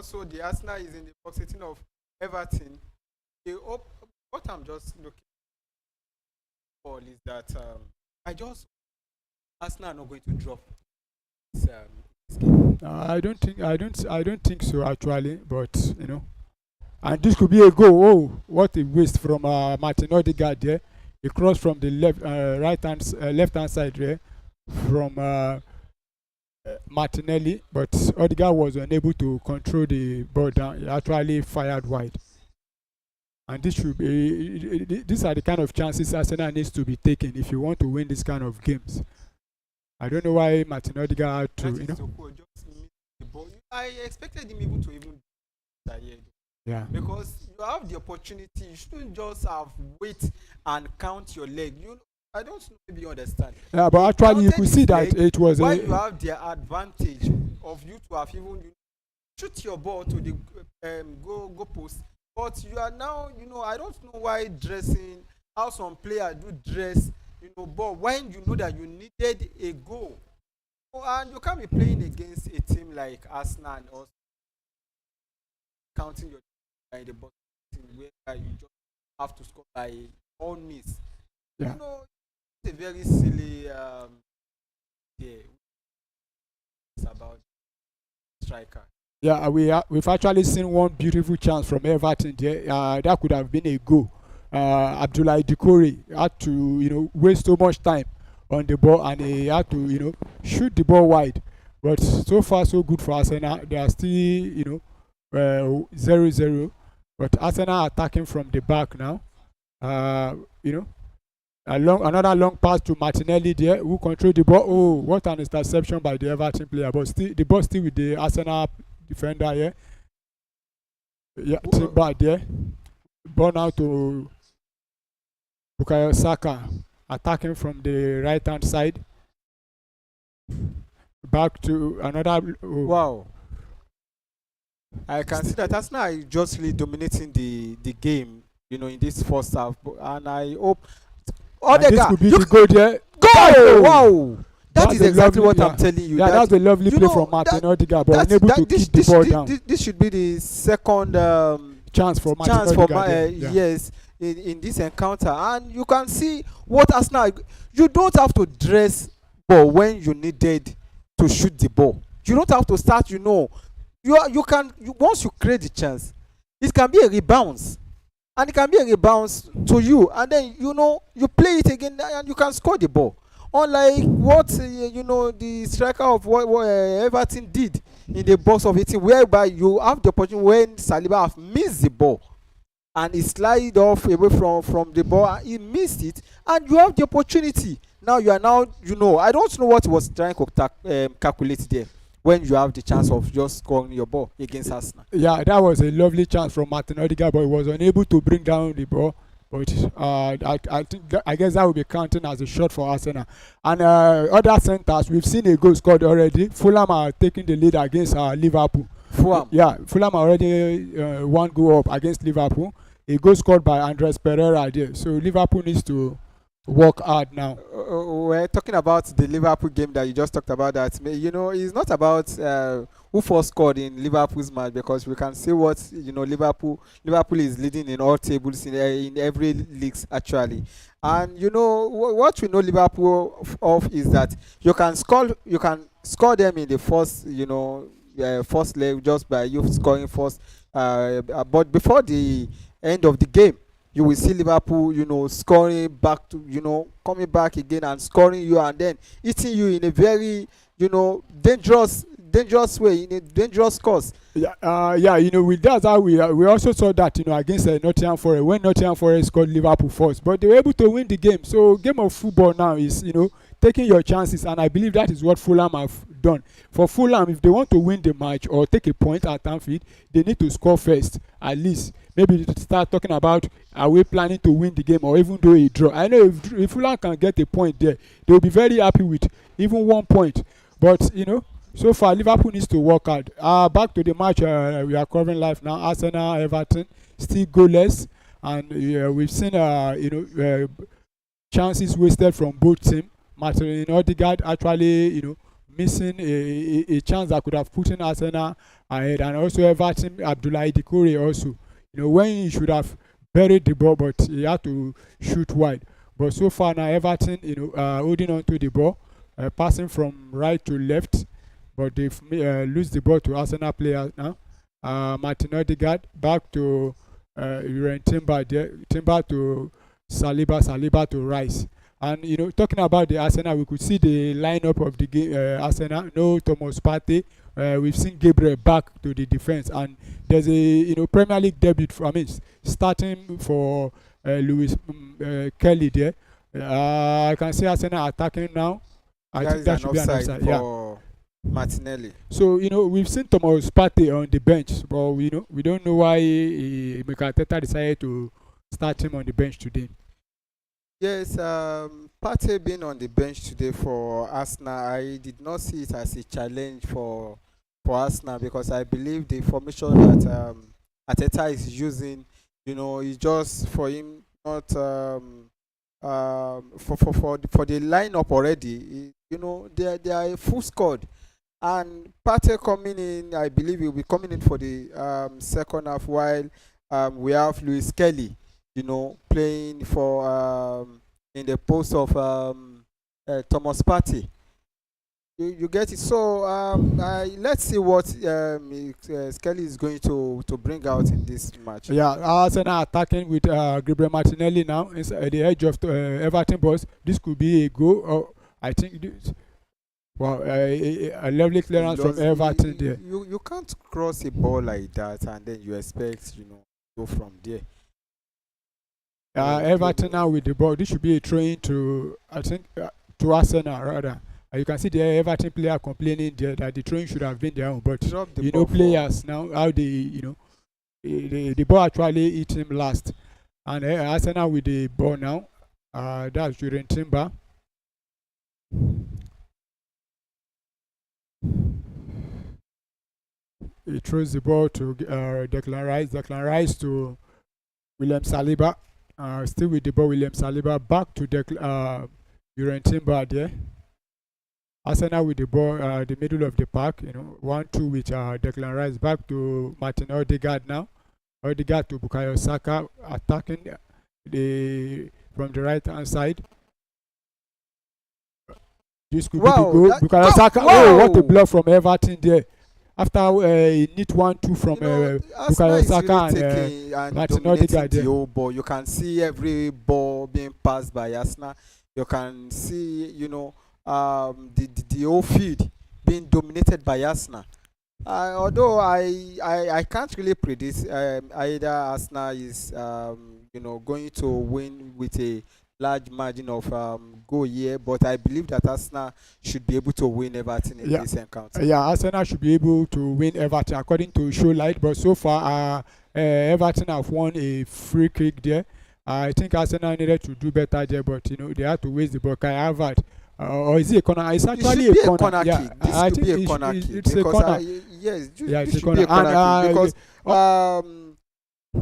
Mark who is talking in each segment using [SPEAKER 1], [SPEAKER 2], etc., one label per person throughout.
[SPEAKER 1] also the Arsenal is in the box 18 of Everton. They hope, what I'm just looking for is that I just Arsenal are not going to drop this game.
[SPEAKER 2] I don't think so actually. But and this could be a goal. Oh, what a waste from Martin Ødegaard there. A cross from the left hand side there from Martinelli, but Ødegaard was unable to control the ball down. He actually fired wide. And these are the kind of chances Arsenal needs to be taking if you want to win this kind of games. I don't know why Martin Ødegaard had to,
[SPEAKER 1] That is so cool. Just miss the ball. I expected him even to even do that here.
[SPEAKER 2] yeah.
[SPEAKER 1] Because you have the opportunity. You shouldn't just have wait and count your leg. I don't know, maybe you understand.
[SPEAKER 2] Yeah, but actually you could see that it was
[SPEAKER 1] why you have the advantage of you to have even shoot your ball to the go post. But you are now, I don't know why dressing, how some players do dress, but when you know that you needed a goal, and you can't be playing against a team like Arsenal and also counting your in the bottom where you just have to score by all means.
[SPEAKER 2] yeah.
[SPEAKER 1] It's a very silly yeah, it's about striker.
[SPEAKER 2] Yeah, we've actually seen one beautiful chance from Everton there. That could have been a goal. Abdullah Dikori had to, waste so much time on the ball, and he had to, shoot the ball wide. But so far, so good for Arsenal. They are still, 0-0. But Arsenal are attacking from the back now. Another long pass to Martinelli there, who controlled the ball. Oh, what an interception by the Everton player! But still, the ball still with the Arsenal defender here. Yeah, Timber there. Ball now to Bukayo Saka, attacking from the right hand side. Back to another. Oh.
[SPEAKER 1] Wow. I can see that Arsenal is just really dominating the game, in this first half. And I hope.
[SPEAKER 2] This could be the goal there.
[SPEAKER 1] Go! Wow! That is
[SPEAKER 2] lovely,
[SPEAKER 1] exactly what I'm telling you.
[SPEAKER 2] Yeah, that's a lovely play from Martin Ødegaard, but unable to keep the ball down.
[SPEAKER 1] This should be the second
[SPEAKER 2] chance for Martin Ødegaard.
[SPEAKER 1] yes, in this encounter. And you can see what Arsenal. You don't have to dress ball when you needed to shoot the ball. You don't have to start. You can once you create the chance, it can be a rebound, and it can be a rebound to you, and then you play it again and you can score the ball. Unlike what the striker of what Everton did in the box of 18, whereby you have the opportunity when Saliba have missed the ball and he slide off away from the ball and he missed it, and you have the opportunity. Now you are I don't know what he was trying to calculate there when you have the chance of just scoring your ball against Arsenal.
[SPEAKER 2] Yeah, that was a lovely chance from Martin Ødegaard, but he was unable to bring down the ball. But I guess that will be counting as a shot for Arsenal. And other centers, we've seen a goal scored already. Fulham are taking the lead against Liverpool.
[SPEAKER 1] Fulham.
[SPEAKER 2] Yeah, Fulham already one goal up against Liverpool. A goal scored by Andres Pereira there. So Liverpool needs to work hard now.
[SPEAKER 1] We're talking about the Liverpool game that you just talked about. That it's not about who first scored in Liverpool's match, because we can see what Liverpool is leading in all tables in every leagues actually. And what we know Liverpool of is that you can score them in the first first leg just by you scoring first, but before the end of the game, you will see Liverpool, scoring back to, coming back again and scoring you, and then hitting you in a very, dangerous way, in a dangerous course.
[SPEAKER 2] Yeah, with that, we also saw that, against Nottingham Forest, when Nottingham Forest scored Liverpool first, but they were able to win the game. So game of football now is, taking your chances, and I believe that is what Fulham have done. For Fulham, if they want to win the match or take a point at Anfield, they need to score first, at least. Maybe start talking about, are we planning to win the game or even do a draw. I know if Fulham can get a point there, they will be very happy with even 1 point. But so far Liverpool needs to work hard. Back to the match we are covering live now. Arsenal, Everton, still goalless, and we've seen chances wasted from both teams. Martin Ødegaard actually missing a chance that could have put in Arsenal ahead, and also Everton Abdoulaye Doucouré also. When he should have buried the ball, but he had to shoot wide. But so far now, Everton, holding on to the ball, passing from right to left, but they've lose the ball to Arsenal players now. Martin Ødegaard back to Timber there, Timber to Saliba to Rice. And talking about the Arsenal, we could see the lineup of the game. Arsenal, no Thomas Partey. We've seen Gabriel back to the defense, and there's a Premier League debut. Starting for Lewis Kelly there. I can see Arsenal attacking now. I think that should be an offside.
[SPEAKER 1] For Martinelli.
[SPEAKER 2] So we've seen Thomas Partey on the bench, but we don't know why Mikel Arteta decided to start him on the bench today.
[SPEAKER 1] Yes, Partey being on the bench today for Arsenal, I did not see it as a challenge for Arsenal, because I believe the formation that Arteta is using, is just for him, not for the lineup already. They are a full squad, and Partey coming in, I believe he'll be coming in for the second half, while we have Lewis Kelly, playing for in the post of Thomas Partey. You get it. So let's see what Skelly is going to bring out in this match.
[SPEAKER 2] Yeah, Arsenal attacking with Gabriel Martinelli now at the edge of Everton box. This could be a goal. I think a lovely clearance from Everton there.
[SPEAKER 1] You can't cross a ball like that and then you expect go from there.
[SPEAKER 2] Everton now with the ball. This should be a throw-in to, I think, to Arsenal rather. You can see the Everton player complaining there that the throw-in should have been their own, but players now how they the ball actually hit him last, and Arsenal with the ball now. That's during Timber. He throws the ball to Declan Rice. Declan Rice to William Saliba. Still with the ball, William Saliba back to Duran Timber there. Arsenal with the ball, the middle of the park, 1-2 with Declan Rice back to Martin Ødegaard now. Ødegaard to Bukayo Saka, attacking from the right hand side. This could be the goal. Bukayo Saka, what a block from Everton there. After a neat 1-2 from Bukayo Saka and Martin Ødegaard there.
[SPEAKER 1] Ball. You can see every ball being passed by Arsenal. You can see, the whole field being dominated by Arsenal. Although I can't really predict either Arsenal is going to win with a large margin of goal here, but I believe that Arsenal should be able to win Everton in this encounter.
[SPEAKER 2] Yeah, Arsenal should be able to win Everton according to Showlight, but so far Everton have won a free kick there. I think Arsenal needed to do better there, but they had to waste the ball. Kai Havertz. Or is it a corner? It's actually
[SPEAKER 1] a corner kick. This should be a corner kick.
[SPEAKER 2] It's a corner.
[SPEAKER 1] Yes,
[SPEAKER 2] it's
[SPEAKER 1] a corner kick because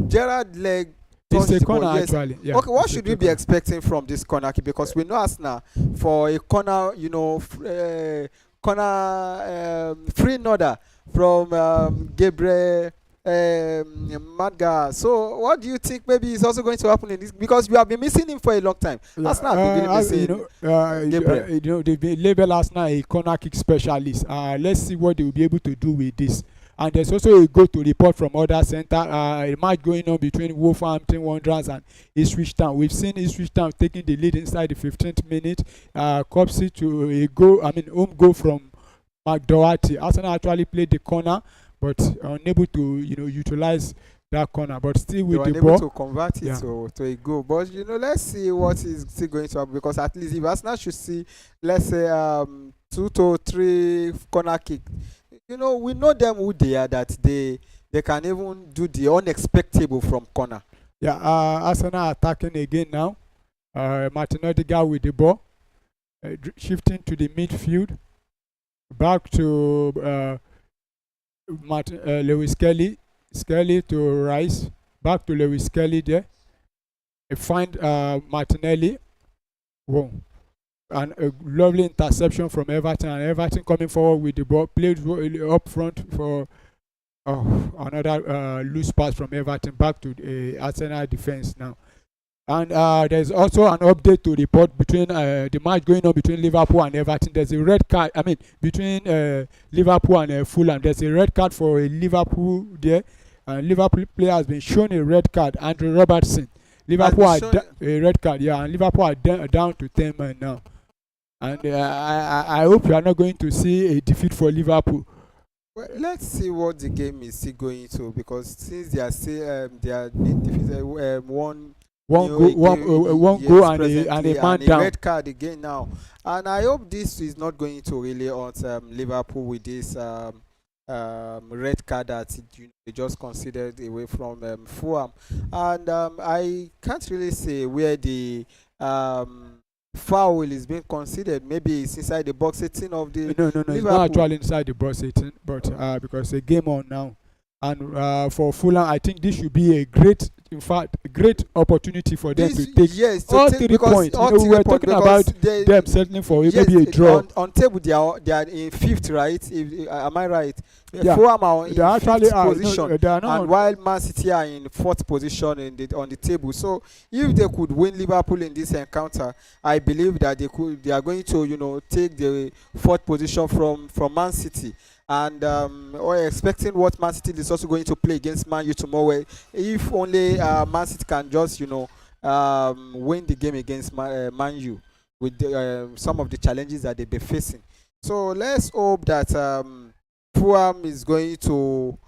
[SPEAKER 1] Gerrard leg.
[SPEAKER 2] It's a corner actually. Yeah,
[SPEAKER 1] okay, what should we be expecting from this corner kick? Because we know Arsenal for a corner, free nodder from Gabriel Madga. So what do you think maybe is also going to happen in this? Because we have been missing him for a long time. Arsenal have been missing Gabriel.
[SPEAKER 2] They've been labeled Arsenal a corner kick specialist. Let's see what they will be able to do with this. And there's also a goal to report from other centre. A match going on between Wolverhampton Wanderers and Ipswich Town. We've seen Ipswich Town taking the lead inside the 15th minute. Copsy to home goal from McDoherty. Arsenal actually played the corner, but unable to utilize that corner. But still with the ball,
[SPEAKER 1] to convert it to a goal. But let's see what is still going to happen, because at least if Arsenal should see, let's say 2 to 3 corner kick. We know them who they are, that they can even do the unexpected from corner.
[SPEAKER 2] Yeah, Arsenal attacking again now. Martin Ødegaard with the ball, shifting to the midfield, back to Lewis Kelly. Skelly to Rice, back to Lewis Kelly there. Find Martinelli. Whoa. and a lovely interception from Everton, and Everton coming forward with the ball, played up front for another loose pass from Everton back to the Arsenal defense now. And there's also an update to report between the match going on between Liverpool and Everton. There's a red card. I mean, between Liverpool and Fulham, there's a red card for a Liverpool there. Liverpool player has been shown a red card. Andrew Robertson. Liverpool are a red card, yeah, and Liverpool are down to 10 men now. And I hope you are not going to see a defeat for Liverpool.
[SPEAKER 1] Well, let's see what the game is still going to, because since they are still they are being defeated,
[SPEAKER 2] one goal and a man down.
[SPEAKER 1] Red card again now, and I hope this is not going to really hurt Liverpool with this red card that they just considered away from Fulham, and I can't really say where the foul is being considered. Maybe it's inside the box 18 of the
[SPEAKER 2] no,
[SPEAKER 1] Liverpool.
[SPEAKER 2] It's not actually inside the box 18, but because the game on now. And for Fulham, I think this should be a great opportunity for them to take all 3 points. We were talking about them settling for maybe a draw.
[SPEAKER 1] On table, they are in 5th, right? Am I right?
[SPEAKER 2] Yeah.
[SPEAKER 1] Fulham are in 5th position,
[SPEAKER 2] and
[SPEAKER 1] while Man City are in 4th position on the table. So if they could win Liverpool in this encounter, I believe that they are going to take the 4th position from Man City. And we're expecting what Man City is also going to play against Man U tomorrow. If only Man City can just win the game against Man U with some of the challenges that they'll be facing. So let's hope that Fulham is going to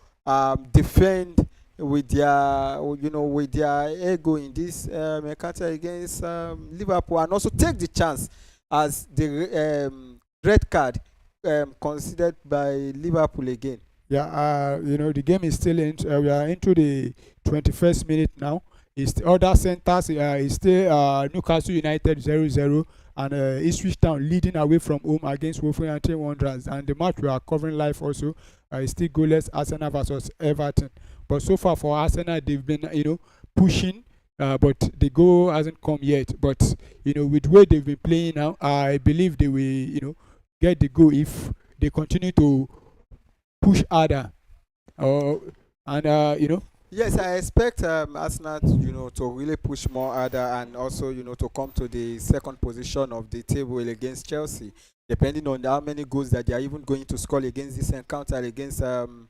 [SPEAKER 1] defend with their ego in this encounter against Liverpool, and also take the chance as the red card considered by Liverpool again.
[SPEAKER 2] Yeah, the game is still in. We are into the 21st minute now. It's the other centers. It's still Newcastle United 0-0 and Ipswich Town leading away from home against Wolverhampton Wanderers. And the match we are covering live also is still goalless, Arsenal versus Everton. But so far for Arsenal, they've been pushing, but the goal hasn't come yet. But with the way they've been playing now, I believe they will get the goal if they continue to push harder.
[SPEAKER 1] Yes, I expect Arsenal to really push more harder, and also to come to the 2nd position of the table against Chelsea, depending on how many goals that they are even going to score against this encounter against Everton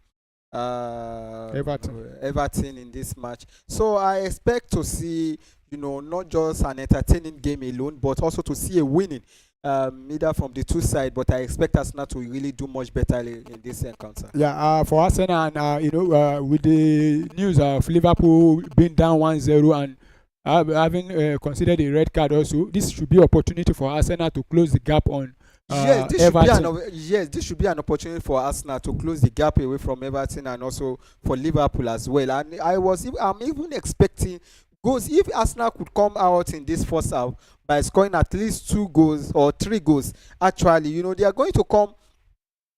[SPEAKER 1] in this match. So I expect to see not just an entertaining game alone, but also to see a winning either from the 2 sides. But I expect Arsenal to really do much better in this encounter.
[SPEAKER 2] Yeah, for Arsenal, and with the news of Liverpool being down 1-0 and having considered a red card also, this should be opportunity for Arsenal to close the gap on Everton.
[SPEAKER 1] This should be an opportunity for Arsenal to close the gap away from Everton, and also for Liverpool as well. And I'm even expecting goals. If Arsenal could come out in this first half by scoring at least 2 goals or 3 goals, actually, they are going to come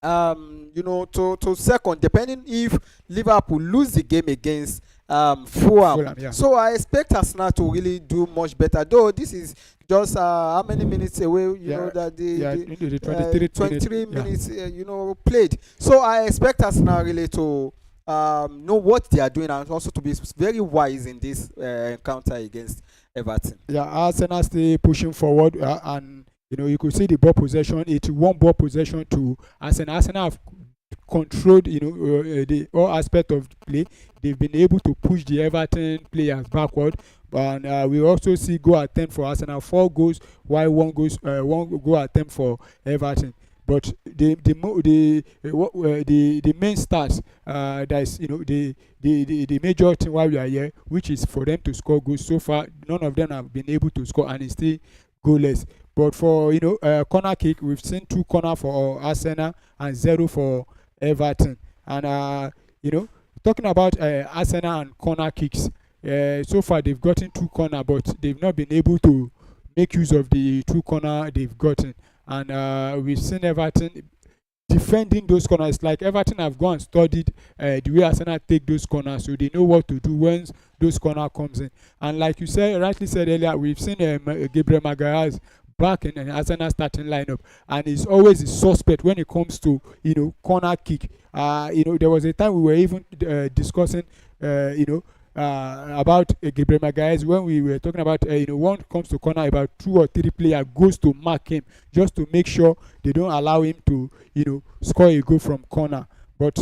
[SPEAKER 1] to second, depending if Liverpool lose the game against Fulham. Yeah. So I expect Arsenal to really do much better, though this is just how many minutes away that the 23 minutes played. So I expect Arsenal really to know what they are doing, and also to be very wise in this encounter against Everton.
[SPEAKER 2] Yeah, Arsenal still pushing forward, and you could see the ball possession. It's 1 ball possession to Arsenal. Arsenal have controlled the all aspect of play. They've been able to push the Everton players backward, and we also see goal attempt for Arsenal, 4 goals, while 1 goal attempt for Everton. But the main stats, that is the major thing why we are here, which is for them to score goals. So far, none of them have been able to score, and it's still goalless. But for corner kick, we've seen 2 corner for Arsenal and 0 for Everton. And talking about Arsenal and corner kicks, so far they've gotten 2 corner, but they've not been able to make use of the 2 corner they've gotten. And we've seen Everton defending those corners. Like Everton have gone and studied the way Arsenal take those corners, so they know what to do when those corner comes in. And like you said, rightly said earlier, we've seen Gabriel Magalhaes back in an Arsenal starting lineup, and he's always a suspect when it comes to corner kick. There was a time we were even discussing about Gabriel Magalhaes when we were talking about when it comes to corner, about 2 or 3 players goes to mark him just to make sure they don't allow him to score a goal from corner. But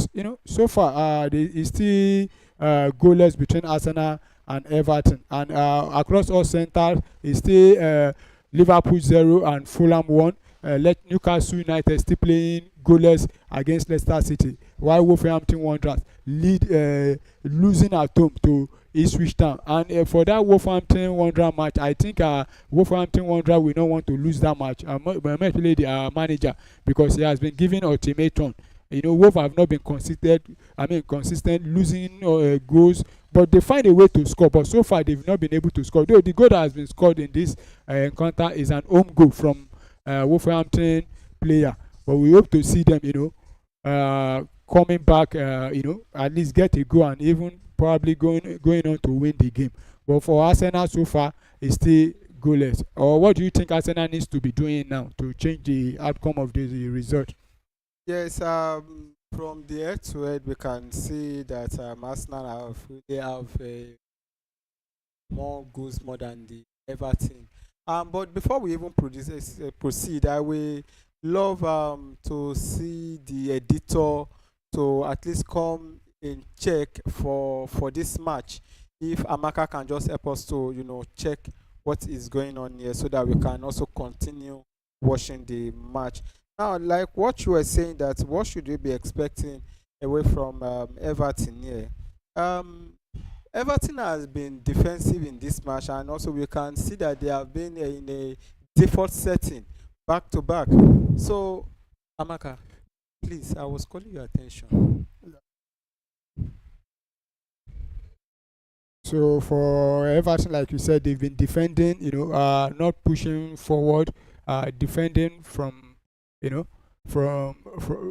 [SPEAKER 2] so far it's still goalless between Arsenal and Everton, and across all centres it's still Liverpool 0 and Fulham 1. Let Newcastle United still playing goalless against Leicester City, while Wolverhampton Wanderers losing at home to Ipswich Town. And for that Wolverhampton Wanderers match, I think Wolverhampton Wanderers will not want to lose that match, especially the manager, because he has been given ultimatum. Wolves have not been consistent losing goals, but they find a way to score. But so far they've not been able to score. Though the goal that has been scored in this encounter is an home goal from Wolverhampton player, but we hope to see them coming back, at least get a goal and even probably going on to win the game. But for Arsenal so far it's still goalless. Or what do you think Arsenal needs to be doing now to change the outcome of the result?
[SPEAKER 1] Yes, from the head to head, we can see that Arsenal have more goals more than the Everton. But before we even proceed, I will love to see the editor to at least come in check for this match. If Amaka can just help us to check what is going on here, so that we can also continue watching the match. Now, like what you were saying, that what should we be expecting away from Everton here? Everton has been defensive in this match, and also we can see that they have been in a default setting back to back. So, Amaka, please, I was calling your attention.
[SPEAKER 2] So for Everton, like you said, they've been defending, not pushing forward, defending from,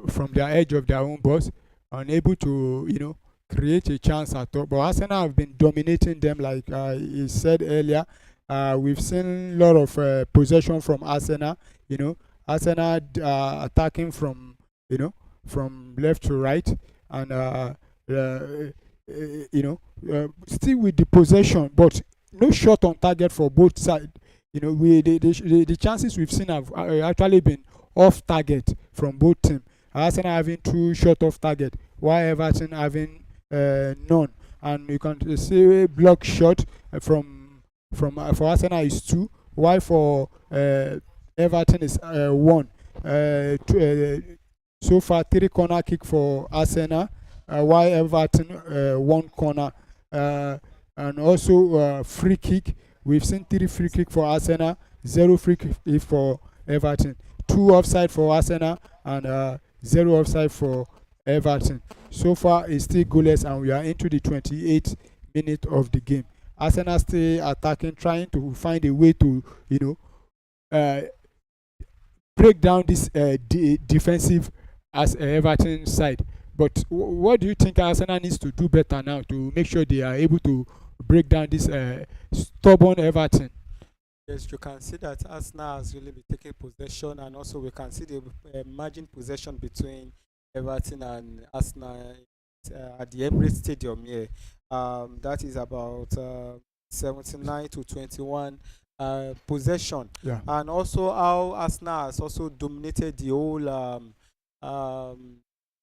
[SPEAKER 2] from their edge of their own box, unable to, create a chance at all. But Arsenal have been dominating them, like he said earlier. We've seen a lot of possession from Arsenal. Arsenal attacking from, from left to right, and still with the possession, but no shot on target for both sides. The chances we've seen have actually been off target from both teams. Arsenal having 2 shot off target, while Everton having none. And you can see block shot from for Arsenal is 2, while for Everton is 1. So far 3 corner kick for Arsenal, while Everton 1 corner, and also free kick. We've seen 3 free kick for Arsenal, 0 free kick for Everton, 2 offside for Arsenal, and 0 offside for Everton. So far it's still goalless, and we are into the 28th minute of the game. Arsenal still attacking, trying to find a way to break down this defensive as Everton side. But what do you think Arsenal needs to do better now to make sure they are able to break down this stubborn Everton?
[SPEAKER 1] Yes, you can see that Arsenal has really been taking possession, and also we can see the margin possession between Everton and Arsenal at the Emirates Stadium here. That is about 79 to 21 possession.
[SPEAKER 2] Yeah.
[SPEAKER 1] And also how Arsenal has also dominated the whole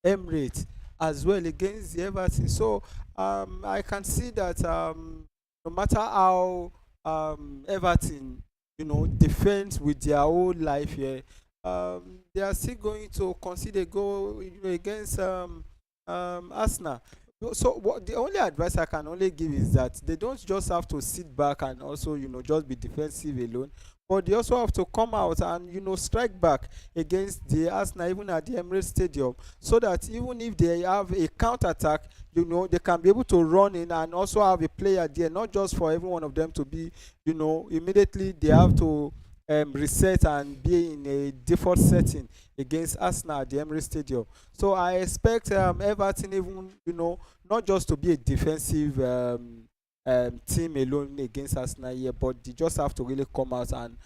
[SPEAKER 1] Emirates as well against the Everton. So I can see that no matter how Everton defends with their whole life here, they are still going to concede a goal against Arsenal. So the only advice I can only give is that they don't just have to sit back and also just be defensive alone, but they also have to come out and strike back against the Arsenal even at the Emirates Stadium, so that even if they have a counter attack, they can be able to run in and also have a player there, not just for every one of them to be immediately they have to reset and be in a default setting against Arsenal at the Emirates Stadium. So I expect Everton even not just to be a defensive team alone against Arsenal here, but they just have to really come out and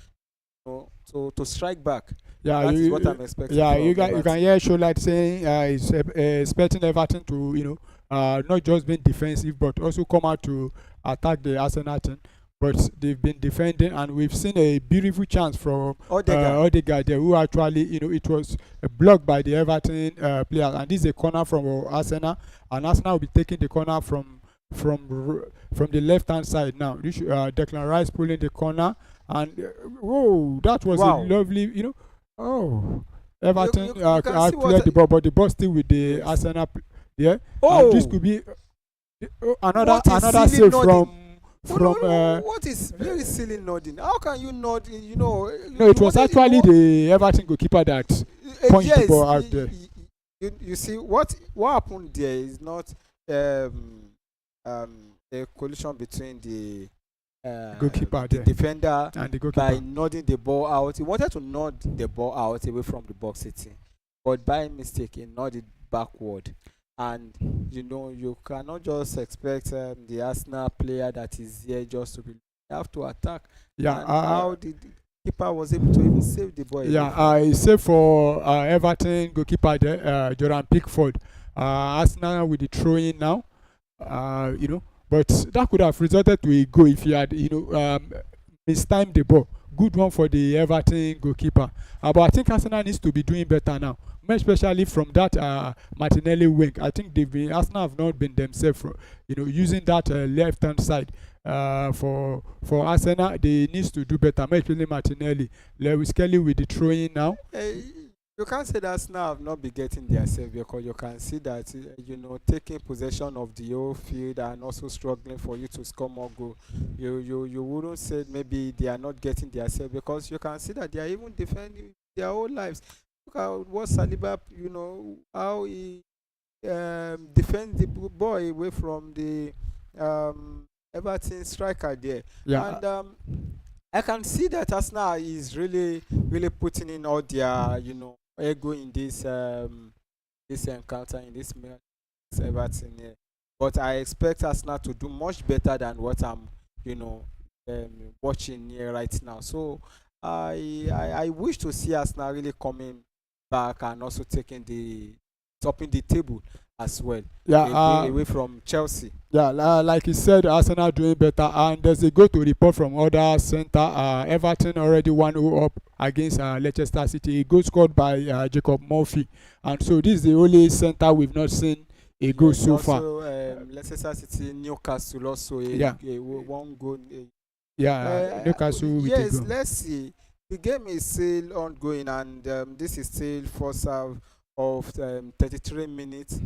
[SPEAKER 1] to strike back.
[SPEAKER 2] Yeah,
[SPEAKER 1] That is what I'm expecting
[SPEAKER 2] yeah,
[SPEAKER 1] from
[SPEAKER 2] you can
[SPEAKER 1] Everton.
[SPEAKER 2] hear Shola saying he's expecting Everton to, not just being defensive but also come out to attack the Arsenal team. But they've been defending, and we've seen a beautiful chance from
[SPEAKER 1] Ødegaard.
[SPEAKER 2] Ødegaard there, who actually, it was blocked by the Everton player, and this is a corner from Arsenal, and Arsenal will be taking the corner from the left hand side now. This Declan Rice pulling the corner, and whoa, that was a
[SPEAKER 1] Wow.
[SPEAKER 2] lovely, oh,
[SPEAKER 1] You,
[SPEAKER 2] Everton
[SPEAKER 1] you can see
[SPEAKER 2] cleared
[SPEAKER 1] what.
[SPEAKER 2] the ball, but the ball still with the
[SPEAKER 1] Yes.
[SPEAKER 2] Arsenal. Yeah, and this
[SPEAKER 1] Oh,
[SPEAKER 2] could be
[SPEAKER 1] what is
[SPEAKER 2] another
[SPEAKER 1] silly
[SPEAKER 2] save
[SPEAKER 1] nodding? No, no,
[SPEAKER 2] from
[SPEAKER 1] no. What is very silly nodding? How can you nod?
[SPEAKER 2] no, it was actually the Everton goalkeeper that punched the
[SPEAKER 1] yes.
[SPEAKER 2] ball out there.
[SPEAKER 1] You see what happened there is not um a collision between
[SPEAKER 2] Goalkeeper
[SPEAKER 1] the
[SPEAKER 2] there
[SPEAKER 1] defender
[SPEAKER 2] and the
[SPEAKER 1] by
[SPEAKER 2] goalkeeper.
[SPEAKER 1] nodding the ball out. He wanted to nod the ball out away from the box 18, but by mistake he nodded backward. And you cannot just expect the Arsenal player that is here just to be. You have to attack.
[SPEAKER 2] Yeah,
[SPEAKER 1] And how the keeper was able to even save the ball away
[SPEAKER 2] yeah,
[SPEAKER 1] from.
[SPEAKER 2] he saved for Everton goalkeeper there, Jordan Pickford. Arsenal with the throw-in now, but that could have resulted to a goal if he had, mistimed the ball. Good one for the Everton goalkeeper. But I think Arsenal needs to be doing better now, more especially from that Martinelli wing. I think Arsenal have not been themselves, using that left hand side. For Arsenal, they needs to do better, more especially Martinelli. Lewis Kelly with the throwing now.
[SPEAKER 1] You can't say that Arsenal have not been getting their save, because you can see that taking possession of the whole field and also struggling for you to score more goal. You wouldn't say maybe they are not getting their save, because you can see that they are even defending their whole lives. Look at what Saliba, how he defends the ball away from the Everton striker there.
[SPEAKER 2] Yeah,
[SPEAKER 1] And I can see that Arsenal is really, really putting in all their, ego in this encounter, in this Everton here. But I expect Arsenal to do much better than what I'm, you know, watching here right now. So I wish to see Arsenal really coming back and also taking the topping the table as well,
[SPEAKER 2] yeah.
[SPEAKER 1] away from Chelsea.
[SPEAKER 2] Yeah, like you said, Arsenal doing better, and there's a go to report from other center. Everton already 1-0 up against Leicester City. A goal scored by Jacob Murphy, and so this is the only center we've not seen a goal
[SPEAKER 1] Yes,
[SPEAKER 2] so far.
[SPEAKER 1] also Leicester City, Newcastle also
[SPEAKER 2] Yeah,
[SPEAKER 1] one goal.
[SPEAKER 2] yeah, Newcastle with a
[SPEAKER 1] Yes,
[SPEAKER 2] goal.
[SPEAKER 1] let's see. The game is still ongoing, and this is still first half of 33 minutes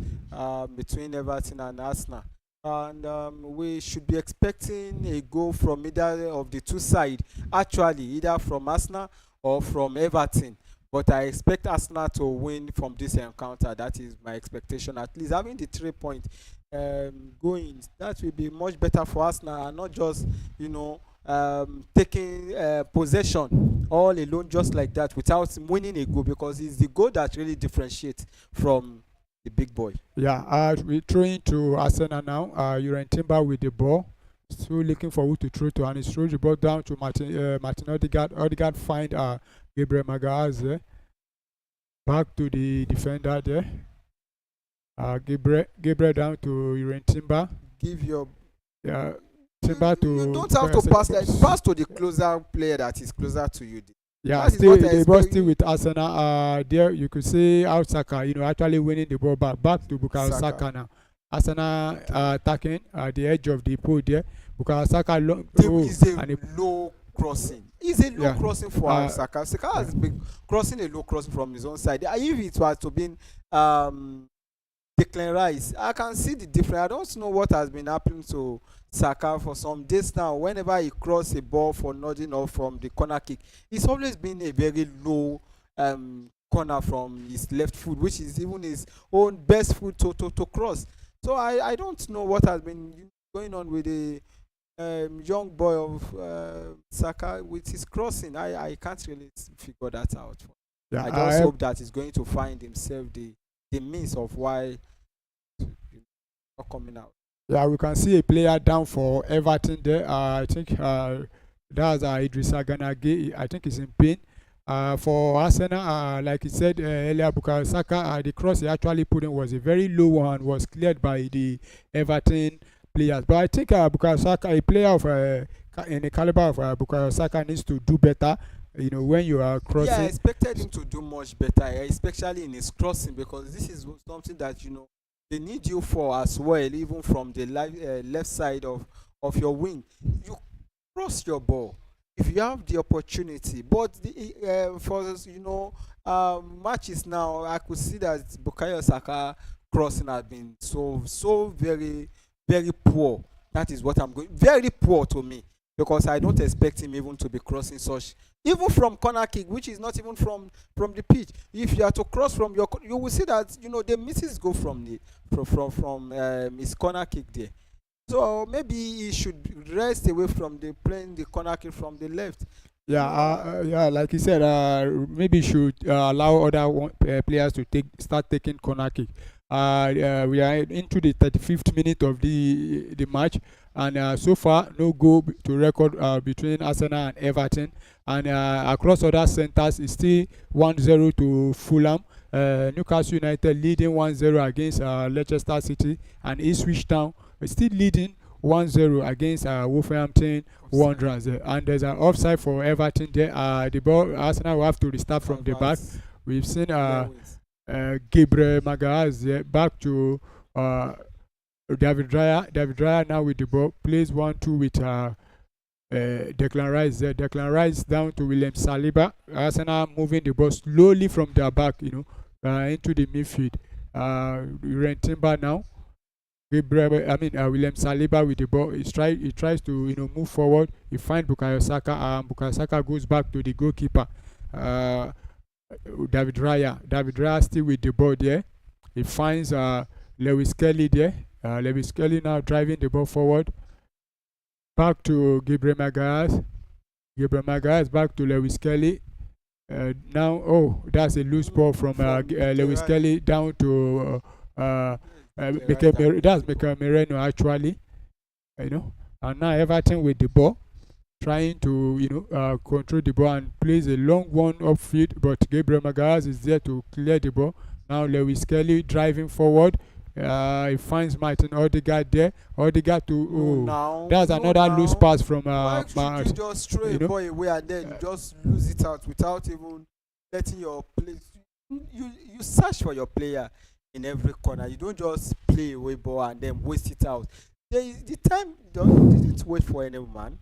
[SPEAKER 1] between Everton and Arsenal. And we should be expecting a goal from either of the two sides, actually, either from Arsenal or from Everton. But I expect Arsenal to win from this encounter. That is my expectation. At least having the 3 point going, that will be much better for Arsenal, and not just taking possession all alone just like that without winning a goal, because it's the goal that really differentiates from the big boy.
[SPEAKER 2] Yeah, we're throwing to Arsenal now. Uran Timber with the ball. Still looking for who to throw to, and he throws the ball down to Martin Ødegaard. Ødegaard find Gabriel Magalhaes there. Back to the defender there. Gabriel down to Uran Timber.
[SPEAKER 1] Give your
[SPEAKER 2] Yeah, Timber to
[SPEAKER 1] you don't have to pass to the closer player that is closer to you.
[SPEAKER 2] yeah,
[SPEAKER 1] That is
[SPEAKER 2] still
[SPEAKER 1] what I
[SPEAKER 2] the ball
[SPEAKER 1] expect.
[SPEAKER 2] still with Arsenal. There you could see how Saka, actually winning the ball back to Bukayo
[SPEAKER 1] Saka.
[SPEAKER 2] Saka now. Arsenal attacking the edge of the pole there. Bukayo Saka long
[SPEAKER 1] Is a
[SPEAKER 2] and he,
[SPEAKER 1] low crossing. It's a low
[SPEAKER 2] yeah.
[SPEAKER 1] crossing for Saka. Saka has been crossing a low crossing from his own side. If it was to be Declan Rice, I can see the difference. I don't know what has been happening to Saka for some days now. Whenever he cross a ball for nothing or from the corner kick, it's always been a very low corner from his left foot, which is even his own best foot to cross. So I don't know what has been going on with the young boy of Saka with his crossing. I can't really figure that out.
[SPEAKER 2] yeah,
[SPEAKER 1] I just hope that he's going to find himself the means of why not coming out.
[SPEAKER 2] yeah, we can see a player down for Everton there. I think That's Idrissa Gana Gueye. I think he's in pain. For Arsenal, like he said earlier, Bukayo Saka, the cross he actually put in was a very low one, was cleared by the Everton players. But I think Bukayo Saka, a player of in the caliber of Bukayo Saka, needs to do better. You know, when you are
[SPEAKER 1] Yeah, I
[SPEAKER 2] crossing.
[SPEAKER 1] expected him to do much better, especially in his crossing, because this is something that they need you for as well, even from the left side of your wing. You cross your ball if you have the opportunity. But for matches now, I could see that Bukayo Saka crossing has been so very very poor. That is what I'm going. Very poor to me, because I don't expect him even to be crossing such, even from corner kick, which is not even from the pitch. If you are to cross from you will see that the misses go from the from his corner kick there. So maybe he should rest away from the playing the corner kick from the left.
[SPEAKER 2] Yeah,
[SPEAKER 1] Uh,
[SPEAKER 2] yeah, like you said, maybe should allow other players to start taking corner kick. We are into the 35th minute of the match, and so far no goal to record between Arsenal and Everton, and across other centres it's still 1-0 to Fulham. Newcastle United leading 1-0 against Leicester City, and Ipswich Town still leading 1-0 against Wolverhampton Wanderers. And there's an offside for Everton there. The ball, Arsenal will have to restart from the back.
[SPEAKER 1] Calvert
[SPEAKER 2] We've seen
[SPEAKER 1] Lewis.
[SPEAKER 2] Gabriel Magalhaes there, back to David Raya. David Raya now with the ball, plays 1-2 with Declan Rice there. Declan Rice down to William Saliba. Arsenal moving the ball slowly from their back, into the midfield. Timber now. William Saliba with the ball. He tries to move forward. He finds Bukayo Saka, and Bukayo Saka goes back to the goalkeeper. Uh, David Raya. David Raya still with the ball there. He finds Lewis Kelly there. Lewis Kelly now driving the ball forward. Back to Gabriel Magalhaes. Gabriel Magalhaes back to Lewis Kelly. Now, that's a loose ball from Lewis
[SPEAKER 1] Right.
[SPEAKER 2] Kelly down to
[SPEAKER 1] Right.
[SPEAKER 2] that's Mikel Merino actually, and now Everton with the ball, trying to control the ball and plays a long one upfield, but Gabriel Magalhaes is there to clear the ball. Now Lewis Kelly driving forward. He finds Martin Ødegaard there. Ødegaard to that's
[SPEAKER 1] No
[SPEAKER 2] another loose
[SPEAKER 1] now.
[SPEAKER 2] pass from
[SPEAKER 1] Why should you just throw
[SPEAKER 2] you
[SPEAKER 1] a
[SPEAKER 2] know
[SPEAKER 1] ball away and then
[SPEAKER 2] uh,
[SPEAKER 1] just lose it out without even letting your play? You search for your player in every corner. You don't just play away ball and then waste it out. The time don't didn't wait for anyone.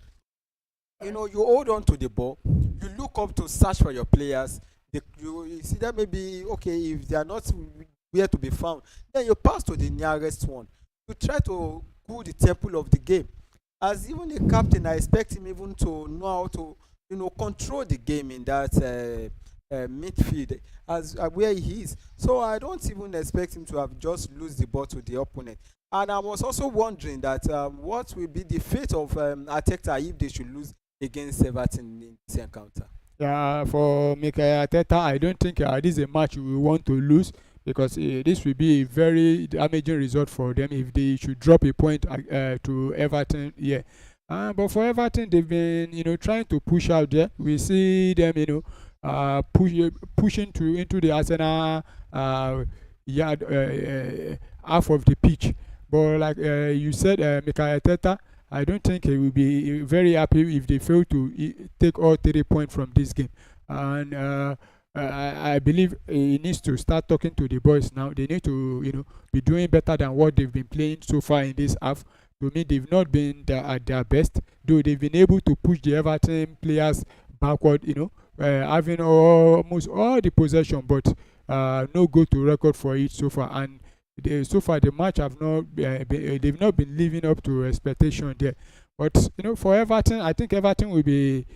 [SPEAKER 1] You hold on to the ball. You look up to search for your players. You see that maybe okay if they are not where to be found, then you pass to the nearest one. You try to cool the temple of the game. As even a captain, I expect him even to know how to control the game in that midfield as where he is. So I don't even expect him to have just lose the ball to the opponent. And I was also wondering that what will be the fate of Arteta if they should lose against Everton in this encounter.
[SPEAKER 2] Yeah, for Mikel Arteta, I don't think this is a match we want to lose, because this will be a very damaging result for them if they should drop a point to Everton. Yeah, but for Everton, they've been trying to push out there. We see them pushing into the Arsenal yard half of the pitch. But like you said, Mikel Arteta, I don't think he will be very happy if they fail to take all 3 points from this game. And I believe he needs to start talking to the boys now. They need to, be doing better than what they've been playing so far in this half. To me, they've not been at their best, though they've been able to push the Everton players backward, having almost all the possession, but no goal to record for it so far. And so far the match have not they've not been living up to expectation there. But for Everton, I think Everton will be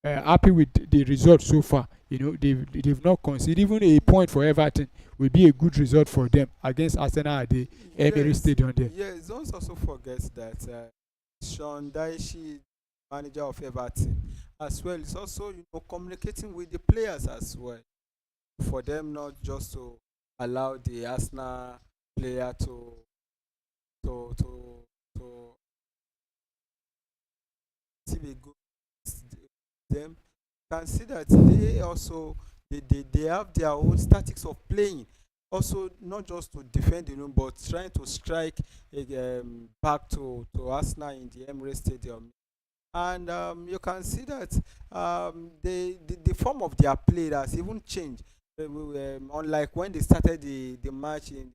[SPEAKER 2] happy with the result so far. They've not conceded. Even a point for Everton will be a good result for them against Arsenal at the Emirates
[SPEAKER 1] Yes,
[SPEAKER 2] Stadium there.
[SPEAKER 1] yes. Don't also forget that Sean Dyche, manager of Everton, as well, is also communicating with the players as well, for them not just to allow the Arsenal player to receive a good them, can see that they also they have their own statics of playing. Also, not just to defend the room, but trying to strike back to Arsenal in the Emirates Stadium. And you can see that the form of their play has even changed. Unlike when they started the match in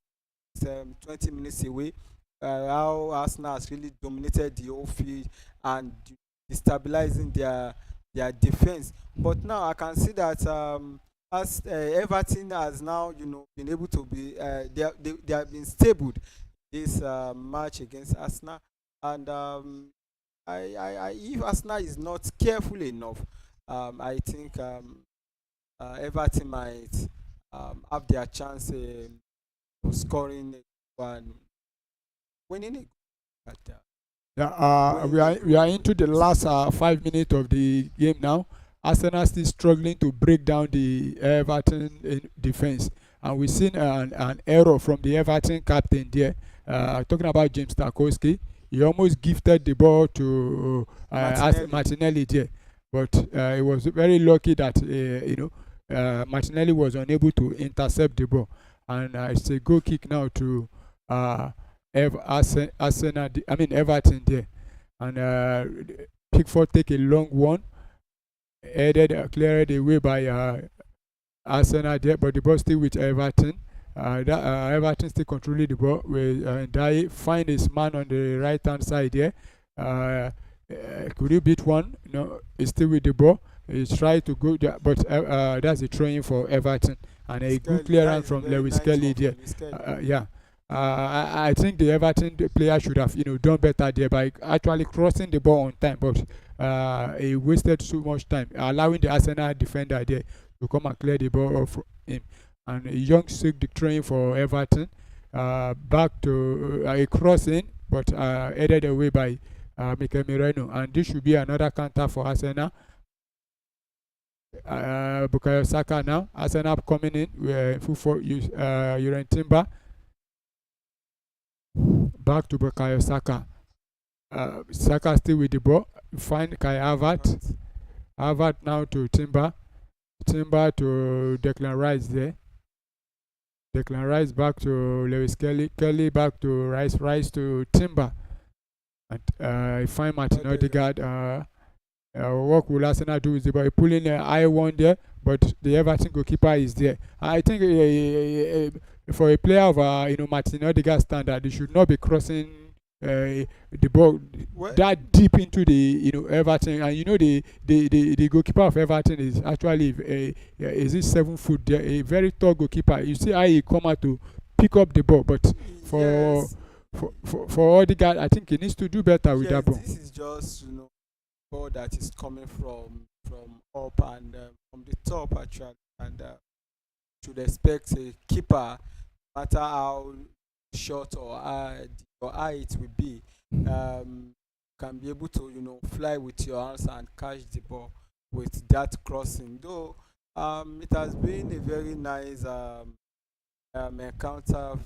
[SPEAKER 1] 20 minutes away, how Arsenal has really dominated the whole field and destabilizing their defense. But now I can see that as Everton has now been able to be they have been stable this match against Arsenal. And if Arsenal is not careful enough, I think Everton might have their chance of scoring one, winning it. At,
[SPEAKER 2] Yeah,
[SPEAKER 1] winning a
[SPEAKER 2] we
[SPEAKER 1] goal.
[SPEAKER 2] are into the last 5 minutes of the game now. Arsenal still struggling to break down the Everton defense, and we've seen an error from the Everton captain there. Talking about James Tarkowski, he almost gifted the ball to
[SPEAKER 1] Martinelli.
[SPEAKER 2] Martinelli there, but he was very lucky that Martinelli was unable to intercept the ball, and it's a goal kick now to uh, Arsenal, I mean Everton there, and Pickford take a long one, headed cleared away by Arsenal there, but the ball still with Everton. Everton still controlling the ball. With Dye find his man on the right hand side there. Could he beat one? No, he's still with the ball. He's trying to go there, but that's a throwing for Everton and a good
[SPEAKER 1] Skelly, that
[SPEAKER 2] clearance
[SPEAKER 1] is a
[SPEAKER 2] from
[SPEAKER 1] very
[SPEAKER 2] Lewis
[SPEAKER 1] nice
[SPEAKER 2] Kelly
[SPEAKER 1] one
[SPEAKER 2] there.
[SPEAKER 1] from Skelly.
[SPEAKER 2] Yeah. I think the Everton player should have done better there by actually crossing the ball on time, but he wasted so much time allowing the Arsenal defender there to come and clear the ball off him. And Young took the train for Everton back to a crossing, but headed away by Mikel Merino, and this should be another counter for Arsenal. Bukayo Saka now. Arsenal coming in full for Uren Timber. Back to Bukayo Saka. Saka still with the ball. Find Kai Havertz.
[SPEAKER 1] But
[SPEAKER 2] Havertz now to Timber. Timber to Declan Rice there. Declan Rice back to Lewis Kelly. Kelly back to Rice. Rice to Timber. And find Martin Ødegaard. What will Arsenal do with the ball? Pulling a high one there, but the Everton goalkeeper is there. I think for a player of Martin Ødegaard standard, they should not be crossing the ball
[SPEAKER 1] well,
[SPEAKER 2] that deep into the Everton. And the goalkeeper of Everton is actually is it 7 foot there, a very tall goalkeeper. You see how he come out to pick up the ball, but for
[SPEAKER 1] yes,
[SPEAKER 2] for Ødegaard, I think he needs to do better with
[SPEAKER 1] yes,
[SPEAKER 2] that ball.
[SPEAKER 1] this is just ball that is coming from up and from the top actually, and should expect a keeper, no matter how short or high it will be, can be able to fly with your hands and catch the ball with that crossing. Though it has been a very nice encounter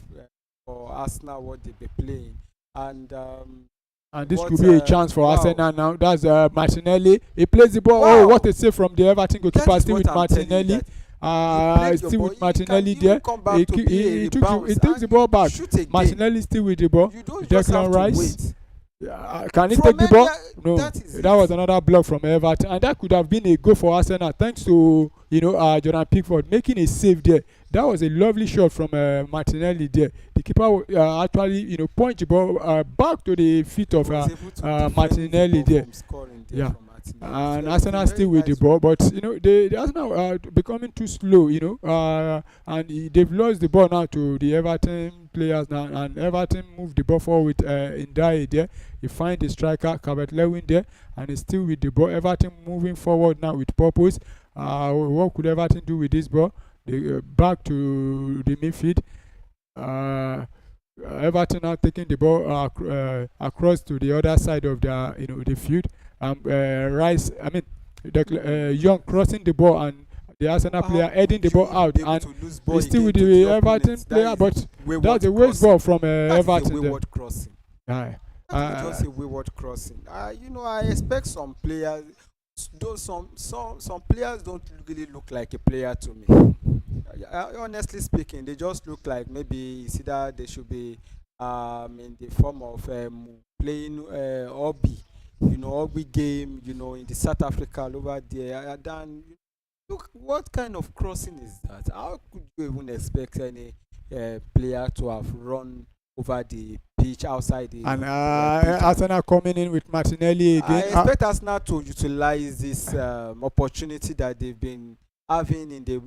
[SPEAKER 1] for Arsenal what they be playing, and
[SPEAKER 2] And this
[SPEAKER 1] what
[SPEAKER 2] could be a chance for
[SPEAKER 1] wow,
[SPEAKER 2] Arsenal now. That's Martinelli. He plays the ball. Oh,
[SPEAKER 1] wow,
[SPEAKER 2] what a save from the Everton
[SPEAKER 1] that
[SPEAKER 2] goalkeeper.
[SPEAKER 1] is
[SPEAKER 2] Still
[SPEAKER 1] what
[SPEAKER 2] with
[SPEAKER 1] I'm telling you,
[SPEAKER 2] Martinelli.
[SPEAKER 1] that he played your
[SPEAKER 2] Still
[SPEAKER 1] ball.
[SPEAKER 2] with
[SPEAKER 1] It can
[SPEAKER 2] Martinelli
[SPEAKER 1] even
[SPEAKER 2] there.
[SPEAKER 1] come back to be a
[SPEAKER 2] He
[SPEAKER 1] rebound
[SPEAKER 2] takes the
[SPEAKER 1] and
[SPEAKER 2] ball
[SPEAKER 1] you
[SPEAKER 2] back.
[SPEAKER 1] shoot again.
[SPEAKER 2] Martinelli still with the ball.
[SPEAKER 1] You don't just have
[SPEAKER 2] Declan
[SPEAKER 1] to
[SPEAKER 2] Rice.
[SPEAKER 1] wait
[SPEAKER 2] Can he
[SPEAKER 1] from
[SPEAKER 2] take the ball?
[SPEAKER 1] any.
[SPEAKER 2] No.
[SPEAKER 1] That is
[SPEAKER 2] That was
[SPEAKER 1] it.
[SPEAKER 2] another block from Everton, and that could have been a goal for Arsenal thanks to Jordan Pickford making a save there. That was a lovely shot from Martinelli there. The keeper actually point the ball back to the feet
[SPEAKER 1] He
[SPEAKER 2] of
[SPEAKER 1] was able to defend the
[SPEAKER 2] Martinelli
[SPEAKER 1] ball
[SPEAKER 2] there.
[SPEAKER 1] from scoring there
[SPEAKER 2] Yeah.
[SPEAKER 1] from Martinelli.
[SPEAKER 2] And
[SPEAKER 1] So it's a
[SPEAKER 2] Arsenal
[SPEAKER 1] very
[SPEAKER 2] still with the
[SPEAKER 1] nice
[SPEAKER 2] ball,
[SPEAKER 1] one.
[SPEAKER 2] but the Arsenal are becoming too slow, and they've lost the ball now to the Everton players now, and Everton moved the ball forward in Dye there. You find the striker Calvert-Lewin there, and he's still with the ball. Everton moving forward now with purpose. What could Everton do with this ball? They, back to the midfield. Uh, Everton now taking the ball across to the other side of the field. Rice, I mean, Young crossing the ball, and the Arsenal player
[SPEAKER 1] How
[SPEAKER 2] heading the
[SPEAKER 1] would
[SPEAKER 2] ball
[SPEAKER 1] you
[SPEAKER 2] out,
[SPEAKER 1] be able
[SPEAKER 2] and
[SPEAKER 1] to lose ball
[SPEAKER 2] he's still with
[SPEAKER 1] again to
[SPEAKER 2] the
[SPEAKER 1] the
[SPEAKER 2] Everton
[SPEAKER 1] opponents? That
[SPEAKER 2] player,
[SPEAKER 1] is
[SPEAKER 2] but
[SPEAKER 1] a
[SPEAKER 2] that's a
[SPEAKER 1] wayward
[SPEAKER 2] waste ball
[SPEAKER 1] crossing.
[SPEAKER 2] from
[SPEAKER 1] That is a
[SPEAKER 2] Everton there.
[SPEAKER 1] wayward crossing.
[SPEAKER 2] Aye.
[SPEAKER 1] That is
[SPEAKER 2] Uh,
[SPEAKER 1] just a wayward crossing. I expect some players, Though some players don't really look like a player to me. Honestly speaking, they just look like maybe it's either they should be in the form of playing hobby, hobby game, in the South Africa over there. Then look, what kind of crossing is that? How could you even expect any player to have run over the pitch outside the
[SPEAKER 2] And
[SPEAKER 1] pitch?
[SPEAKER 2] Arsenal coming in with Martinelli
[SPEAKER 1] I
[SPEAKER 2] again.
[SPEAKER 1] expect us now to utilize this opportunity that they've been having in the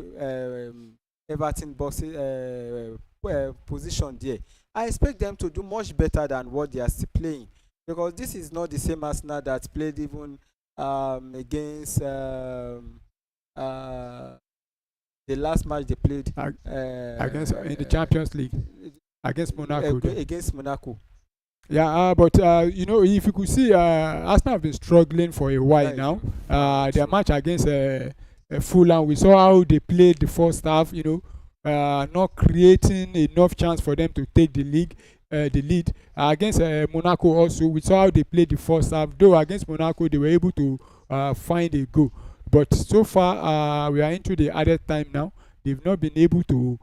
[SPEAKER 1] Everton box position there. I expect them to do much better than what they are still playing, because this is not the same Arsenal that played even against uh, the last match they played
[SPEAKER 2] ag- against in the Champions League against Monaco.
[SPEAKER 1] against Monaco.
[SPEAKER 2] Yeah, but if you could see, Arsenal have been struggling for a while
[SPEAKER 1] That is
[SPEAKER 2] now.
[SPEAKER 1] true. Very
[SPEAKER 2] Their
[SPEAKER 1] true.
[SPEAKER 2] match against Fulham, we saw how they played the first half. Not creating enough chance for them to take the lead. Against Monaco also, we saw how they played the first half. Though against Monaco, they were able to find a goal. But so far, we are into the added time now. They've not been able to,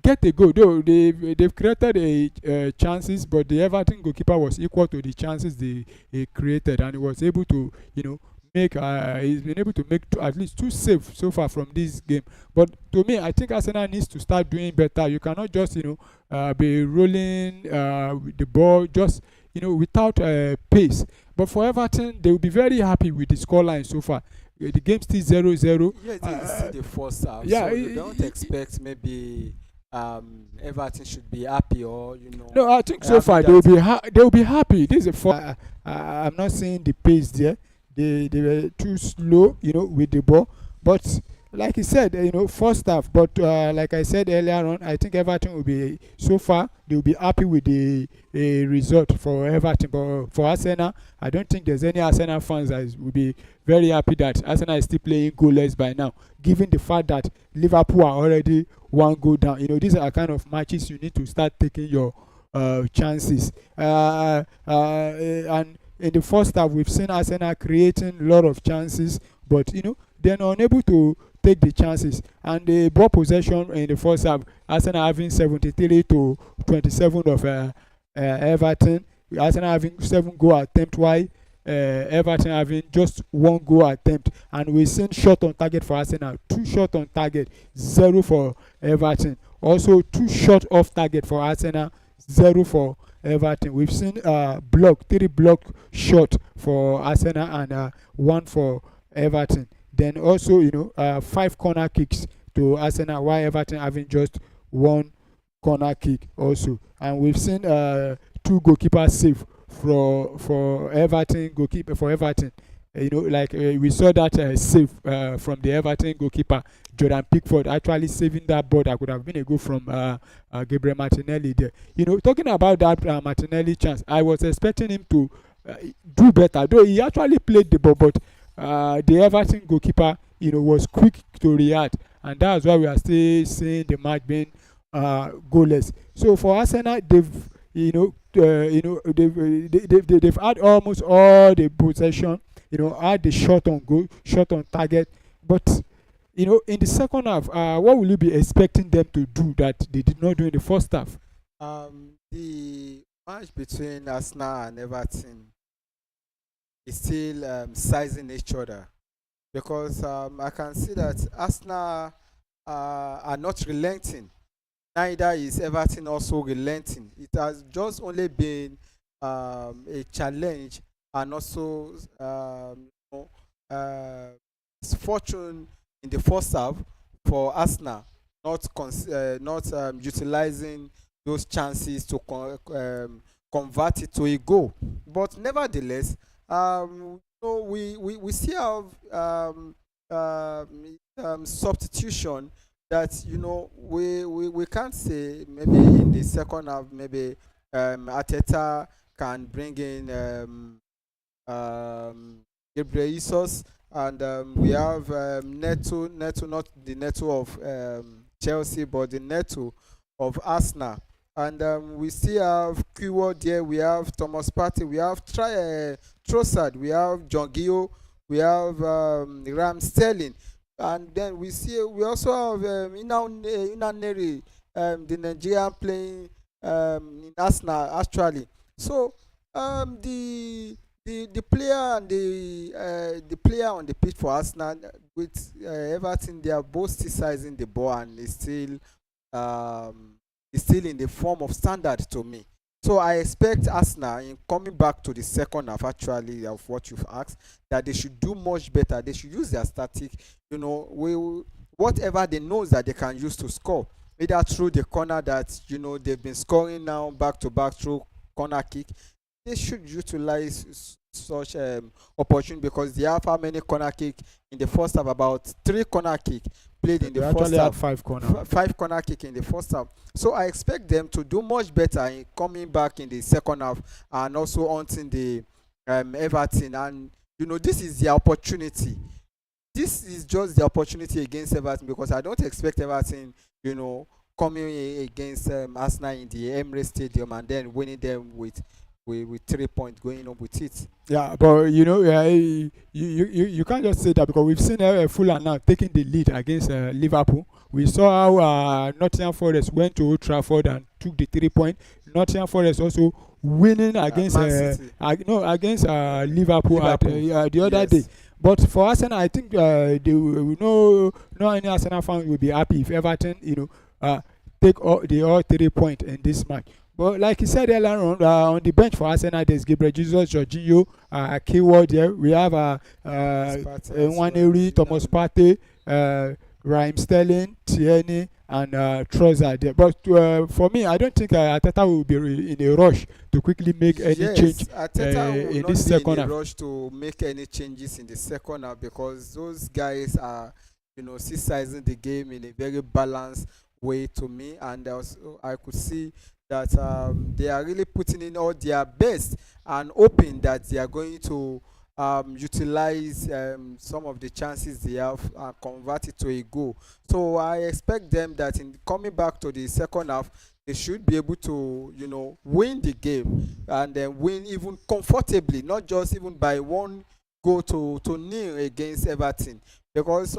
[SPEAKER 2] get a goal. Though they've created chances, but the Everton goalkeeper was equal to the chances they created, and he was able to, make. He's been able to make at least two saves so far from this game. But to me, I think Arsenal needs to start doing better. You cannot just, be rolling with the ball just, without pace. But for Everton, they will be very happy with the scoreline so far. The game still 0-0.
[SPEAKER 1] Yeah, this is still the first half,
[SPEAKER 2] Yeah,
[SPEAKER 1] so you don't expect maybe Everton should be happy, or
[SPEAKER 2] no, I think so
[SPEAKER 1] having
[SPEAKER 2] far
[SPEAKER 1] that.
[SPEAKER 2] they will be happy. This is a I'm not seeing the pace there. They were too slow, with the ball. But like you said, first half. But like I said earlier on, I think Everton will be so far they will be happy with the result for Everton. But for Arsenal, I don't think there's any Arsenal fans that will be very happy that Arsenal is still playing goalless by now, given the fact that Liverpool are already one goal down. These are kind of matches you need to start taking your chances. And in the first half, we've seen Arsenal creating a lot of chances, but they're unable to take the chances. And the ball possession in the first half, Arsenal having 73 to 27 of Everton. Arsenal having 7 goal attempt, while Everton having just 1 goal attempt. And we've seen shot on target for Arsenal, 2 shot on target, 0 for Everton. Also 2 shot off target for Arsenal, 0 for Everton. We've seen 3 block shot for Arsenal and 1 for Everton. Then also, 5 corner kicks to Arsenal, while Everton having just 1 corner kick also. And we've seen 2 goalkeeper save for Everton goalkeeper for Everton. We saw that save from the Everton goalkeeper Jordan Pickford, actually saving that ball that could have been a goal from Gabriel Martinelli there. Talking about that Martinelli chance, I was expecting him to do better, though he actually played the ball, but the Everton goalkeeper was quick to react, and that's why we are still seeing the match being goalless. So for Arsenal, they've had almost all the possession, had the shot on goal, shot on target. But in the second half, what will you be expecting them to do that they did not do in the first half?
[SPEAKER 1] The match between Arsenal and Everton is still sizing each other, because I can see that Arsenal are not relenting. Neither is Everton also relenting. It has just only been a challenge, and also fortune in the first half for Arsenal, not utilizing those chances to convert it to a goal. But nevertheless, we still have substitution that we can't say maybe in the second half maybe Ateta can bring in Gabriel Jesus, and we have Neto, not the Neto of Chelsea, but the Neto of Arsenal. and we still have Keyword there. We have Thomas Partey. We have Trossard. We have John Gio. We have Ram Sterling, and then we also have Inaneri, the Nigerian playing in Arsenal actually. So the player and the player on the pitch for Arsenal with Everton, they are both still sizing the ball and um, is still in the form of standard to me. So I expect Arsenal in coming back to the second half actually of what you've asked, that they should do much better. They should use their static, whatever they know that they can use to score, either through the corner that they've been scoring now back to back through corner kick. They should utilize such opportunity, because they have how many corner kick in the first half? About three corner kick played in
[SPEAKER 2] They
[SPEAKER 1] the first
[SPEAKER 2] actually had
[SPEAKER 1] half.
[SPEAKER 2] 5 corner.
[SPEAKER 1] Five corner kick in the first half. So I expect them to do much better in coming back in the second half and also hunting the Everton. And this is the opportunity. This is just the opportunity against Everton, because I don't expect Everton, you know, coming against Arsenal in the Emirates Stadium and then winning them with 3 points, going up with it.
[SPEAKER 2] Yeah, but you can't just say that, because we've seen Fulham now taking the lead against Liverpool. We saw how Nottingham Forest went to Old Trafford and took the 3 point. Nottingham Forest also winning against
[SPEAKER 1] Man City.
[SPEAKER 2] no, against Liverpool at
[SPEAKER 1] Liverpool.
[SPEAKER 2] the other day.
[SPEAKER 1] Yes.
[SPEAKER 2] But for Arsenal, I think we know no any Arsenal fan will be happy if Everton, take all 3 points in this match. But like you said earlier on the bench for Arsenal, there's Gabriel Jesus, Jorginho, Keyword there. We have
[SPEAKER 1] Partey as well.
[SPEAKER 2] Nwaneri, Thomas Partey, Raheem Sterling, Tierney, and Trossard there. But for me, I don't think Arteta will be in a rush to quickly make any
[SPEAKER 1] Yes,
[SPEAKER 2] change
[SPEAKER 1] Arteta will
[SPEAKER 2] in
[SPEAKER 1] not
[SPEAKER 2] this
[SPEAKER 1] be in
[SPEAKER 2] second
[SPEAKER 1] a
[SPEAKER 2] half.
[SPEAKER 1] rush to make any changes in the second half, because those guys are, sizing the game in a very balanced way to me, and also I could see that they are really putting in all their best and hoping that they are going to utilize some of the chances they have and convert it to a goal. So I expect them that in coming back to the second half, they should be able to, win the game and then win even comfortably, not just even by one goal to nil against Everton. Because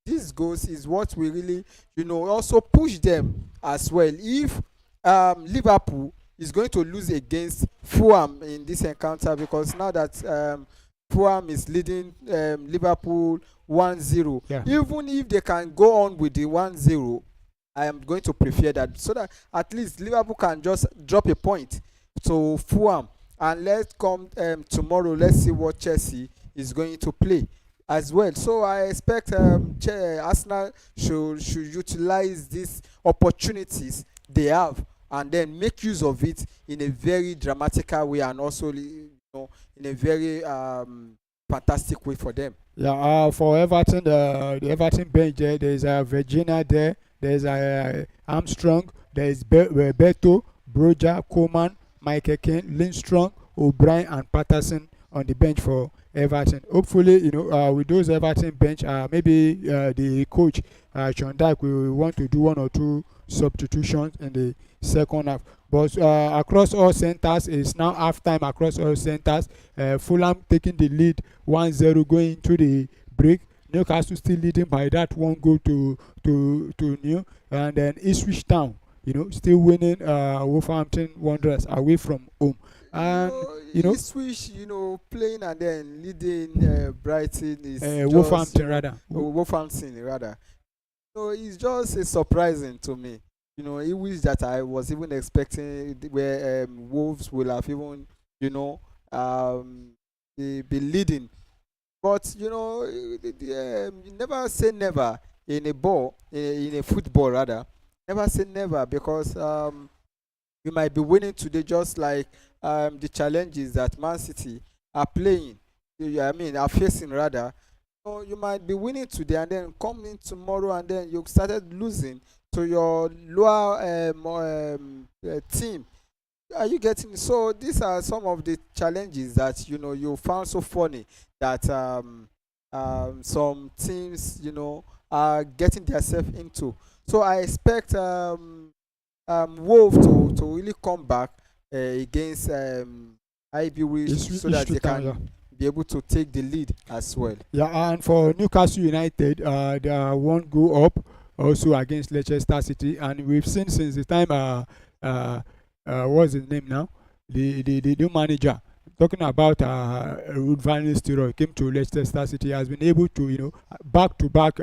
[SPEAKER 1] these goals is what we really, also push them as well. If Liverpool is going to lose against Fulham in this encounter, because now that Fulham is leading Liverpool 1-0,
[SPEAKER 2] Yeah.
[SPEAKER 1] even if they can go on with the 1-0, I am going to prefer that, so that at least Liverpool can just drop a point to Fulham. And let's come tomorrow, let's see what Chelsea is going to play as well. So I expect Arsenal should utilize these opportunities they have and then make use of it in a very dramatical way, and also in a very fantastic way for them.
[SPEAKER 2] Yeah, for Everton, the Everton bench there's Virginia there, there's Armstrong, there's Beto, Broja, Coleman, Michael Kane, Lindstrom, O'Brien, and Patterson on the bench for Everton. Hopefully, with those Everton bench, maybe the coach Sean Dyche will want to do one or two substitutions in the second half. But across all centers, it's now half time across all centers. Fulham taking the lead 1-0 going into the break. Newcastle still leading by that one goal to nil, and then Ipswich Town, still winning Wolverhampton Wanderers away from home. And
[SPEAKER 1] Ipswich, playing and then leading Brighton is
[SPEAKER 2] Wolverhampton rather.
[SPEAKER 1] Wolverhampton rather. So it's just surprising to me. It wish that I was even expecting where Wolves will have even, be leading. But you never say never in a ball, in a football rather. Never say never, because you might be winning today, just like the challenges that Man City are playing. Are facing rather. So you might be winning today and then come in tomorrow and then you started losing to your lower team. Are you getting? So these are some of the challenges that you found so funny, that some teams are getting themselves into. So I expect Wolf to really come back against Ivory so that they
[SPEAKER 2] Town, yeah.
[SPEAKER 1] can be able to take the lead as well.
[SPEAKER 2] Yeah, and for Newcastle United, they are one goal up also against Leicester City, and we've seen since the time what's his name now, the new manager. Talking about Ruud van Nistelrooy came to Leicester City, has been able to back to back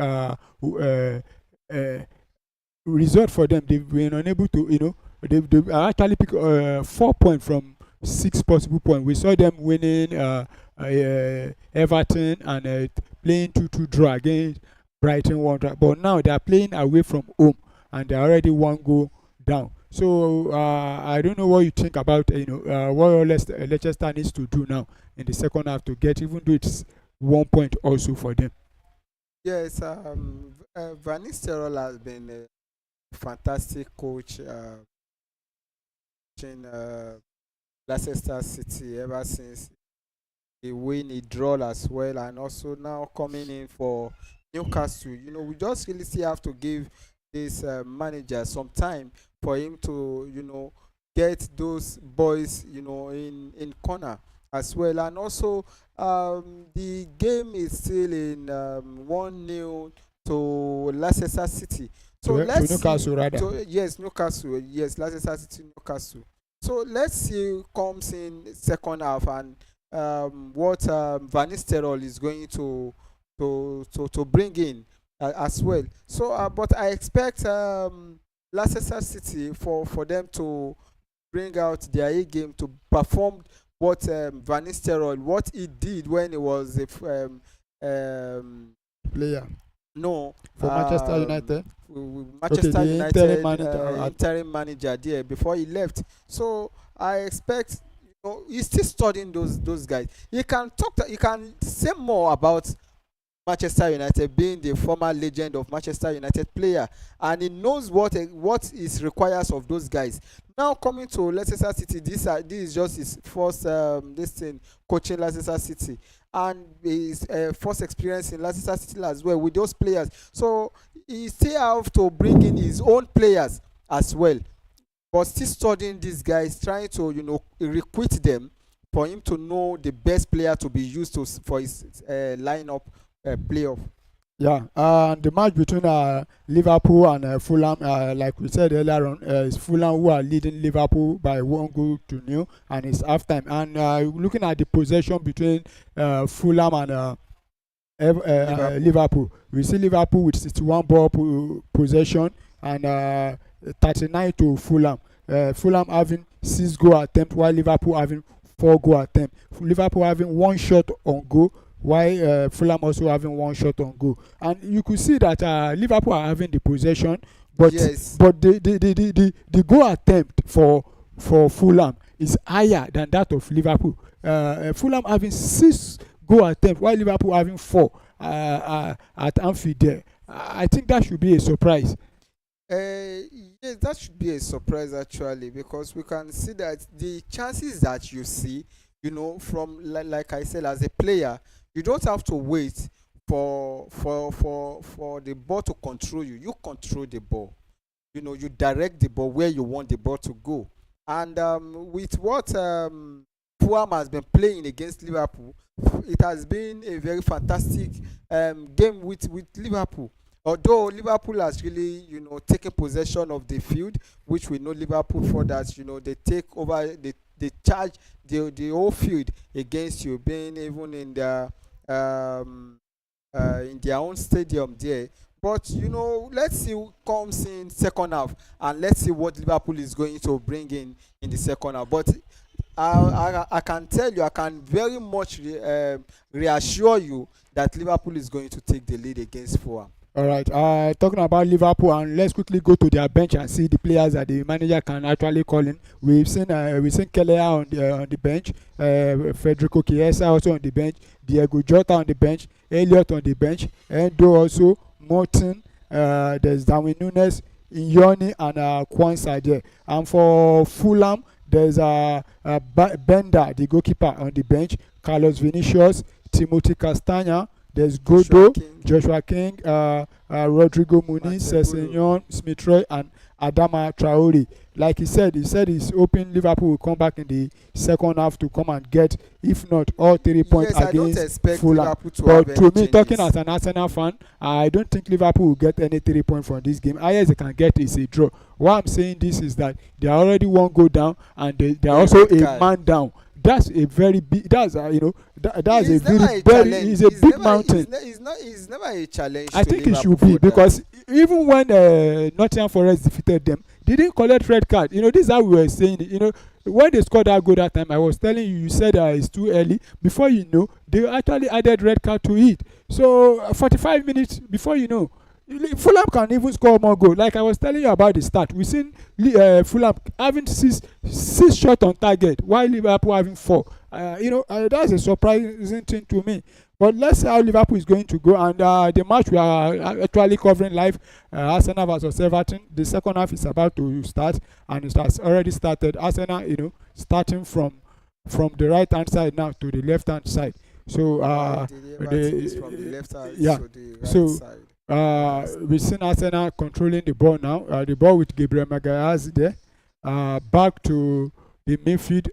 [SPEAKER 2] result for them. They've been unable to they've actually picked 4 points from 6 possible points. We saw them winning Everton and playing 2-2 draw against Brighton Wanderers. But now they are playing away from home and they are already one goal down. So I don't know what you think about what Leicester needs to do now in the second half to get, even though it's 1 point also for them.
[SPEAKER 1] Yes, Van Nistelrooy has been a fantastic coach in Leicester City ever since he win a draw as well, and also now coming in for Newcastle. We just really still have to give this manager some time for him to get those boys in corner as well, and also the game is still in 1-0 to Leicester City. So let's
[SPEAKER 2] to Newcastle
[SPEAKER 1] see.
[SPEAKER 2] rather.
[SPEAKER 1] So yes, Newcastle. Yes, Leicester City, Newcastle. So let's see who comes in second half, and what Van Nistelrooy is going to bring in as well. So, but I expect Leicester City for them to bring out their A game to perform what Van Nistelrooy what he did when he was
[SPEAKER 2] Player
[SPEAKER 1] no
[SPEAKER 2] for Manchester United.
[SPEAKER 1] Manchester
[SPEAKER 2] the
[SPEAKER 1] United
[SPEAKER 2] interim manager
[SPEAKER 1] interim manager there before he left. So I expect he's still studying those guys. He can he can say more about Manchester United, being the former legend of Manchester United player, and he knows what is requires of those guys. Now coming to Leicester City, this is just his first coaching Leicester City, and his first experience in Leicester City as well with those players. So he still have to bring in his own players as well, but still studying these guys, trying to recruit them for him to know the best player to be used for his lineup playoff.
[SPEAKER 2] Yeah, the match between Liverpool and Fulham, like we said earlier on, is Fulham who are leading Liverpool by 1-0, and it's halftime. And looking at the possession between Fulham and Liverpool, we see Liverpool with 61 ball possession and 39 to Fulham. Fulham having 6 goal attempts while Liverpool having 4 goal attempts. Liverpool having 1 shot on goal, while Fulham also having 1 shot on goal. And you could see that Liverpool are having the possession, but
[SPEAKER 1] Yes.
[SPEAKER 2] the goal attempt for Fulham is higher than that of Liverpool. Fulham having 6 goal attempts while Liverpool having 4 at Anfield there. I think that should be a surprise.
[SPEAKER 1] Yes, that should be a surprise actually, because we can see that the chances that you see, from like I said, as a player, you don't have to wait for the ball to control you. You control the ball. You direct the ball where you want the ball to go. And with what Fulham has been playing against Liverpool, it has been a very fantastic game with Liverpool. Although Liverpool has really, taken possession of the field, which we know Liverpool for that, they take over, they charge the whole field against you, being even in their own stadium there. But let's see who comes in second half, and let's see what Liverpool is going to bring in the second half. But I can tell you, I can very much reassure you that Liverpool is going to take the lead against Fulham.
[SPEAKER 2] All right. Talking about Liverpool, and let's quickly go to their bench and see the players that the manager can actually call in. We've seen Keller on the bench, Federico Chiesa also on the bench, Diego Jota on the bench, Elliott on the bench, Endo also, Morton. There's Darwin Núñez, Inyoni, and Kwanzaa there. And for Fulham, there's Bender, the goalkeeper, on the bench, Carlos Vinicius, Timothy Castagna, There's
[SPEAKER 1] Joshua
[SPEAKER 2] Godo,
[SPEAKER 1] King.
[SPEAKER 2] Joshua King, Rodrigo Muniz,
[SPEAKER 1] Matebolo.
[SPEAKER 2] Sessegnon, Smith Roy, and Adama Traore. Like he said he's hoping Liverpool will come back in the second half to come and get, if not all 3 points
[SPEAKER 1] Yes, I don't
[SPEAKER 2] against
[SPEAKER 1] expect
[SPEAKER 2] Fulham.
[SPEAKER 1] Liverpool to have
[SPEAKER 2] But
[SPEAKER 1] any
[SPEAKER 2] to me, talking
[SPEAKER 1] changes.
[SPEAKER 2] as an Arsenal fan, I don't think Liverpool will get any 3 points from this game. Highest they can get is a draw. Why I'm saying this is that they are already one goal down and they are
[SPEAKER 1] A
[SPEAKER 2] also
[SPEAKER 1] red
[SPEAKER 2] a
[SPEAKER 1] card.
[SPEAKER 2] man down. That's a very big. That's that's a
[SPEAKER 1] It's never
[SPEAKER 2] very
[SPEAKER 1] a
[SPEAKER 2] very.
[SPEAKER 1] challenge.
[SPEAKER 2] It's a big mountain.
[SPEAKER 1] It's never a challenge.
[SPEAKER 2] I
[SPEAKER 1] to
[SPEAKER 2] think it
[SPEAKER 1] Liverpool
[SPEAKER 2] should be
[SPEAKER 1] for that.
[SPEAKER 2] because even when Nottingham Forest defeated them, they didn't collect red card. This is how we were saying it. When they scored that goal that time, I was telling you, you said it's too early. Before you know, they actually added red card to it. So 45 minutes before you know, Fulham can even score more goal. Like I was telling you about the start, we seen Fulham having six shots on target while Liverpool having 4. That's a surprising thing to me. But let's see how Liverpool is going to go. And the match we are actually covering live, Arsenal versus Everton. The second half is about to start, and it has already started. Arsenal, starting from the right hand side now to the left hand side. So
[SPEAKER 1] The Everton is from the left side
[SPEAKER 2] yeah.
[SPEAKER 1] to the right
[SPEAKER 2] So,
[SPEAKER 1] side.
[SPEAKER 2] we've seen Arsenal controlling the ball now. The ball with Gabriel Magalhaes there. Back to the midfield.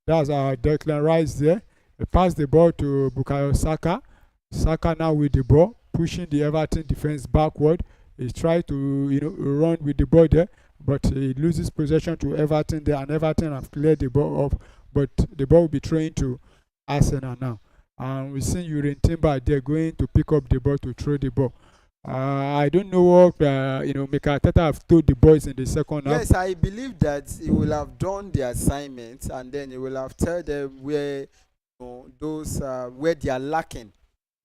[SPEAKER 2] That's Declan Rice there. They pass the ball to Bukayo Saka. Saka now with the ball, pushing the Everton defense backward. He tries to run with the ball there, but he loses possession to Everton there, and Everton have cleared the ball up. But the ball will be thrown to Arsenal now. And we've seen Urin Timber there going to pick up the ball to throw the ball. I don't know what Mikel Arteta have told the boys in the second half.
[SPEAKER 1] Yes, I believe that he will have done the assignment, and then he will have told them where those where they are lacking,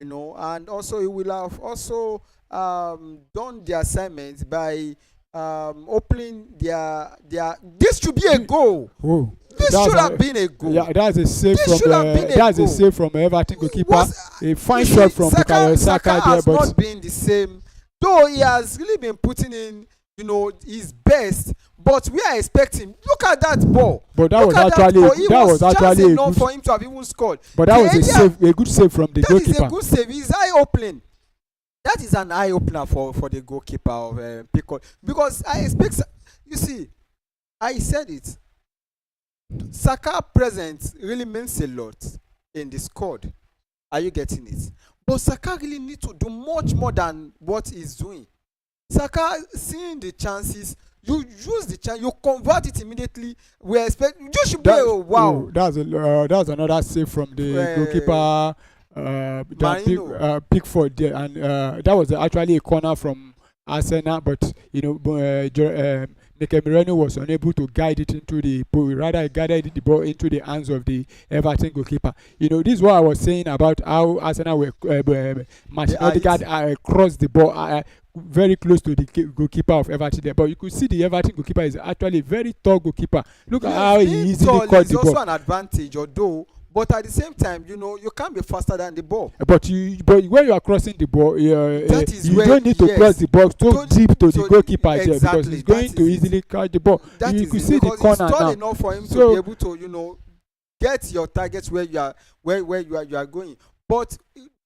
[SPEAKER 1] and also he will have also done the assignment by opening their. This should be a goal.
[SPEAKER 2] Oh,
[SPEAKER 1] This should have been a goal.
[SPEAKER 2] Yeah, that's a save
[SPEAKER 1] This should have been a
[SPEAKER 2] that's
[SPEAKER 1] goal.
[SPEAKER 2] a save from Everton goalkeeper. A fine
[SPEAKER 1] You
[SPEAKER 2] shot
[SPEAKER 1] see,
[SPEAKER 2] from Bukayo Saka there,
[SPEAKER 1] has
[SPEAKER 2] but
[SPEAKER 1] not been the same, though he has really been putting in, his best. But we are expecting. Look at that ball.
[SPEAKER 2] that
[SPEAKER 1] Look
[SPEAKER 2] was
[SPEAKER 1] at
[SPEAKER 2] actually
[SPEAKER 1] that ball. It was chance
[SPEAKER 2] actually a
[SPEAKER 1] enough
[SPEAKER 2] good.
[SPEAKER 1] for him to have even scored.
[SPEAKER 2] But that
[SPEAKER 1] The
[SPEAKER 2] was
[SPEAKER 1] area-
[SPEAKER 2] a good save from the
[SPEAKER 1] That
[SPEAKER 2] goalkeeper.
[SPEAKER 1] is a good save. It's eye opening. That is an eye opener for the goalkeeper of Pickle, because I expect. You see, I said it. Saka presence really means a lot in the squad. Are you getting it? But Saka really need to do much more than what he's doing. Saka, seeing the chances, you use the chance, you convert it immediately. We expect you should be wow.
[SPEAKER 2] That's another save from the goalkeeper.
[SPEAKER 1] Marino.
[SPEAKER 2] Pickford there, and that was actually a corner from Arsenal, but Mikel Merino was unable to guide it into the ball. Rather, he guided the ball into the hands of the Everton goalkeeper. This is what I was saying about how Arsenal were Martin Ødegaard crossed the ball very close to the goalkeeper of Everton there. But you could see the Everton goalkeeper is actually a very tall goalkeeper. Look at how he easily caught the ball.
[SPEAKER 1] It's also an advantage, although. But at the same time, you can't be faster than the ball.
[SPEAKER 2] But when you are crossing the ball, you don't need to cross the ball so deep to the goalkeeper there, because he's going to easily catch the ball. You could see the corner
[SPEAKER 1] it's tall
[SPEAKER 2] now.
[SPEAKER 1] enough for him to be able to, get your targets where you are going. But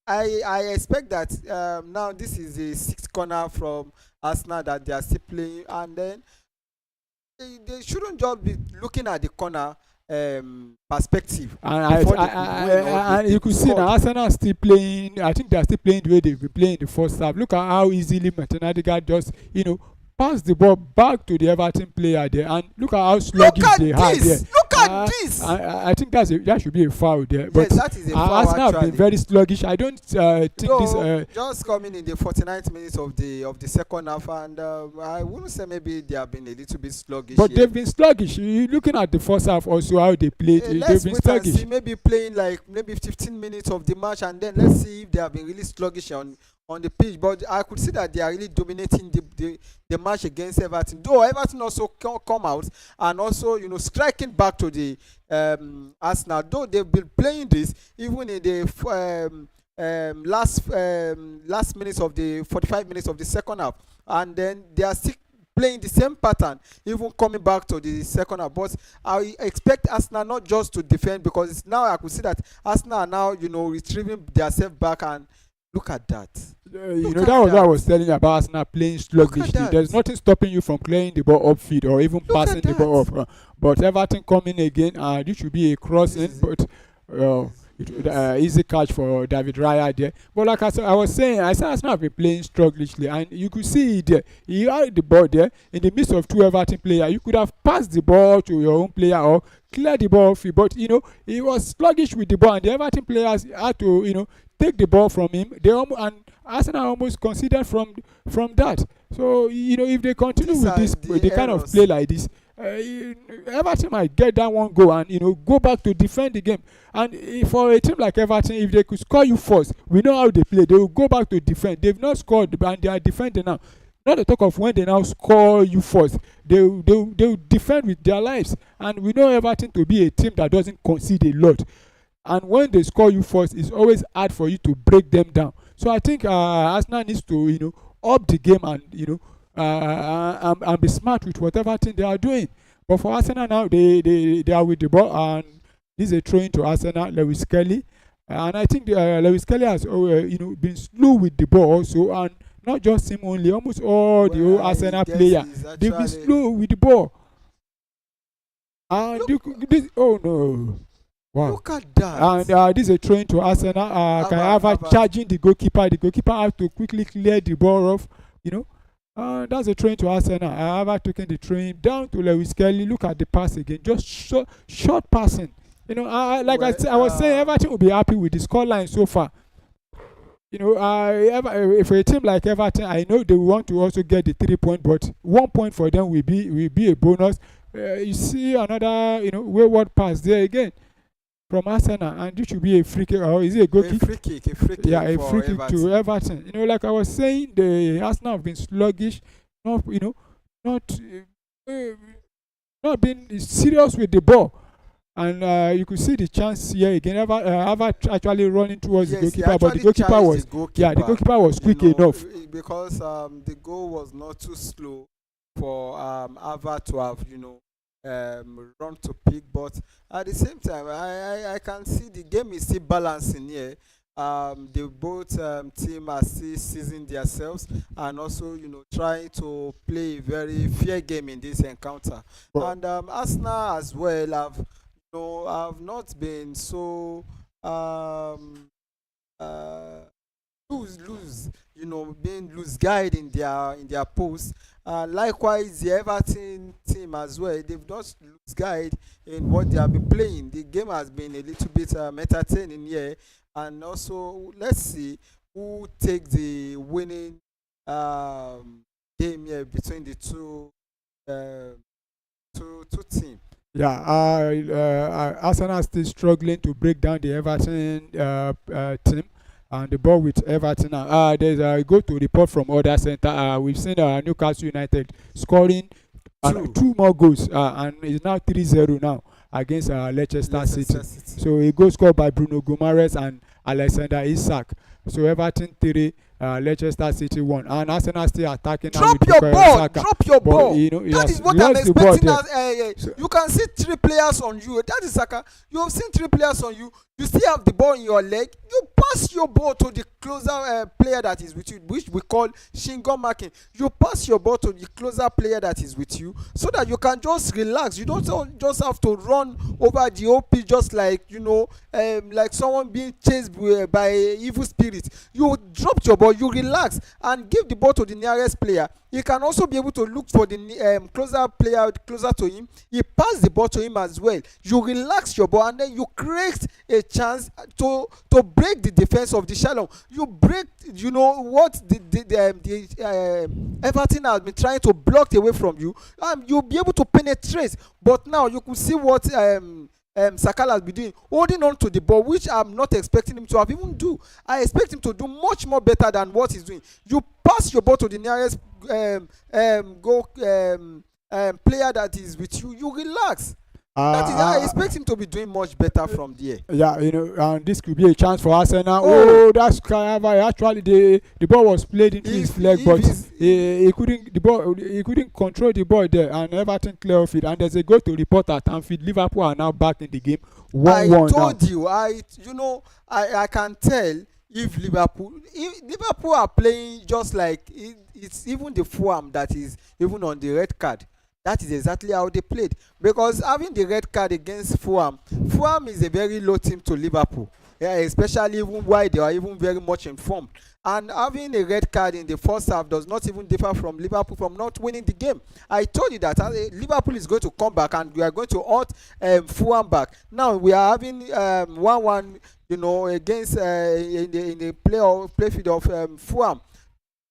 [SPEAKER 1] I expect that now this is a sixth corner from Arsenal that they are still playing, and then they shouldn't just be looking at the corner perspective.
[SPEAKER 2] And you could see that Arsenal are still playing. I think they are still playing the way they've been playing in the first half. Look at how easily Martin Ødegaard just pass the ball back to the Everton player there, and look at how sluggish they are there.
[SPEAKER 1] Look at this.
[SPEAKER 2] I think that should be a foul there. But
[SPEAKER 1] yes, that is a foul.
[SPEAKER 2] Arsenal have been very sluggish. I don't think this.
[SPEAKER 1] Just coming in the 49th minutes of the second half, and I wouldn't say maybe they have been a little bit sluggish.
[SPEAKER 2] But they've been sluggish. You looking at the first half also how they played. They've been sluggish.
[SPEAKER 1] And see, maybe playing like maybe 15 minutes of the match, and then let's see if they have been really sluggish on the pitch. But I could see that they are really dominating the match against Everton. Though Everton also come out and also striking back to the Arsenal. Though they've been playing this even in the last minutes of the 45 minutes of the second half, and then they are still playing the same pattern, even coming back to the second half. But I expect Arsenal not just to defend, because now I could see that Arsenal are now retrieving themselves back, and Look at that.
[SPEAKER 2] You
[SPEAKER 1] Look
[SPEAKER 2] know,
[SPEAKER 1] at
[SPEAKER 2] that was what I
[SPEAKER 1] that.
[SPEAKER 2] was telling you about Arsenal playing
[SPEAKER 1] Look at
[SPEAKER 2] sluggishly. There's
[SPEAKER 1] that.
[SPEAKER 2] nothing stopping you from clearing the ball upfield or even
[SPEAKER 1] Look at
[SPEAKER 2] passing the ball
[SPEAKER 1] that.
[SPEAKER 2] up. But Everton coming again, this should be a
[SPEAKER 1] This
[SPEAKER 2] crossing,
[SPEAKER 1] is it.
[SPEAKER 2] but
[SPEAKER 1] Yes. Yes.
[SPEAKER 2] easy catch for David Raya there. But like I said, I was saying, I said Arsenal have been playing sluggishly, and you could see it there. He had the ball there in the midst of two Everton players. You could have passed the ball to your own player or clear the ball free, but you know he was sluggish with the ball, and the Everton players had to take the ball from him. And Arsenal almost conceded from that. So if they continue
[SPEAKER 1] These
[SPEAKER 2] with
[SPEAKER 1] are
[SPEAKER 2] this,
[SPEAKER 1] the
[SPEAKER 2] the kind of
[SPEAKER 1] errors.
[SPEAKER 2] play like this, Everton might get that one goal and go back to defend the game. And for a team like Everton, if they could score you first, we know how they play. They will go back to defend. They've not scored and they are defending now. Not to talk of when they now score you first, they will defend with their lives. And we know Everton to be a team that doesn't concede a lot. And when they score you first, it's always hard for you to break them down. So I think Arsenal needs to up the game and and be smart with whatever thing they are doing. But for Arsenal now, they are with the ball, and this is a throw into Arsenal, Lewis Kelly. And I think Lewis Kelly has been slow with the ball also, and not just him only, almost all the whole
[SPEAKER 1] Well, I
[SPEAKER 2] Arsenal
[SPEAKER 1] guess
[SPEAKER 2] player,
[SPEAKER 1] he's
[SPEAKER 2] they've been
[SPEAKER 1] actually
[SPEAKER 2] slow with the ball. And
[SPEAKER 1] look.
[SPEAKER 2] oh no. Wow.
[SPEAKER 1] Look at that.
[SPEAKER 2] And this is a throw into Arsenal.
[SPEAKER 1] Ava.
[SPEAKER 2] Charging the goalkeeper. The goalkeeper have to quickly clear the ball off. You know, that's a throw into Arsenal. Ava taking the throw down to Lewis Kelly. Look at the pass again. Just short passing. Like
[SPEAKER 1] Well,
[SPEAKER 2] I was saying, Everton will be happy with the scoreline so far. For a team like Everton, I know they want to also get the 3 point, but 1 point for them will be a bonus. You see another wayward pass there again from Arsenal, and this should be a free kick, or is it a goal
[SPEAKER 1] a
[SPEAKER 2] kick?
[SPEAKER 1] free kick. A free kick
[SPEAKER 2] Yeah, a
[SPEAKER 1] for
[SPEAKER 2] free kick to
[SPEAKER 1] Everton.
[SPEAKER 2] Everton. Like I was saying, the Arsenal have been sluggish, not not not being serious with the ball. And you could see the chance here again. Ever actually running towards the
[SPEAKER 1] Yes, he
[SPEAKER 2] goalkeeper, but the
[SPEAKER 1] actually
[SPEAKER 2] goalkeeper
[SPEAKER 1] charged
[SPEAKER 2] was
[SPEAKER 1] the goalkeeper.
[SPEAKER 2] the goalkeeper was quick enough.
[SPEAKER 1] Because the goal was not too slow for Ava to have run to pick. But at the same time, I can see the game is still balancing here. The both team are still seizing themselves and also trying to play a very fair game in this encounter.
[SPEAKER 2] But
[SPEAKER 1] And Arsenal as well have not been so uh, lose, being loose guide in their post. Likewise, the Everton team as well, they've not loose guide in what they have been playing. The game has been a little bit entertaining here, and also let's see who takes the winning game here between the uh, two teams.
[SPEAKER 2] yeah, Arsenal are still struggling to break down the Everton team. And the ball with Everton now. There's a go to report from other center. We've seen Newcastle United scoring
[SPEAKER 1] Two.
[SPEAKER 2] two more goals, and it's now 3-0 now against Leicester City.
[SPEAKER 1] Leicester City.
[SPEAKER 2] So a goal scored by Bruno Gomares and Alexander Isak. So Everton 3, Leicester City 1, and Arsenal still attacking now
[SPEAKER 1] Drop
[SPEAKER 2] with
[SPEAKER 1] your
[SPEAKER 2] Bukayo
[SPEAKER 1] ball.
[SPEAKER 2] Saka.
[SPEAKER 1] Drop your
[SPEAKER 2] But
[SPEAKER 1] ball.
[SPEAKER 2] he
[SPEAKER 1] That
[SPEAKER 2] has
[SPEAKER 1] is what I'm
[SPEAKER 2] lost the ball
[SPEAKER 1] expecting.
[SPEAKER 2] there. So,
[SPEAKER 1] You can see 3 players on you. That is Saka. You have seen 3 players on you. You still have the ball in your leg. You pass your ball to the closer player that is with you, which we call shingle marking. You pass your ball to the closer player that is with you, so that you can just relax. You don't just have to run over the OP just like like someone being chased by evil spirit. You drop your ball, you relax, and give the ball to the nearest player. He can also be able to look for the closer player closer to him. He pass the ball to him as well. You relax your ball, and then you create a chance to break the defense of the Shalom. You break what the Everton has been trying to block away from you. You'll be able to penetrate. But now you could see what Saka has been doing, holding on to the ball, which I'm not expecting him to have even do. I expect him to do much more better than what he's doing. You pass your ball to the nearest player that is with you. You relax. That is, I expect him to be doing much better from there.
[SPEAKER 2] Yeah, and this could be a chance for Arsenal.
[SPEAKER 1] Oh.
[SPEAKER 2] That's Kayava. Actually, the ball was played into his leg, but he couldn't control the ball there, and Everton clear off it. And there's a goal to report at Anfield. Liverpool are now back in the game. 1-1
[SPEAKER 1] I
[SPEAKER 2] now.
[SPEAKER 1] told you, I can tell if Liverpool are playing just like it's even the Fulham that is even on the red card. That is exactly how they played, because having the red card against Fulham is a very low team to Liverpool, yeah, especially even while they are even very much informed. And having a red card in the first half does not even differ from Liverpool from not winning the game. I told you that Liverpool is going to come back and we are going to hurt Fulham back. Now we are having 1-1, against in the play field of Fulham.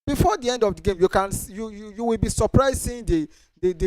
[SPEAKER 1] Before the end of the game, you will be surprised seeing the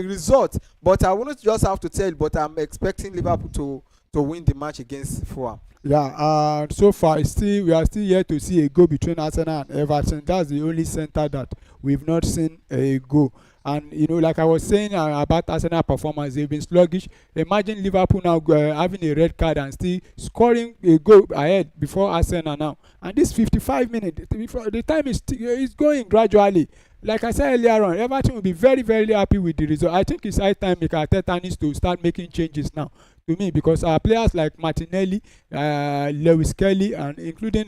[SPEAKER 1] result. But I wouldn't just have to tell you, but I'm expecting Liverpool to win the match against Fulham.
[SPEAKER 2] Yeah, so far we are still yet to see a goal between Arsenal and Everton. That's the only center that we've not seen a goal. And like I was saying about Arsenal performance, they've been sluggish. Imagine Liverpool now having a red card and still scoring a goal ahead before Arsenal now. And this 55 minutes, before the time is going gradually. Like I said earlier on, Everton will be very, very happy with the result. I think it's high time Mikel Arteta needs to start making changes now, to me, because our players like Martinelli, Lewis Kelly, and including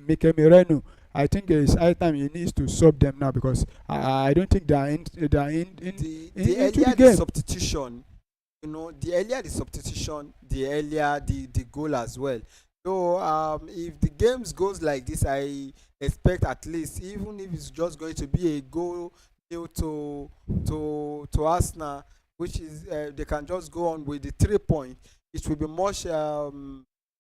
[SPEAKER 2] Mikel Merino, I think it's high time he needs to sub them now, because I don't think they are into the
[SPEAKER 1] earlier
[SPEAKER 2] game.
[SPEAKER 1] the substitution, the earlier the substitution, the earlier the goal as well. So if the games goes like this, I expect at least, even if it's just going to be a goal nil to Arsenal, which is they can just go on with the 3 point. It will be much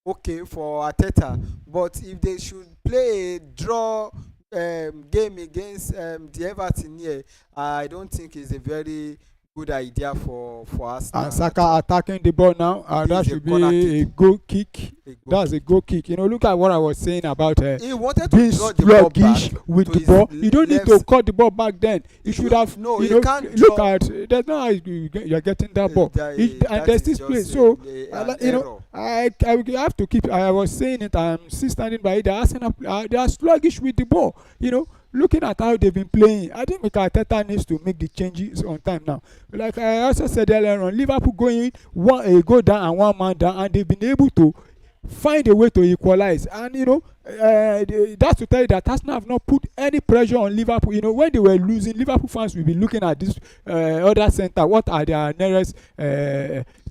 [SPEAKER 1] okay for Arteta. But if they should play a draw game against the Everton here, I don't think it's a very good idea for Arsenal.
[SPEAKER 2] And Saka attacking the ball now. That should be a goal kick. That's a goal kick. Look at what I was saying about
[SPEAKER 1] he wanted
[SPEAKER 2] being
[SPEAKER 1] to draw the ball back
[SPEAKER 2] sluggish with
[SPEAKER 1] to
[SPEAKER 2] the ball.
[SPEAKER 1] his
[SPEAKER 2] You don't need
[SPEAKER 1] left.
[SPEAKER 2] to cut the ball back then. You should have.
[SPEAKER 1] No,
[SPEAKER 2] you
[SPEAKER 1] you can't
[SPEAKER 2] look
[SPEAKER 1] draw.
[SPEAKER 2] at. There's no how you're getting that ball. And
[SPEAKER 1] That
[SPEAKER 2] there's
[SPEAKER 1] is
[SPEAKER 2] this play.
[SPEAKER 1] just
[SPEAKER 2] So
[SPEAKER 1] an error.
[SPEAKER 2] I will have to keep. I was saying it. I'm still standing by it. The Arsenal, they are sluggish with the ball. Looking at how they've been playing, I think Mikel Arteta needs to make the changes on time now. Like I also said earlier on, Liverpool going go down and one man down, and they've been able to find a way to equalize. And that's to tell you that Arsenal have not put any pressure on Liverpool. When they were losing, Liverpool fans will be looking at this other center. What are their nearest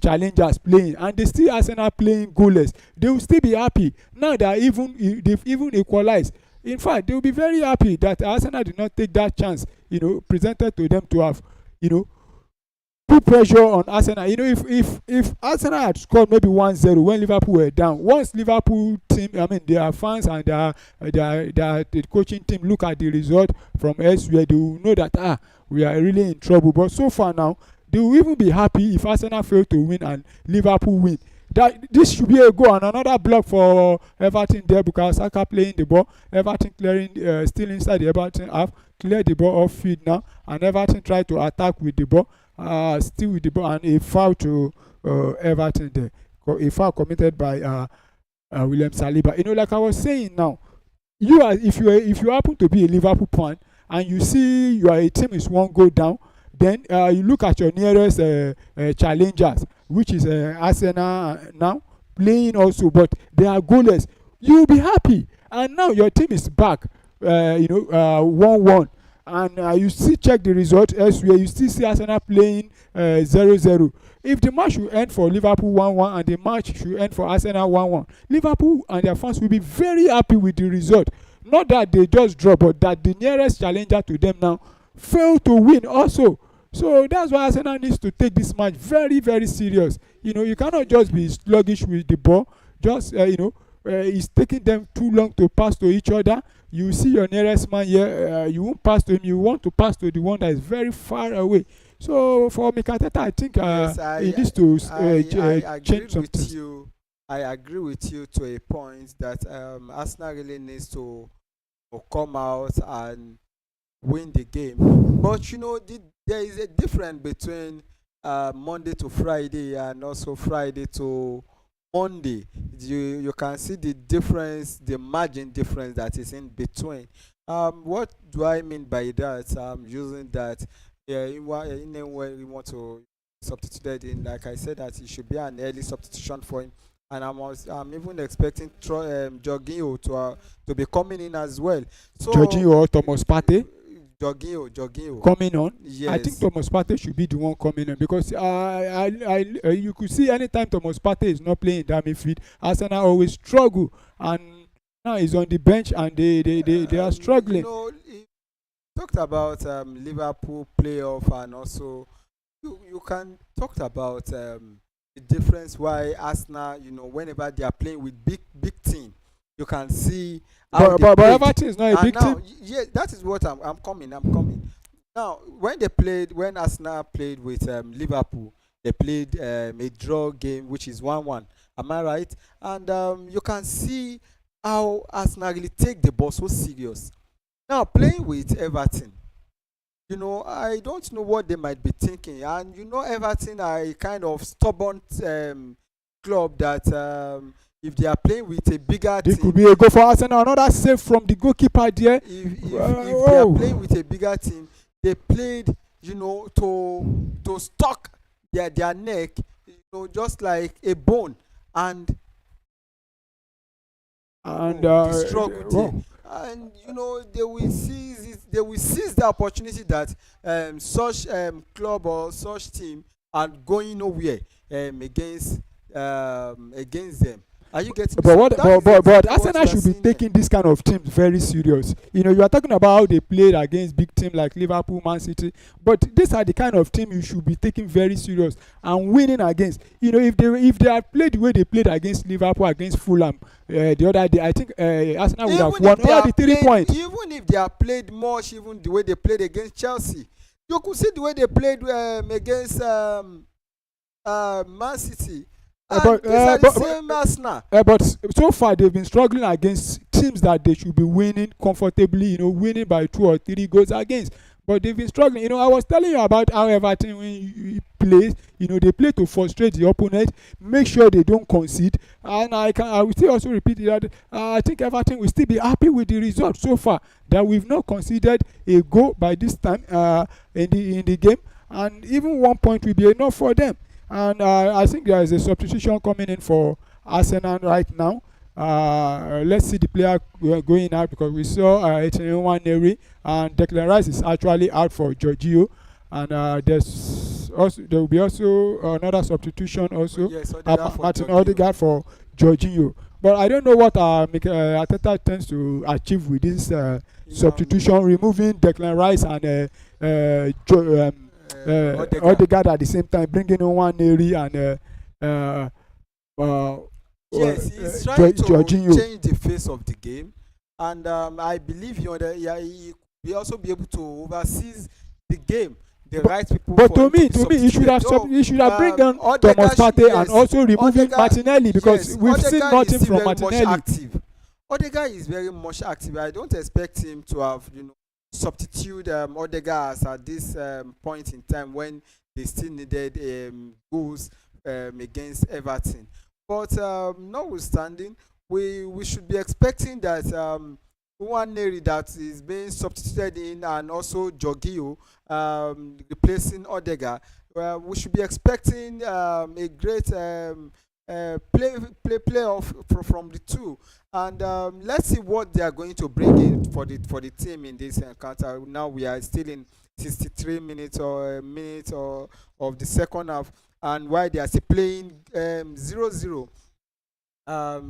[SPEAKER 2] challengers playing? And they still Arsenal playing goalless. They will still be happy now that they've even equalized. In fact, they will be very happy that Arsenal did not take that chance, presented to them to have, put pressure on Arsenal. If Arsenal had scored maybe 1-0 when Liverpool were down, once Liverpool team, their fans and the coaching team look at the result from elsewhere, they will know that we are really in trouble. But so far now, they will even be happy if Arsenal fail to win and Liverpool win. That this should be a goal, and another block for Everton there, because Saka playing the ball, Everton clearing, still inside the Everton half, clear the ball off field now, and Everton try to attack with the ball, still with the ball, and a foul to Everton there, a foul committed by William Saliba. Like I was saying now, if you happen to be a Liverpool fan and you see your team is one goal down, then you look at your nearest challengers, which is Arsenal now playing also, but they are goalless. You will be happy, and now your team is back. 1-1, and you still check the result elsewhere. You still see Arsenal playing 0-0. If the match should end for Liverpool 1-1 and the match should end for Arsenal 1-1, Liverpool and their fans will be very happy with the result. Not that they just draw, but that the nearest challenger to them now failed to win also. So that's why Arsenal needs to take this match very, very serious. You cannot just be sluggish with the ball. Just it's taking them too long to pass to each other. You see your nearest man here, you won't pass to him. You want to pass to the one that is very far away. So for Mikel Arteta, I think he needs to change something.
[SPEAKER 1] I agree with you to a point that Arsenal really needs to come out and win the game. But there is a difference between Monday to Friday and also Friday to Monday. You can see the difference, the margin difference that is in between. What do I mean by that? I'm using that. Yeah, in a way we want to substitute it in. Like I said, that it should be an early substitution for him, and I'm even expecting Jorginho to be coming in as well. So
[SPEAKER 2] Jorginho or Thomas Partey
[SPEAKER 1] Jorginho,
[SPEAKER 2] coming on. I think
[SPEAKER 1] yes.
[SPEAKER 2] Thomas Partey should be the one coming on because you could see anytime Thomas Partey is not playing in that midfield, Arsenal always struggle, and now he's on the bench and they are struggling.
[SPEAKER 1] He talked about Liverpool playoff, and also you can talk about the difference why Arsenal, whenever they are playing with big team, you can see how
[SPEAKER 2] But
[SPEAKER 1] they played.
[SPEAKER 2] Everton is not a
[SPEAKER 1] And
[SPEAKER 2] big
[SPEAKER 1] now,
[SPEAKER 2] team.
[SPEAKER 1] yeah, that is what I'm coming. Now. When Arsenal played with Liverpool, they played a draw game, which is 1-1. Am I right? And you can see how Arsenal really take the ball so serious. Now playing with Everton, I don't know what they might be thinking. And Everton are a kind of stubborn club that if they are playing with a bigger
[SPEAKER 2] This
[SPEAKER 1] team,
[SPEAKER 2] could be a goal for Arsenal. Another save from the goalkeeper there.
[SPEAKER 1] if they are playing with a bigger team, they played, to stock their neck, just like a bone, and the struggle there. And they will seize the opportunity that such club or such team are going nowhere against them. Are you getting me?
[SPEAKER 2] But
[SPEAKER 1] So
[SPEAKER 2] what?
[SPEAKER 1] that is
[SPEAKER 2] But
[SPEAKER 1] exactly what
[SPEAKER 2] Arsenal
[SPEAKER 1] we are
[SPEAKER 2] should be
[SPEAKER 1] seeing there.
[SPEAKER 2] taking this kind of teams very serious. You are talking about how they played against big teams like Liverpool, Man City. But these are the kind of team you should be taking very serious and winning against. If they had played the way they played against Liverpool, against Fulham the other day, I think Arsenal would have
[SPEAKER 1] Even
[SPEAKER 2] won
[SPEAKER 1] if they
[SPEAKER 2] all
[SPEAKER 1] are
[SPEAKER 2] the 3 points.
[SPEAKER 1] even if they have played much, even the way they played against Chelsea, you could see the way they played against Man City, and these are the same Arsenal.
[SPEAKER 2] But so far they've been struggling against teams that they should be winning comfortably, winning by 2 or 3 goals against. But they've been struggling. I was telling you about how Everton, when you play, they play to frustrate the opponent, make sure they don't concede. And I will still also repeat that I think Everton will still be happy with the result so far, that we've not conceded a goal by this time in the game, and even 1 point will be enough for them. And I think there is a substitution coming in for Arsenal right now. Let's see the player going out, because we saw Etienne and Declan Rice is actually out for Jorginho, and there will be also another substitution also.
[SPEAKER 1] Yes, Ødegaard for
[SPEAKER 2] Martin
[SPEAKER 1] Jorginho.
[SPEAKER 2] Ødegaard for Jorginho. But I don't know what Arteta tends to achieve with this substitution, removing Declan Rice and Ødegaard at the same time, bringing in Nwaneri and
[SPEAKER 1] Yes, he's trying to
[SPEAKER 2] Jorginho.
[SPEAKER 1] change the face of the game, and I believe he will also be able to oversee the game. The right people.
[SPEAKER 2] But
[SPEAKER 1] for
[SPEAKER 2] to
[SPEAKER 1] him
[SPEAKER 2] me,
[SPEAKER 1] to be
[SPEAKER 2] he should have
[SPEAKER 1] substituted.
[SPEAKER 2] he should have bring on
[SPEAKER 1] Ødegaard
[SPEAKER 2] Thomas Partey and
[SPEAKER 1] yes,
[SPEAKER 2] also removing
[SPEAKER 1] Ødegaard-
[SPEAKER 2] Martinelli, because
[SPEAKER 1] yes,
[SPEAKER 2] we've seen
[SPEAKER 1] Ødegaard
[SPEAKER 2] nothing
[SPEAKER 1] is still
[SPEAKER 2] from
[SPEAKER 1] very much
[SPEAKER 2] Martinelli.
[SPEAKER 1] active. Ødegaard is very much active. I don't expect him to have substitute Ødegaard at this point in time when they still needed goals against Everton. But notwithstanding, we should be expecting that Nwaneri that is being substituted in, and also Jorginho replacing Ødegaard. We should be expecting a great playoff from the two, and let's see what they are going to bring in for the team in this encounter. Now we are still in 63 minutes or a minute of the second half, and while they are still playing 0-0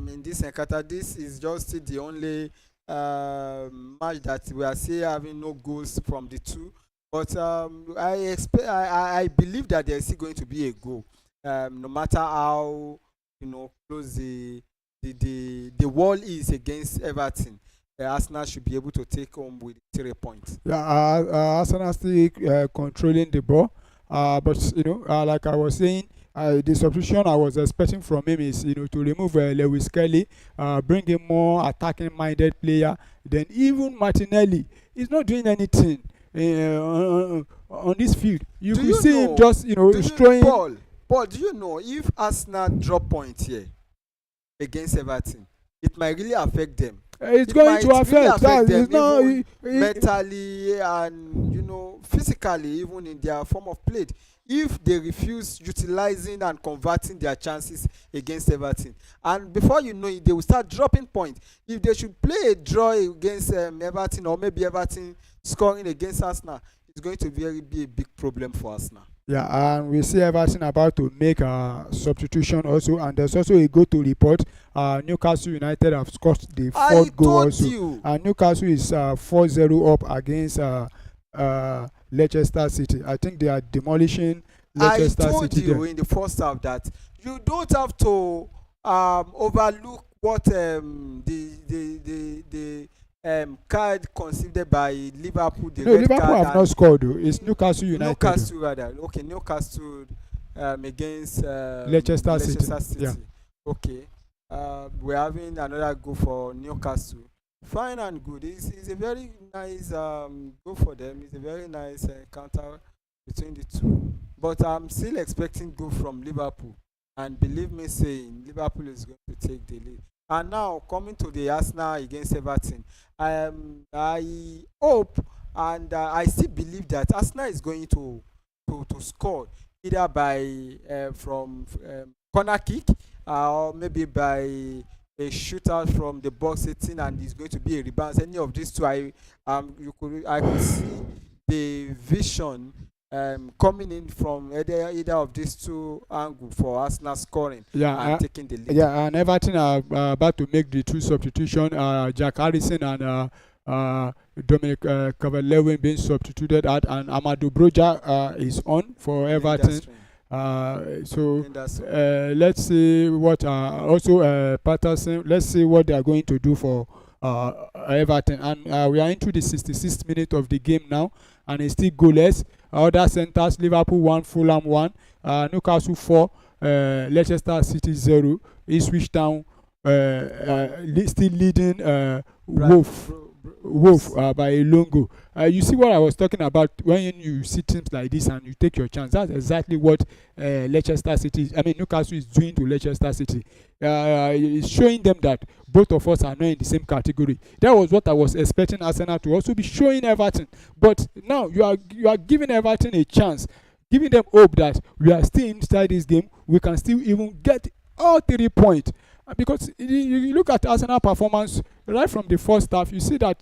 [SPEAKER 1] in this encounter, this is just the only match that we are still having no goals from the two. But I believe that there is still going to be a goal, no matter how close the wall is against Everton. Arsenal should be able to take home with 3 points.
[SPEAKER 2] Yeah, Arsenal still controlling the ball, but like I was saying, the substitution I was expecting from him is to remove Lewis Kelly, bring in more attacking-minded player. Then even Martinelli is not doing anything on this field. You could see him just throwing.
[SPEAKER 1] Paul, do you know if Arsenal drop points here against Everton, it might really affect them?
[SPEAKER 2] it's
[SPEAKER 1] It
[SPEAKER 2] going
[SPEAKER 1] might
[SPEAKER 2] to
[SPEAKER 1] really
[SPEAKER 2] affect.
[SPEAKER 1] affect
[SPEAKER 2] That
[SPEAKER 1] them
[SPEAKER 2] is not.
[SPEAKER 1] even mentally and physically, even in their form of play, if they refuse utilizing and converting their chances against Everton. And before you know it, they will start dropping points. If they should play a draw against Everton, or maybe Everton scoring against Arsenal, it's going to be a big problem for Arsenal.
[SPEAKER 2] Yeah, and we see Everton about to make a substitution also, and there's also a goal to report. Newcastle United have scored the
[SPEAKER 1] I
[SPEAKER 2] fourth goal
[SPEAKER 1] told
[SPEAKER 2] also.
[SPEAKER 1] you.
[SPEAKER 2] And Newcastle is 4-0 up against Leicester City. I think they are demolishing
[SPEAKER 1] I
[SPEAKER 2] Leicester
[SPEAKER 1] told
[SPEAKER 2] City
[SPEAKER 1] you
[SPEAKER 2] there.
[SPEAKER 1] in the first half that you don't have to overlook what the card considered by Liverpool, the
[SPEAKER 2] No,
[SPEAKER 1] red
[SPEAKER 2] Liverpool
[SPEAKER 1] card,
[SPEAKER 2] have not scored though. It's Newcastle United.
[SPEAKER 1] Newcastle rather. Okay, Newcastle against
[SPEAKER 2] Leicester City. Yeah.
[SPEAKER 1] Okay, we're having another goal for Newcastle. Fine and good. It's a very nice goal for them. It's a very nice counter between the two. But I'm still expecting goal from Liverpool. And believe me saying, Liverpool is going to take the lead. And now coming to the Arsenal against Everton, I hope and I still believe that Arsenal is going to score either by from corner kick or maybe by a shootout from the box 18, and it's going to be a rebound. Any of these two, I could see the vision coming in from either of these two angles for Arsenal scoring
[SPEAKER 2] Yeah,
[SPEAKER 1] and taking the lead.
[SPEAKER 2] yeah, and Everton are about to make the two substitution. Jack Harrison and Dominic Calvert-Lewin being substituted out, and Amadou Broja is on for Everton. So let's see what also Patterson. Let's see what they are going to do for Everton. And we are into the 66th minute of the game now, and it's still goalless. Other centers: Liverpool 1, Fulham 1, Newcastle 4, Leicester City 0. Ipswich Town still leading Wolf by a long goal. You see what I was talking about when you see teams like this and you take your chance. That's exactly what Newcastle is doing to Leicester City. It's showing them that both of us are not in the same category. That was what I was expecting Arsenal to also be showing Everton. But now you are giving Everton a chance, giving them hope that we are still inside this game. We can still even get all 3 points. Because you look at Arsenal performance right from the first half, you see that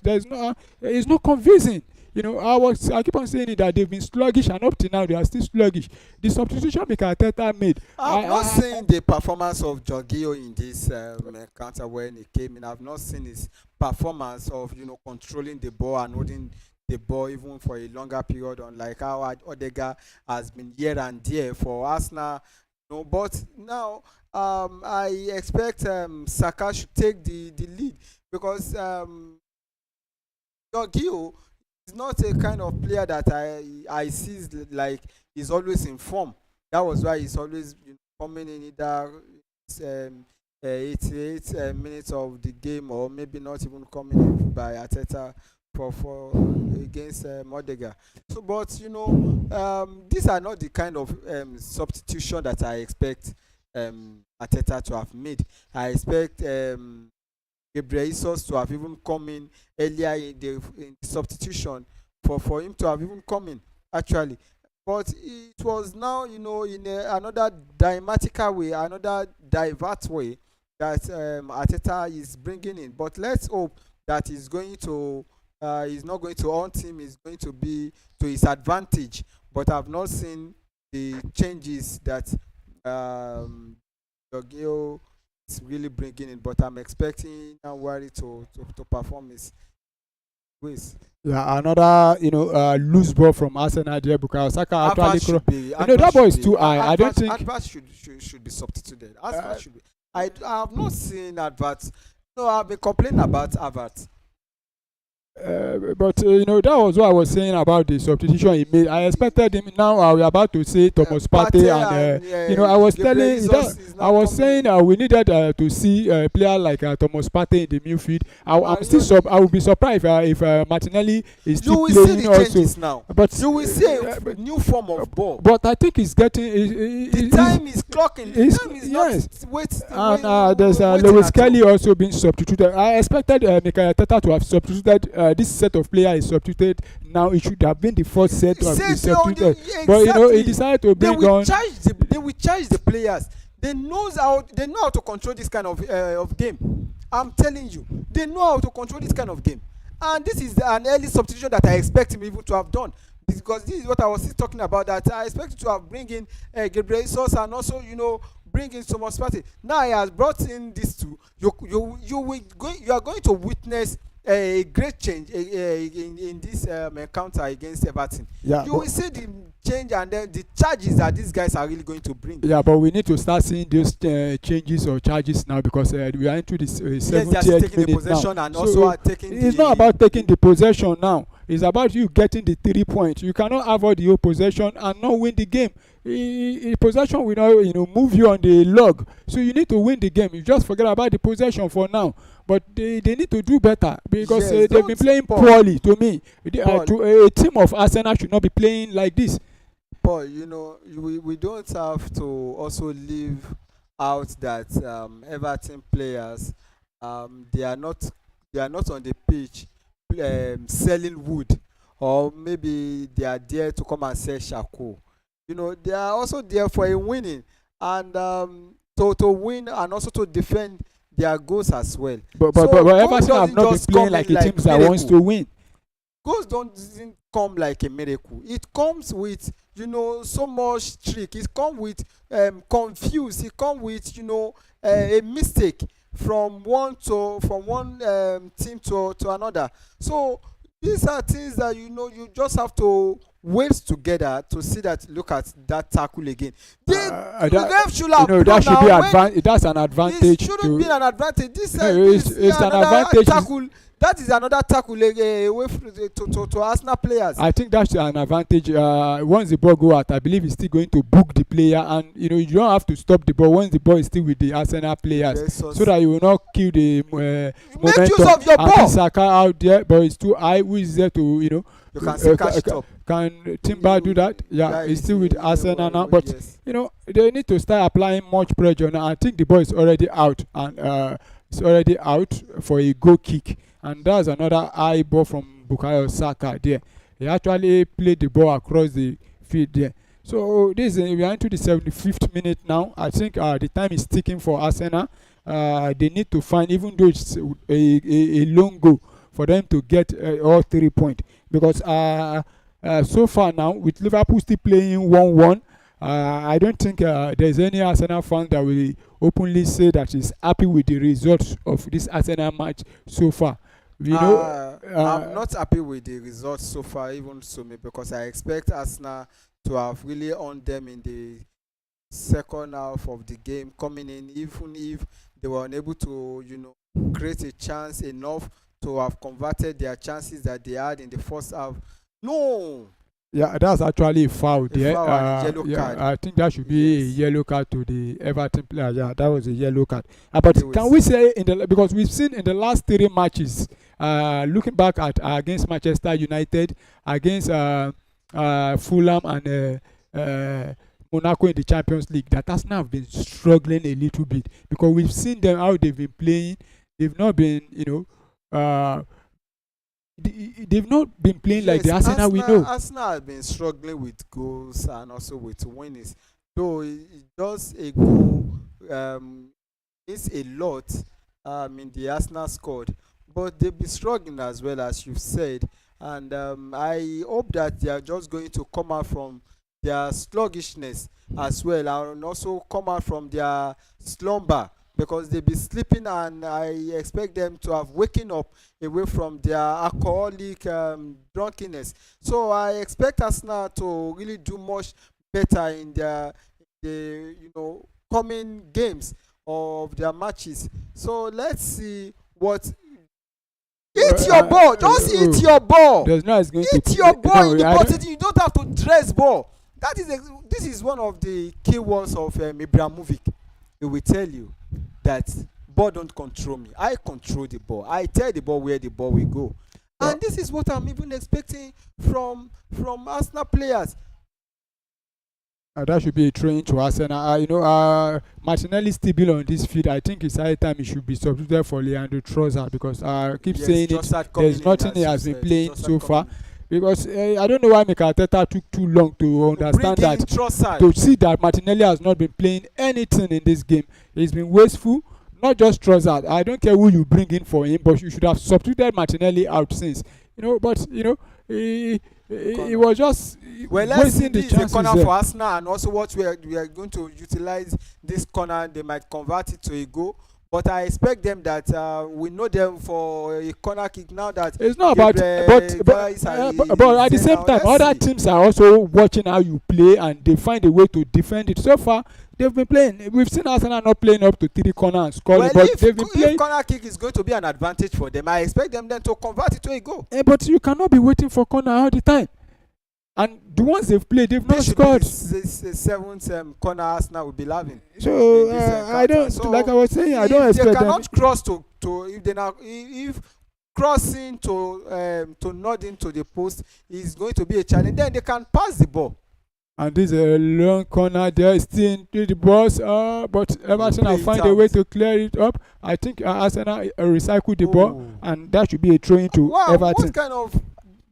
[SPEAKER 2] it's not convincing. I keep on saying it that they've been sluggish, and up to now they are still sluggish. The substitution Mikel Arteta made.
[SPEAKER 1] I've not seen the performance of Jorginho in this encounter when he came in. I've not seen his performance of controlling the ball and holding the ball even for a longer period, unlike how Ødegaard has been here and there for Arsenal. But now I expect Saka should take the lead, because Jorginho is not a kind of player that I see like he's always in form. That was why he's always coming in either 88 minutes of the game, or maybe not even coming in by Arteta for against Ødegaard. So, but these are not the kind of substitution that I expect Arteta to have made. I expect Gabriel Jesus to have even come in earlier in the substitution for him to have even come in actually. But it was now in another dramatical way, another divert way that Arteta is bringing in. But let's hope that he's not going to haunt him. It's going to be to his advantage. But I've not seen the changes that Jorginho is really bringing in. But I'm expecting Nawari to perform his ways.
[SPEAKER 2] Yeah, another loose ball from Arsenal there. Bukayo Saka actually that ball is too high. I don't think
[SPEAKER 1] Advert should be substituted. Advert should be. I have not seen Advert. No, I've been complaining about Advert.
[SPEAKER 2] But that was what I was saying about the substitution he made. I expected him. Now we're about to say Thomas Partey, and I was
[SPEAKER 1] Gabriel
[SPEAKER 2] telling that
[SPEAKER 1] Jesus is
[SPEAKER 2] I
[SPEAKER 1] now
[SPEAKER 2] was
[SPEAKER 1] coming
[SPEAKER 2] saying
[SPEAKER 1] in.
[SPEAKER 2] we needed to see a player like Thomas Partey in the midfield. I'm
[SPEAKER 1] And
[SPEAKER 2] still I will be surprised if Martinelli is
[SPEAKER 1] you
[SPEAKER 2] still
[SPEAKER 1] will see
[SPEAKER 2] playing
[SPEAKER 1] the
[SPEAKER 2] also.
[SPEAKER 1] changes now.
[SPEAKER 2] But
[SPEAKER 1] You will see a
[SPEAKER 2] but,
[SPEAKER 1] new form of ball.
[SPEAKER 2] but I think he's getting.
[SPEAKER 1] The time is clocking. The time is not
[SPEAKER 2] Yes. And there's
[SPEAKER 1] waiting
[SPEAKER 2] Lewis
[SPEAKER 1] at all.
[SPEAKER 2] Kelly also being substituted. I expected Mikel Arteta to have substituted this set of player is substituted. Now it should have been the first set to have been substituted. But he decided to bring on.
[SPEAKER 1] They will charge the players. They know how to control this kind of game. I'm telling you, they know how to control this kind of game. And this is an early substitution that I expect him even to have done, because this is what I was still talking about, that I expect to have bring in Gabriel Jesus, and also bring in Thomas Partey. Now he has brought in these two. You are going to witness a great change in this encounter against Everton.
[SPEAKER 2] Yeah,
[SPEAKER 1] You will see the change, and then the charges that these guys are really going to bring.
[SPEAKER 2] yeah, but we need to start seeing those changes or charges now, because we are into this
[SPEAKER 1] Yes, they are
[SPEAKER 2] 70th
[SPEAKER 1] taking the
[SPEAKER 2] minute
[SPEAKER 1] possession
[SPEAKER 2] now.
[SPEAKER 1] and
[SPEAKER 2] So
[SPEAKER 1] also are taking
[SPEAKER 2] it's
[SPEAKER 1] the.
[SPEAKER 2] not about taking the possession now. It's about you getting the 3 points. You cannot avoid the whole possession and not win the game. Possession will not move you on the log. So you need to win the game. You just forget about the possession for now. But they need to do better, because
[SPEAKER 1] Yes,
[SPEAKER 2] they've been playing
[SPEAKER 1] Paul.
[SPEAKER 2] poorly to me.
[SPEAKER 1] Paul.
[SPEAKER 2] A team of Arsenal should not be playing like this.
[SPEAKER 1] Paul, we don't have to also leave out that Everton players, they are not on the pitch selling wood, or maybe they are there to come and sell charcoal. They are also there for a winning, and to win, and also to defend their goals as well.
[SPEAKER 2] But
[SPEAKER 1] So goals
[SPEAKER 2] Everton have
[SPEAKER 1] doesn't
[SPEAKER 2] not been
[SPEAKER 1] just
[SPEAKER 2] playing
[SPEAKER 1] come
[SPEAKER 2] like
[SPEAKER 1] in
[SPEAKER 2] a
[SPEAKER 1] like
[SPEAKER 2] team that wants
[SPEAKER 1] miracle.
[SPEAKER 2] to win.
[SPEAKER 1] Goals doesn't come like a miracle. It comes with so much trick. It comes with confused. It comes with a mistake from one team to another. So these are things that you just have to wait together to see that. Look at that tackle again. The ref should have blown
[SPEAKER 2] That should be
[SPEAKER 1] now when
[SPEAKER 2] that's an
[SPEAKER 1] it
[SPEAKER 2] advantage
[SPEAKER 1] shouldn't be
[SPEAKER 2] to.
[SPEAKER 1] an advantage. This
[SPEAKER 2] No,
[SPEAKER 1] is
[SPEAKER 2] it's an
[SPEAKER 1] another
[SPEAKER 2] advantage.
[SPEAKER 1] tackle. That is another tackle away to Arsenal players.
[SPEAKER 2] I think that's an advantage. Once the ball go out, I believe he's still going to book the player, and you don't have to stop the ball once the ball is still with the Arsenal players,
[SPEAKER 1] Yes,
[SPEAKER 2] so that you will not kill the
[SPEAKER 1] Make use
[SPEAKER 2] momentum.
[SPEAKER 1] of your
[SPEAKER 2] And
[SPEAKER 1] ball.
[SPEAKER 2] Saka out there, but it's too high. Who is there to
[SPEAKER 1] You can still catch it up.
[SPEAKER 2] Can Timber do that? Yeah, he's still with Arsenal now, but
[SPEAKER 1] yes.
[SPEAKER 2] they need to start applying much pressure now. I think the ball is already out, and it's already out for a goal kick, and that's another high ball from Bukayo Saka there. He actually played the ball across the field there. So we are into the 75th minute now. I think the time is ticking for Arsenal. They need to find, even though it's a long goal, for them to get all 3 points, because so far now, with Liverpool still playing 1-1, I don't think there's any Arsenal fan that will openly say that is happy with the results of this Arsenal match so far.
[SPEAKER 1] I'm not happy with the results so far, even so, because I expect Arsenal to have really on them in the second half of the game coming in, even if they were unable to create a chance enough to have converted their chances that they had in the first half. No.
[SPEAKER 2] Yeah, that's actually a foul there.
[SPEAKER 1] Foul and a yellow card.
[SPEAKER 2] I think that should be a yellow card to the Everton player. Yeah, that was a yellow card. But
[SPEAKER 1] It
[SPEAKER 2] can
[SPEAKER 1] was-
[SPEAKER 2] we say because we've seen in the last 3 matches, looking back at against Manchester United, against Fulham and Monaco in the Champions League, that Arsenal have been struggling a little bit, because we've seen them how they've been playing. They've not been, they've not been playing like the
[SPEAKER 1] Yes,
[SPEAKER 2] Arsenal we know.
[SPEAKER 1] Arsenal has been struggling with goals and also with winnings. Though it does a goal is a lot in the Arsenal squad, but they've been struggling as well, as you've said. And I hope that they are just going to come out from their sluggishness as well, and also come out from their slumber, because they've been sleeping, and I expect them to have waken up away from their alcoholic drunkenness. So I expect Arsenal to really do much better in the coming games of their matches. So let's see what. Eat your ball. Just eat your ball.
[SPEAKER 2] There's no. It's going
[SPEAKER 1] Eat
[SPEAKER 2] to
[SPEAKER 1] your ball in the
[SPEAKER 2] I don't-
[SPEAKER 1] position. You don't have to dress ball. This is one of the key words of Ibrahimovic. He will tell you that ball don't control me. I control the ball. I tell the ball where the ball will go. And this is what I'm even expecting from Arsenal players.
[SPEAKER 2] That should be a training to Arsenal. Martinelli still be on this field. I think it's high time he should be substituted for Leandro Trossard because I keep saying it. There's nothing he has been playing so far. Because I don't know why Mikel Arteta took too long to understand that, to see that Martinelli has not been playing anything in this game. He's been wasteful. Not just Trossard. I don't care who you bring in for him, but you should have substituted Martinelli out since. But he was just wasting the chances.
[SPEAKER 1] The corner
[SPEAKER 2] there.
[SPEAKER 1] for Arsenal, and also what we are going to utilize this corner. They might convert it to a goal. But I expect them that we know them for a corner kick now. That
[SPEAKER 2] it's not about, but at the same time, other teams are also watching how you play and they find a way to defend it. So far, they've been playing. We've seen Arsenal not playing up to 3 corners and scoring, but they've been playing.
[SPEAKER 1] If corner kick is going to be an advantage for them, I expect them then to convert it to a goal.
[SPEAKER 2] But you cannot be waiting for corner all the time. And the ones they've played, they've not scored.
[SPEAKER 1] This 7th corner Arsenal will be loving.
[SPEAKER 2] So I don't, like I was saying, I don't expect them.
[SPEAKER 1] They cannot cross to if crossing to nod into the post is going to be a challenge, then they can pass the ball.
[SPEAKER 2] And this is a long corner there, still into the box, but Everton will find a way to clear it up. I think Arsenal recycle the ball, and that should be a throw into Everton.
[SPEAKER 1] What kind of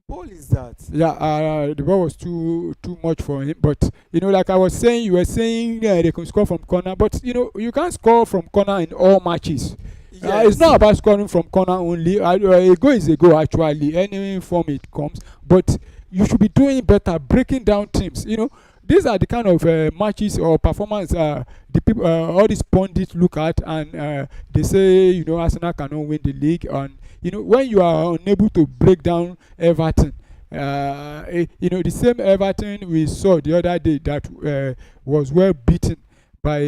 [SPEAKER 1] ball is that?
[SPEAKER 2] Yeah, the ball was too much for him. But like I was saying, you were saying they can score from corner, but you can't score from corner in all matches. Yes. It's not about scoring from corner only. A goal is a goal actually, any form it comes. But you should be doing better, breaking down teams. These are the kind of matches or performance the people, all these pundits look at, and they say Arsenal cannot win the league. And when you are unable to break down Everton, the same Everton we saw the other day that was well beaten by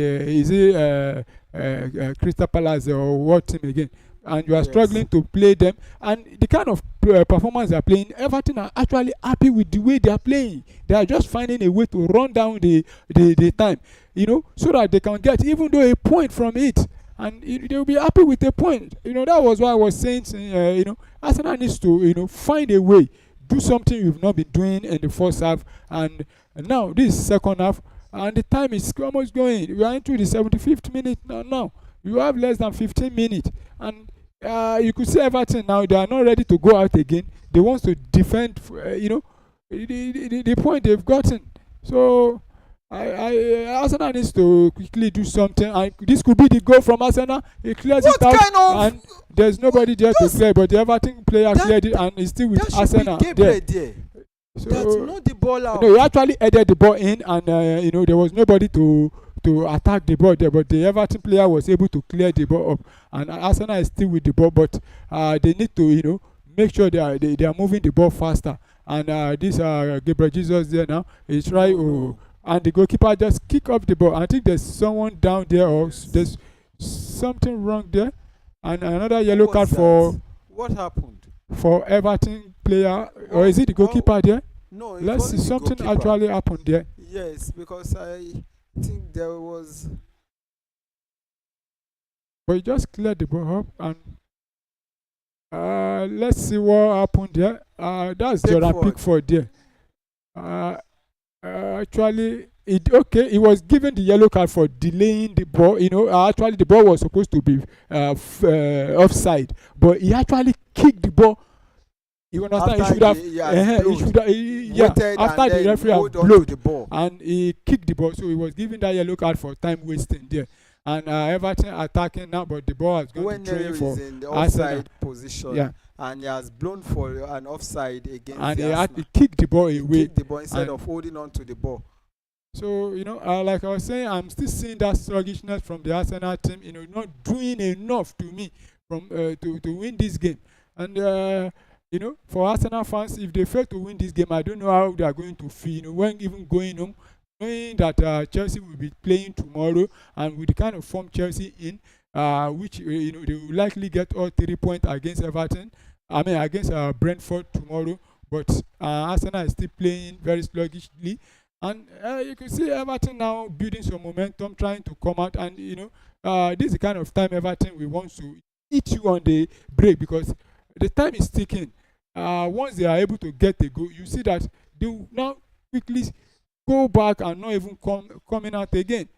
[SPEAKER 2] Crystal Palace or what team again? And you are struggling to play them, and the kind of performance they are playing, Everton are actually happy with the way they are playing. They are just finding a way to run down the time, so that they can get even though a point from it, and they will be happy with a point. That was why I was saying, Arsenal needs to find a way, do something we've not been doing in the first half, and now this is second half, and the time is almost going. We are into the 75th minute now. You have less than 15 minutes, and you could see Everton now. They are not ready to go out again. They want to defend, the point they've gotten. So, Arsenal needs to quickly do something. This could be the goal from Arsenal. He clears it out, and there's nobody there to clear. But the Everton player cleared it, and he's still with Arsenal there. So,
[SPEAKER 1] that's not the ball out.
[SPEAKER 2] He actually headed the ball in, and there was nobody to attack the ball there, but the Everton player was able to clear the ball up, and Arsenal is still with the ball, but they need to make sure they are moving the ball faster. And this Gabriel Jesus there now is trying and the goalkeeper just kick off the ball. I think there's someone down there, or there's something wrong there, and another yellow card for
[SPEAKER 1] what happened
[SPEAKER 2] for Everton player, or is it the goalkeeper there?
[SPEAKER 1] No,
[SPEAKER 2] let's see, something actually happened there.
[SPEAKER 1] Yes, because I think there was,
[SPEAKER 2] but he just cleared the ball up, and let's see what happened there. That's Jordan Pickford there. Actually, he was given the yellow card for delaying the ball. Actually the ball was supposed to be offside, but he actually kicked the ball. You understand? He should have, after the referee had blown the ball, and he kicked the ball, so he was given that yellow card for time wasting there. And Everton attacking now, but the ball has gone to train for
[SPEAKER 1] in the offside position,
[SPEAKER 2] yeah,
[SPEAKER 1] and he has blown for an offside against.
[SPEAKER 2] And he kicked the ball away.
[SPEAKER 1] Kicked the ball instead of holding on to the ball.
[SPEAKER 2] So like I was saying, I'm still seeing that sluggishness from the Arsenal team. Not doing enough to me from to win this game. And for Arsenal fans, if they fail to win this game, I don't know how they are going to feel. When even going home, knowing that Chelsea will be playing tomorrow, and with the kind of form Chelsea in, which they will likely get all 3 points against Everton. I mean against Brentford tomorrow. But Arsenal is still playing very sluggishly, and you can see Everton now building some momentum, trying to come out. And this is the kind of time Everton we want to eat you on the break, because the time is ticking. Once they are able to get a goal, you see that they will now quickly go back and not even coming out again.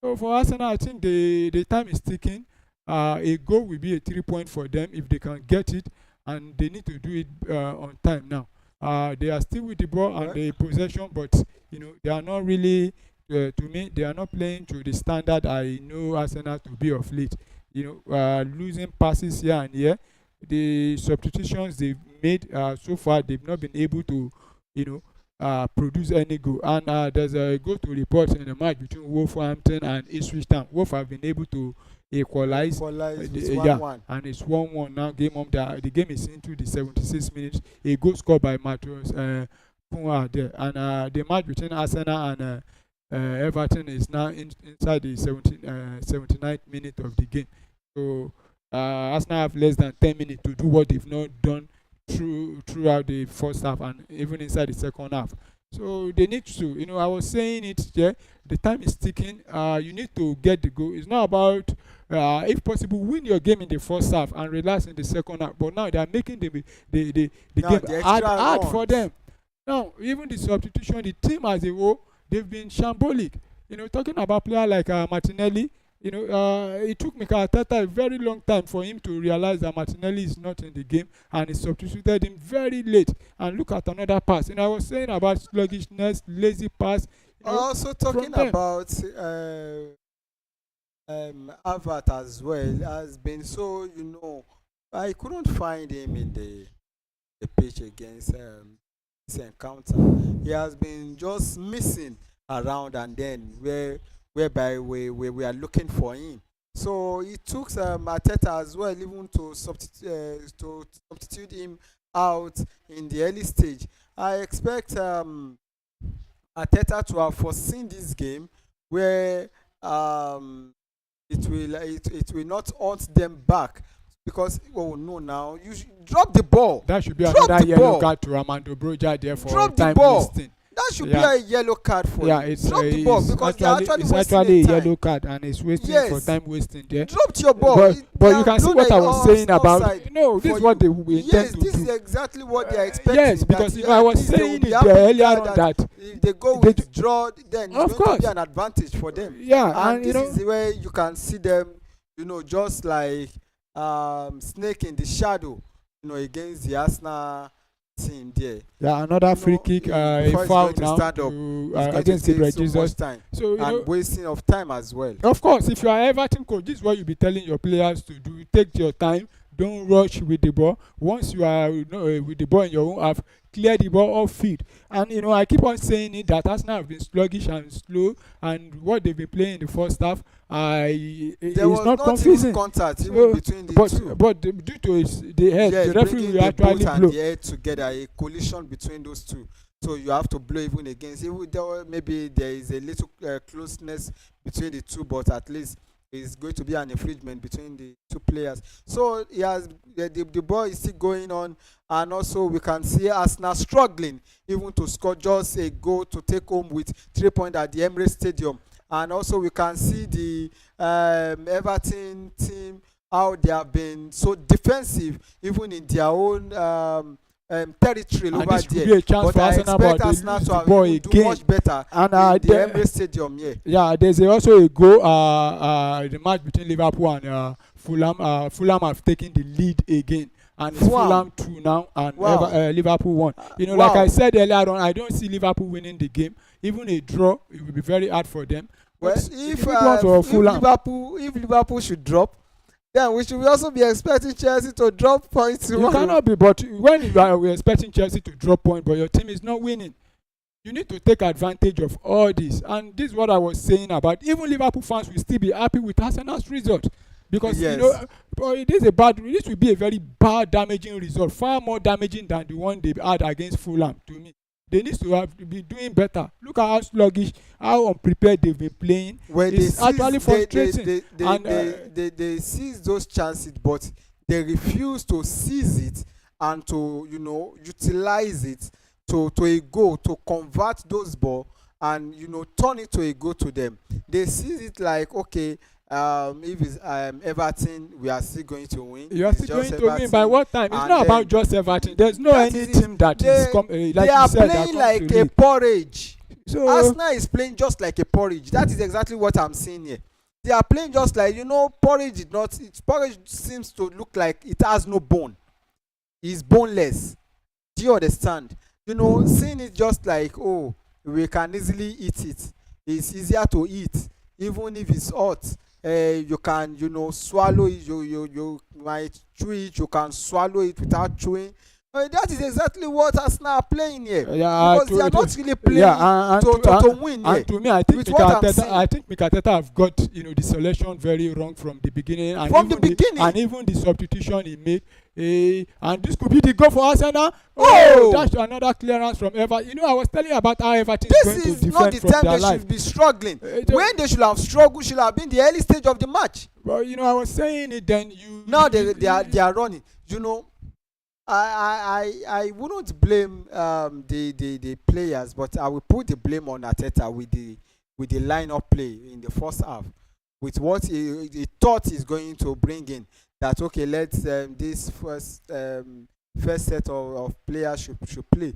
[SPEAKER 2] So for Arsenal, I think the time is ticking. A goal will be a 3 point for them if they can get it, and they need to do it on time now. They are still with the ball and the possession, but they are not really. To me, they are not playing to the standard I know Arsenal to be of late. Losing passes here and here. The substitutions they've made so far, they've not been able to, produce any goal. And there's a goal to report in the match between Wolverhampton and Ipswich Town. Wolf have been able to equalize
[SPEAKER 1] with 1-1.
[SPEAKER 2] and it's 1-1 now. The game is into the 76 minutes. A goal scored by Matheus Cunha there, and the match between Arsenal and Everton is now inside the 79th minute of the game. So Arsenal have less than 10 minutes to do what they've not done throughout the first half and even inside the second half. So they need to, I was saying it there, the time is ticking. You need to get the goal. It's not about, if possible, win your game in the first half and relax in the second half. But now they are making the game hard for them. Now, even the substitution, the team as a whole, they've been shambolic. Talking about player like Martinelli, it took Mikel Arteta a very long time for him to realize that Martinelli is not in the game, and he substituted him very late. And look at another pass. I was saying about sluggishness, lazy pass.
[SPEAKER 1] Also talking about Havertz as well has been so. I couldn't find him in the pitch against this encounter. He has been just missing around, and then whereby we are looking for him. So it took Arteta as well even to substitute him out in the early stage. I expect Arteta to have foreseen this game where it will not haunt them back. Because now you should drop the ball.
[SPEAKER 2] That should be another yellow card to Armando Broja there for time wasting.
[SPEAKER 1] That should be a yellow card for
[SPEAKER 2] him. It's
[SPEAKER 1] drop the ball because
[SPEAKER 2] it's actually a yellow card and it's wasting for time wasting there.
[SPEAKER 1] Dropped your ball.
[SPEAKER 2] But you can see what I was saying about. This is what they intend to do.
[SPEAKER 1] Yes, this is exactly what they are expecting.
[SPEAKER 2] Yes, because I was saying it earlier on that
[SPEAKER 1] if they go with draw, then it's going to be an advantage for them.
[SPEAKER 2] Yeah,
[SPEAKER 1] and this is where you can see them, just like snake in the shadow, against the Arsenal team there.
[SPEAKER 2] Yeah, another free kick, a foul now against Gabriel Jesus.
[SPEAKER 1] So and wasting of time as well.
[SPEAKER 2] Of course, if you are Everton coach, this is what you'll be telling your players to do. Take your time. Don't rush with the ball. Once you are with the ball in your own half, clear the ball off field. And I keep on saying it that Arsenal have been sluggish and slow, and what they've been playing in the first half,
[SPEAKER 1] there was not confusing contact even between the two.
[SPEAKER 2] But due to the head, the referee will actually blow.
[SPEAKER 1] The head together, a collision between those two. So you have to blow even against. Maybe there is a little closeness between the two, but at least it's going to be an infringement between the two players. So the ball is still going on, and also we can see Arsenal struggling even to score just a goal to take home with 3 points at the Emirates Stadium. And also we can see the Everton team, how they have been so defensive even in their own territory over there. But I expect Arsenal to do much better in the Emirates Stadium.
[SPEAKER 2] Yeah, there's also a goal. The match between Liverpool and Fulham. Fulham have taken the lead again, and it's Fulham 2 now, and Liverpool 1. Like I said earlier on, I don't see Liverpool winning the game. Even a draw, it will be very hard for them.
[SPEAKER 1] Well, if Liverpool should drop, then we should also be expecting Chelsea to drop points.
[SPEAKER 2] You cannot be, but when we're expecting Chelsea to drop points, but your team is not winning, you need to take advantage of all this. And this is what I was saying about even Liverpool fans will still be happy with Arsenal's result. Because this will be a very bad, damaging result, far more damaging than the one they had against Fulham. To me, they need to be doing better. Look at how sluggish, how unprepared they've been playing. It's actually frustrating.
[SPEAKER 1] They seize those chances, but they refuse to seize it and to utilize it to a goal, to convert those ball and turn it to a goal to them. They see it like, okay, if it's Everton, we are still going to win.
[SPEAKER 2] You are
[SPEAKER 1] It's
[SPEAKER 2] still
[SPEAKER 1] just
[SPEAKER 2] going to win by
[SPEAKER 1] Everton.
[SPEAKER 2] what time? It's
[SPEAKER 1] And
[SPEAKER 2] not about
[SPEAKER 1] then
[SPEAKER 2] just Everton. There's no
[SPEAKER 1] that
[SPEAKER 2] any
[SPEAKER 1] is it.
[SPEAKER 2] team that
[SPEAKER 1] They
[SPEAKER 2] is like
[SPEAKER 1] they
[SPEAKER 2] you
[SPEAKER 1] are
[SPEAKER 2] said that
[SPEAKER 1] playing
[SPEAKER 2] comes
[SPEAKER 1] like
[SPEAKER 2] to
[SPEAKER 1] a
[SPEAKER 2] league.
[SPEAKER 1] porridge.
[SPEAKER 2] So
[SPEAKER 1] Arsenal is playing just like a porridge. That is exactly what I'm seeing here. They are playing just like, porridge is not. Porridge seems to look like it has no bone. It's boneless. Do you understand? Seeing it just like, oh, we can easily eat it. It's easier to eat, even if it's hot. You can, swallow it. You might chew it. You can swallow it without chewing. That is exactly what Arsenal are playing here, because they are not really playing to win here.
[SPEAKER 2] And to me, I think
[SPEAKER 1] With what I'm
[SPEAKER 2] Mikel
[SPEAKER 1] saying.
[SPEAKER 2] I think Mikel Arteta have got the selection very wrong from the beginning, and
[SPEAKER 1] From
[SPEAKER 2] even
[SPEAKER 1] the beginning.
[SPEAKER 2] and even the substitution he made. And this could be the goal for Arsenal.
[SPEAKER 1] Oh!
[SPEAKER 2] That's another clearance from Everton. I was telling you about how Everton is going
[SPEAKER 1] This
[SPEAKER 2] to
[SPEAKER 1] is not
[SPEAKER 2] defend
[SPEAKER 1] the
[SPEAKER 2] from
[SPEAKER 1] time
[SPEAKER 2] their
[SPEAKER 1] they
[SPEAKER 2] life.
[SPEAKER 1] should be struggling.
[SPEAKER 2] The-
[SPEAKER 1] When they should have struggled, should have been the early stage of the match.
[SPEAKER 2] Well, I was saying it then.
[SPEAKER 1] Now they are running. I wouldn't blame the players, but I will put the blame on Arteta with the lineup play in the first half, with what he thought he's going to bring in. That, okay, let's this first set of players should play.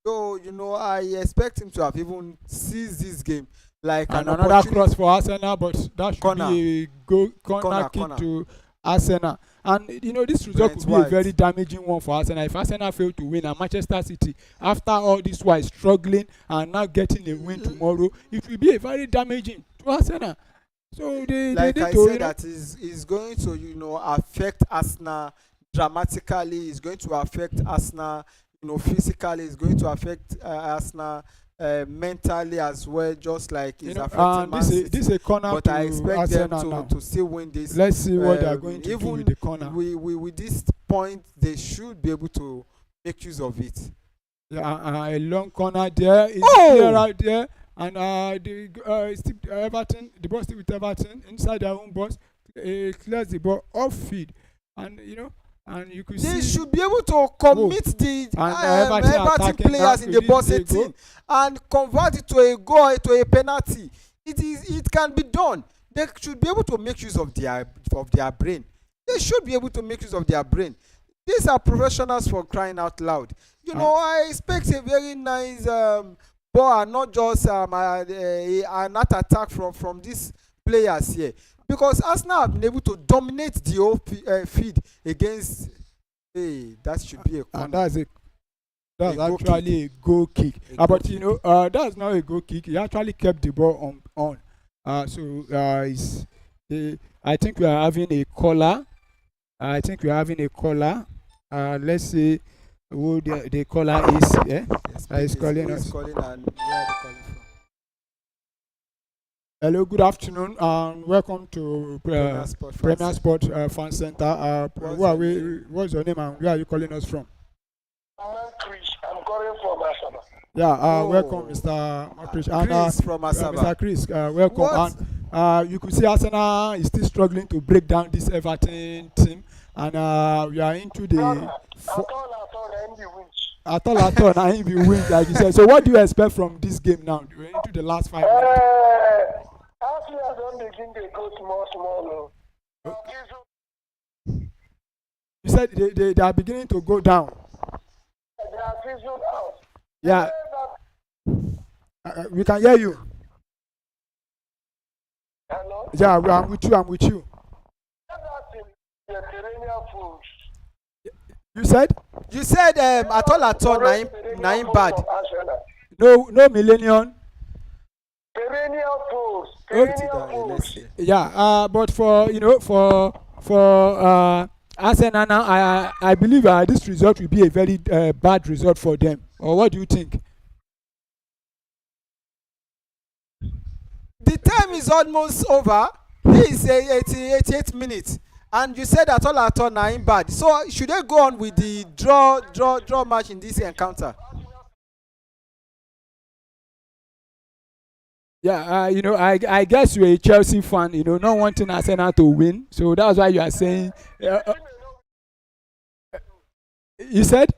[SPEAKER 1] So I expect him to have even seized this game like
[SPEAKER 2] And
[SPEAKER 1] an
[SPEAKER 2] another
[SPEAKER 1] opportunity.
[SPEAKER 2] cross for Arsenal, but that should
[SPEAKER 1] Corner.
[SPEAKER 2] be a goal, corner kick
[SPEAKER 1] Corner.
[SPEAKER 2] to Arsenal. And this result
[SPEAKER 1] Brent
[SPEAKER 2] could be a
[SPEAKER 1] White.
[SPEAKER 2] very damaging one for Arsenal. If Arsenal fail to win, and Manchester City, after all this while struggling and now getting a win tomorrow, it will be a very damaging to Arsenal. So they
[SPEAKER 1] Like
[SPEAKER 2] need
[SPEAKER 1] I
[SPEAKER 2] to,
[SPEAKER 1] said, that is going to affect Arsenal dramatically. It's going to affect Arsenal physically. It's going to affect Arsenal mentally as well, just like it's affecting Man City.
[SPEAKER 2] this is a corner
[SPEAKER 1] But
[SPEAKER 2] to
[SPEAKER 1] I expect
[SPEAKER 2] Arsenal
[SPEAKER 1] them
[SPEAKER 2] now.
[SPEAKER 1] to still win this.
[SPEAKER 2] Let's see what they are
[SPEAKER 1] Um,
[SPEAKER 2] going to do
[SPEAKER 1] even
[SPEAKER 2] with the corner.
[SPEAKER 1] with this point, they should be able to make use of it.
[SPEAKER 2] Yeah, a long corner there. It's
[SPEAKER 1] Oh!
[SPEAKER 2] clear out there. And Everton, the ball still with Everton inside their own box. Clears the ball off field, and and you could
[SPEAKER 1] They
[SPEAKER 2] see
[SPEAKER 1] should be able to commit the Everton
[SPEAKER 2] attacking
[SPEAKER 1] players
[SPEAKER 2] now
[SPEAKER 1] in the
[SPEAKER 2] to
[SPEAKER 1] box
[SPEAKER 2] this
[SPEAKER 1] 18 and convert it to a goal, to a penalty. It can be done. They should be able to make use of their brain. They should be able to make use of their brain. These are professionals, for crying out loud. I expect a very nice ball, and not just an attack from these players here. Because Arsenal have been able to dominate the whole field against. Hey, that should be a corner.
[SPEAKER 2] and that's
[SPEAKER 1] A goal
[SPEAKER 2] actually a goal kick.
[SPEAKER 1] A
[SPEAKER 2] But
[SPEAKER 1] goal
[SPEAKER 2] that's not a goal kick. He actually kept the ball on. I think we are having a caller. Let's see who the caller is. Yeah. He's calling us.
[SPEAKER 1] He's calling, and where are they calling from?
[SPEAKER 2] Hello, good afternoon, and welcome to
[SPEAKER 1] Premier Sport
[SPEAKER 2] Premier
[SPEAKER 1] Fans.
[SPEAKER 2] Sport Fan Center. What's your name and where are you calling us from?
[SPEAKER 3] I'm Chris. I'm calling from Asaba.
[SPEAKER 2] Yeah,
[SPEAKER 1] Oh.
[SPEAKER 2] welcome, Mr. Chris. And,
[SPEAKER 1] Chris from Asaba.
[SPEAKER 2] Mr. Chris, welcome.
[SPEAKER 1] What?
[SPEAKER 2] And you could see Arsenal is still struggling to break down this Everton team, and we are into the at all, now he will win, like you said. So, what do you expect from this game now? We're into the last 5 minutes.
[SPEAKER 3] Actually, I don't begin to go small.
[SPEAKER 2] You said they are beginning to go down.
[SPEAKER 3] They are fizzled out.
[SPEAKER 2] Yeah, we can hear you.
[SPEAKER 3] Hello?
[SPEAKER 2] Yeah, I'm with you.
[SPEAKER 3] The perennial foods.
[SPEAKER 2] You said
[SPEAKER 1] at all, nine bad.
[SPEAKER 2] no millennium.
[SPEAKER 3] Perennial foods.
[SPEAKER 1] Let's see.
[SPEAKER 2] Yeah, but for Arsenal now, I believe this result will be a very bad result for them. Or what do you think?
[SPEAKER 1] The time is almost over. This is 88 minutes, and you said at all, nine bad. So should they go on with the draw match in this encounter?
[SPEAKER 2] Yeah, I guess you're a Chelsea fan, not wanting Arsenal to win. So that's why you are saying. He said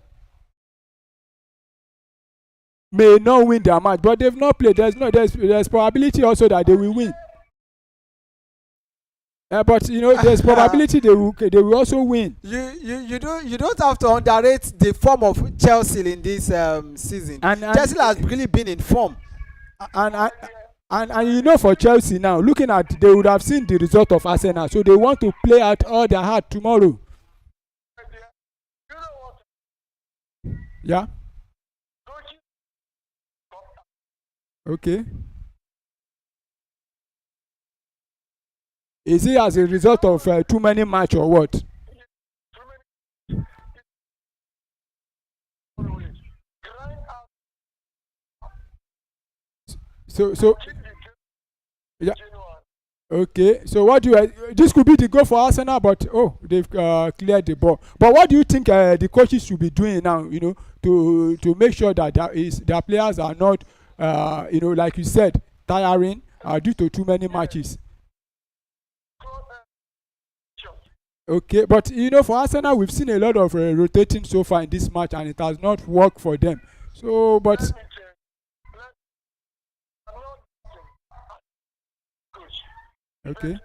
[SPEAKER 2] may not win their match, but they've not played. There's probability also that they will win. But you know, there's probability they will also win.
[SPEAKER 1] You don't have to underrate the form of Chelsea in this season.
[SPEAKER 2] And
[SPEAKER 1] Chelsea has really been in form.
[SPEAKER 2] And you know, for Chelsea now, looking at, they would have seen the result of Arsenal, so they want to play out all their heart tomorrow. Yeah. Okay. Is it as a result of too many match or what? So yeah. Okay. So what do you? This could be the goal for Arsenal, but they've cleared the ball. But what do you think the coaches should be doing now? You know, to make sure that their players are not, you know, like you said, tiring due to too many matches. Okay, but you know, for Arsenal, we've seen a lot of rotating so far in this match, and it has not worked for them. So, but okay,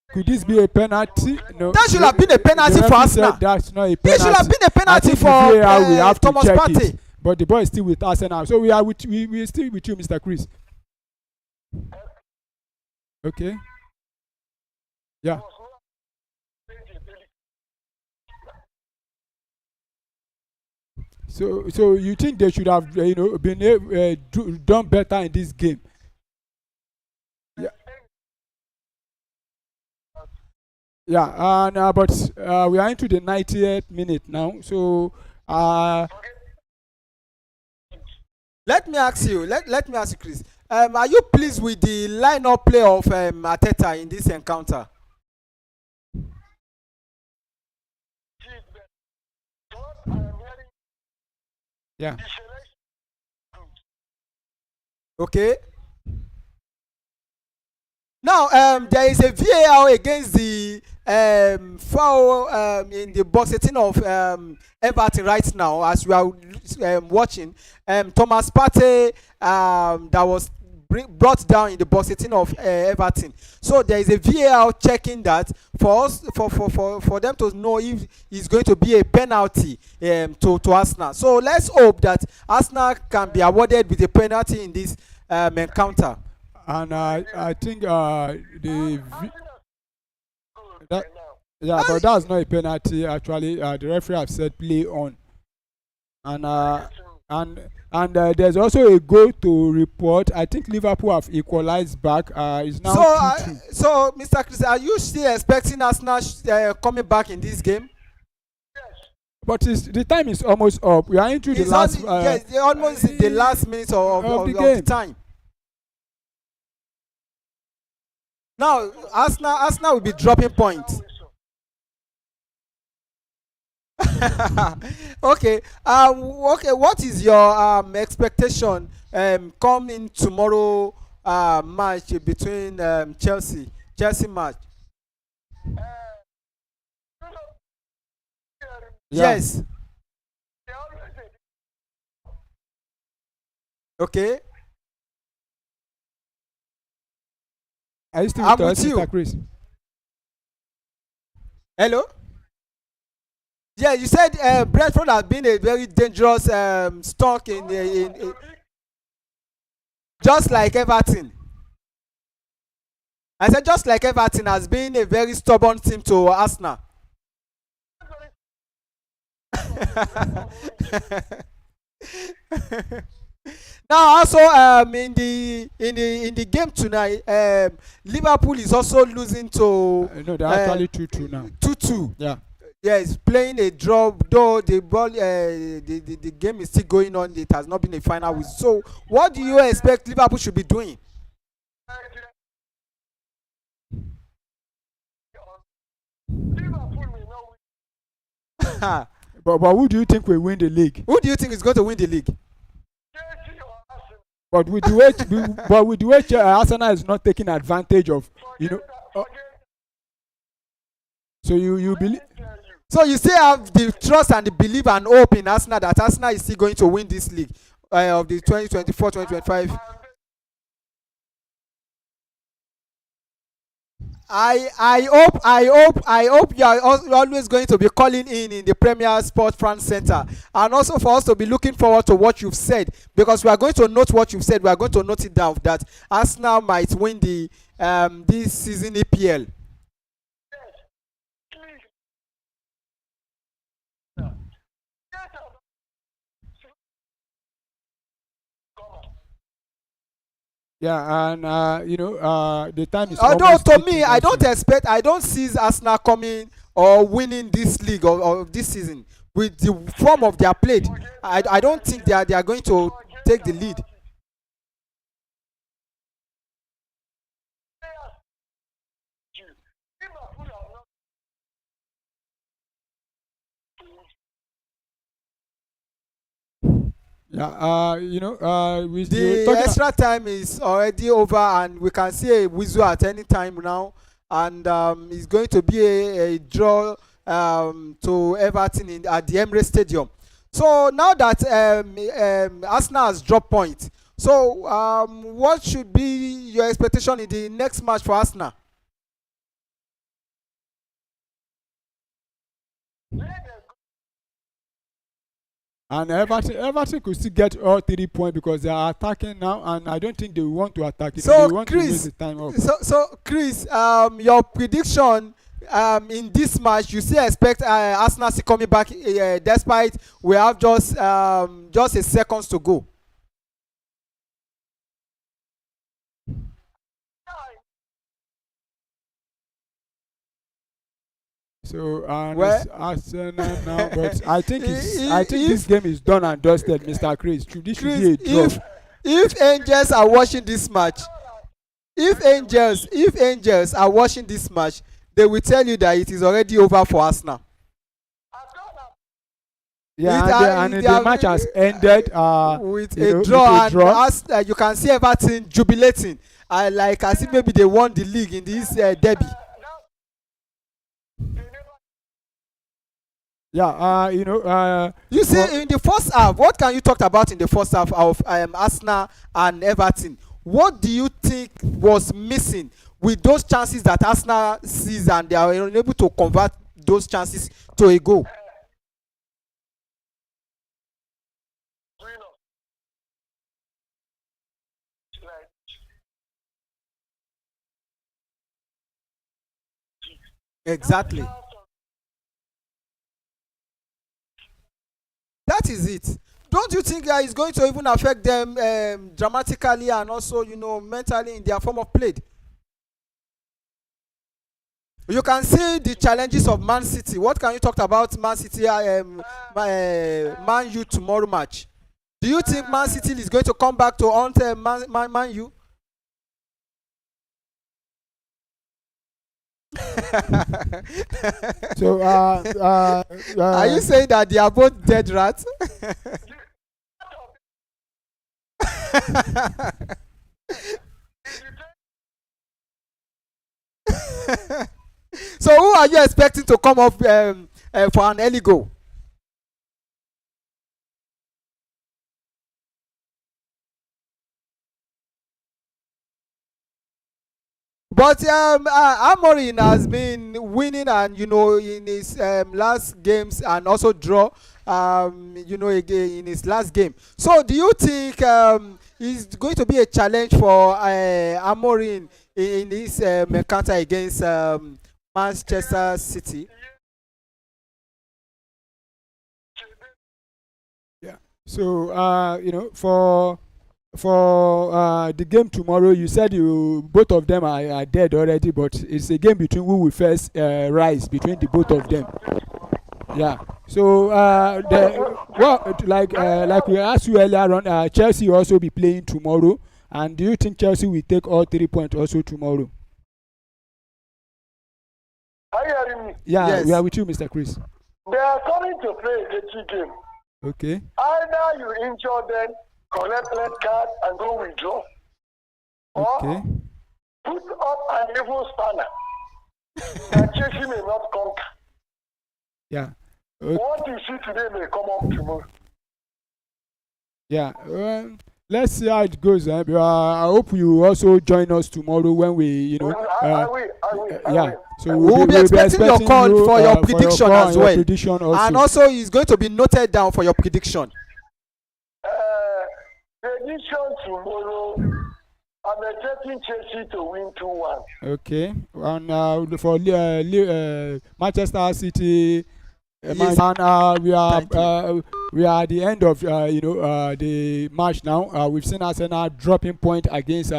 [SPEAKER 2] could this be a penalty? No,
[SPEAKER 1] That should have been a penalty
[SPEAKER 2] the
[SPEAKER 1] for
[SPEAKER 2] referee said
[SPEAKER 1] Arsenal.
[SPEAKER 2] that's not a
[SPEAKER 1] It
[SPEAKER 2] penalty.
[SPEAKER 1] should have been a
[SPEAKER 2] I
[SPEAKER 1] penalty
[SPEAKER 2] think
[SPEAKER 1] for
[SPEAKER 2] the VAR we have to
[SPEAKER 1] Thomas
[SPEAKER 2] check
[SPEAKER 1] Partey.
[SPEAKER 2] it. But the ball is still with Arsenal, so we're still with you, Mr. Chris. Okay. Yeah. So you think they should have you know, been done better in this game? Yeah. Yeah. And but we are into the 90th minute now. So
[SPEAKER 1] Let me ask you, Chris. Are you pleased with the line-up play of Arteta in this encounter?
[SPEAKER 2] yeah.
[SPEAKER 1] Okay. Now, there is a VAR against the foul in the box 18 of Everton right now, as we are watching. Thomas Partey that was brought down in the box 18 of Everton. So there is a VAR checking that for us, for them to know if it's going to be a penalty to Arsenal. So let's hope that Arsenal can be awarded with a penalty in this encounter.
[SPEAKER 2] And I think that, yeah, but that's not a penalty actually. The referee have said play on, and there's also a goal to report. I think Liverpool have equalized back. It's now 2-2.
[SPEAKER 1] So Mr. Chris, are you still expecting Arsenal coming back in this game?
[SPEAKER 2] But the time is almost up. We are into the last.
[SPEAKER 1] Yes, almost the last minute of the time. Now Arsenal will be dropping points. Okay. Okay. What is your expectation coming tomorrow match between Chelsea match?
[SPEAKER 2] Yeah.
[SPEAKER 1] Yes. Okay.
[SPEAKER 2] Are you still
[SPEAKER 1] I'm
[SPEAKER 2] with us,
[SPEAKER 1] with you.
[SPEAKER 2] Mr. Chris?
[SPEAKER 1] Hello. Yeah, you said Brentford has been a very dangerous stock in just like Everton. I said just like Everton has been a very stubborn team to Arsenal. Now also in the game tonight, Liverpool is also losing to
[SPEAKER 2] No, they're actually 2-2 now.
[SPEAKER 1] 2-2.
[SPEAKER 2] Yeah.
[SPEAKER 1] Yes, playing a draw, though the ball the game is still going on. It has not been a final whistle. So what do you expect Liverpool should be doing?
[SPEAKER 2] But who do you think will win the league?
[SPEAKER 1] Who do you think is going to win the league?
[SPEAKER 2] But with the way Arsenal is not taking advantage of, you know. So you believe?
[SPEAKER 1] So you still have the trust and the belief and hope in Arsenal that Arsenal is still going to win this league of the 2024-2025. I hope you are always going to be calling in the Premier Sports France Center, and also for us to be looking forward to what you've said, because we are going to note what you've said. We are going to note it down that Arsenal might win the this season EPL.
[SPEAKER 2] Yeah, and the time is
[SPEAKER 1] Although
[SPEAKER 2] almost
[SPEAKER 1] to me,
[SPEAKER 2] ticking
[SPEAKER 1] I don't
[SPEAKER 2] also.
[SPEAKER 1] expect, I don't see Arsenal coming or winning this league or this season with the form of their play. I don't think they are going to take the lead.
[SPEAKER 2] Yeah, you're
[SPEAKER 1] The
[SPEAKER 2] talking.
[SPEAKER 1] extra time is already over, and we can see a whistle at any time now, and it's going to be a draw to Everton at the Emirates Stadium. So now that Arsenal has dropped points, so what should be your expectation in the next match for Arsenal?
[SPEAKER 2] And Everton could still get all 3 points because they are attacking now, and I don't think they want to attack it.
[SPEAKER 1] So
[SPEAKER 2] They want to waste
[SPEAKER 1] Chris,
[SPEAKER 2] the time off.
[SPEAKER 1] Chris, your prediction in this match, you still expect Arsenal to coming back despite we have just a seconds to go.
[SPEAKER 2] So and
[SPEAKER 1] Well,
[SPEAKER 2] it's Arsenal now, but I think this
[SPEAKER 1] if
[SPEAKER 2] game is done and dusted, Mr. Chris. This should
[SPEAKER 1] Chris,
[SPEAKER 2] be a draw.
[SPEAKER 1] if angels are watching this match, if angels are watching this match, they will tell you that it is already over for Arsenal.
[SPEAKER 2] Yeah, and
[SPEAKER 1] They
[SPEAKER 2] the
[SPEAKER 1] are
[SPEAKER 2] match has ended.
[SPEAKER 1] with
[SPEAKER 2] You
[SPEAKER 1] a
[SPEAKER 2] know, with
[SPEAKER 1] draw,
[SPEAKER 2] a
[SPEAKER 1] and
[SPEAKER 2] draw.
[SPEAKER 1] as you can see Everton jubilating, like as if maybe they won the league in this derby.
[SPEAKER 2] Yeah,
[SPEAKER 1] You
[SPEAKER 2] for
[SPEAKER 1] see, in the first half, what can you talk about in the first half of Arsenal and Everton? What do you think was missing with those chances that Arsenal sees and they are unable to convert those chances to a goal? Exactly. That is it. Don't you think that it's going to even affect them dramatically and also, mentally in their form of play? You can see the challenges of Man City. What can you talk about Man City, Man U tomorrow match? Do you think Man City is going to come back to haunt Man U?
[SPEAKER 2] so
[SPEAKER 1] Are you saying that they are both dead rats? So who are you expecting to come off for an early goal? But Amorim has been winning, and in his last games, and also draw. Again in his last game. So, do you think it's going to be a challenge for Amorim in this encounter against Manchester City?
[SPEAKER 2] yeah. So for the game tomorrow, you said you both of them are dead already, but it's a game between who will first rise between the both of them. Yeah. So like we asked you earlier on, Chelsea will also be playing tomorrow. And do you think Chelsea will take all 3 points also tomorrow?
[SPEAKER 3] Are you hearing me?
[SPEAKER 2] Yeah,
[SPEAKER 1] Yes.
[SPEAKER 2] we are with you, Mr. Chris.
[SPEAKER 3] They are coming to play a key game.
[SPEAKER 2] Okay.
[SPEAKER 3] Either you injure them, collect red card, and go withdraw,
[SPEAKER 2] Okay.
[SPEAKER 3] or put up an evil spanner that Chelsea may not conquer.
[SPEAKER 2] Yeah. Okay.
[SPEAKER 3] What you see today may come up tomorrow.
[SPEAKER 2] Yeah. Let's see how it goes. I hope you also join us tomorrow when we,
[SPEAKER 3] I will.
[SPEAKER 2] yeah. So
[SPEAKER 1] We will be expecting your call
[SPEAKER 2] you,
[SPEAKER 1] for your
[SPEAKER 2] for
[SPEAKER 1] prediction
[SPEAKER 2] call
[SPEAKER 1] as
[SPEAKER 2] and your
[SPEAKER 1] well.
[SPEAKER 2] prediction also.
[SPEAKER 1] And also, it's going to be noted down for your prediction.
[SPEAKER 3] Prediction tomorrow. I'm expecting Chelsea to win 2-1.
[SPEAKER 2] Okay. And for Manchester City.
[SPEAKER 1] Yes.
[SPEAKER 2] And we are
[SPEAKER 1] Thank you.
[SPEAKER 2] we are at the end of the match now. We've seen Arsenal dropping point against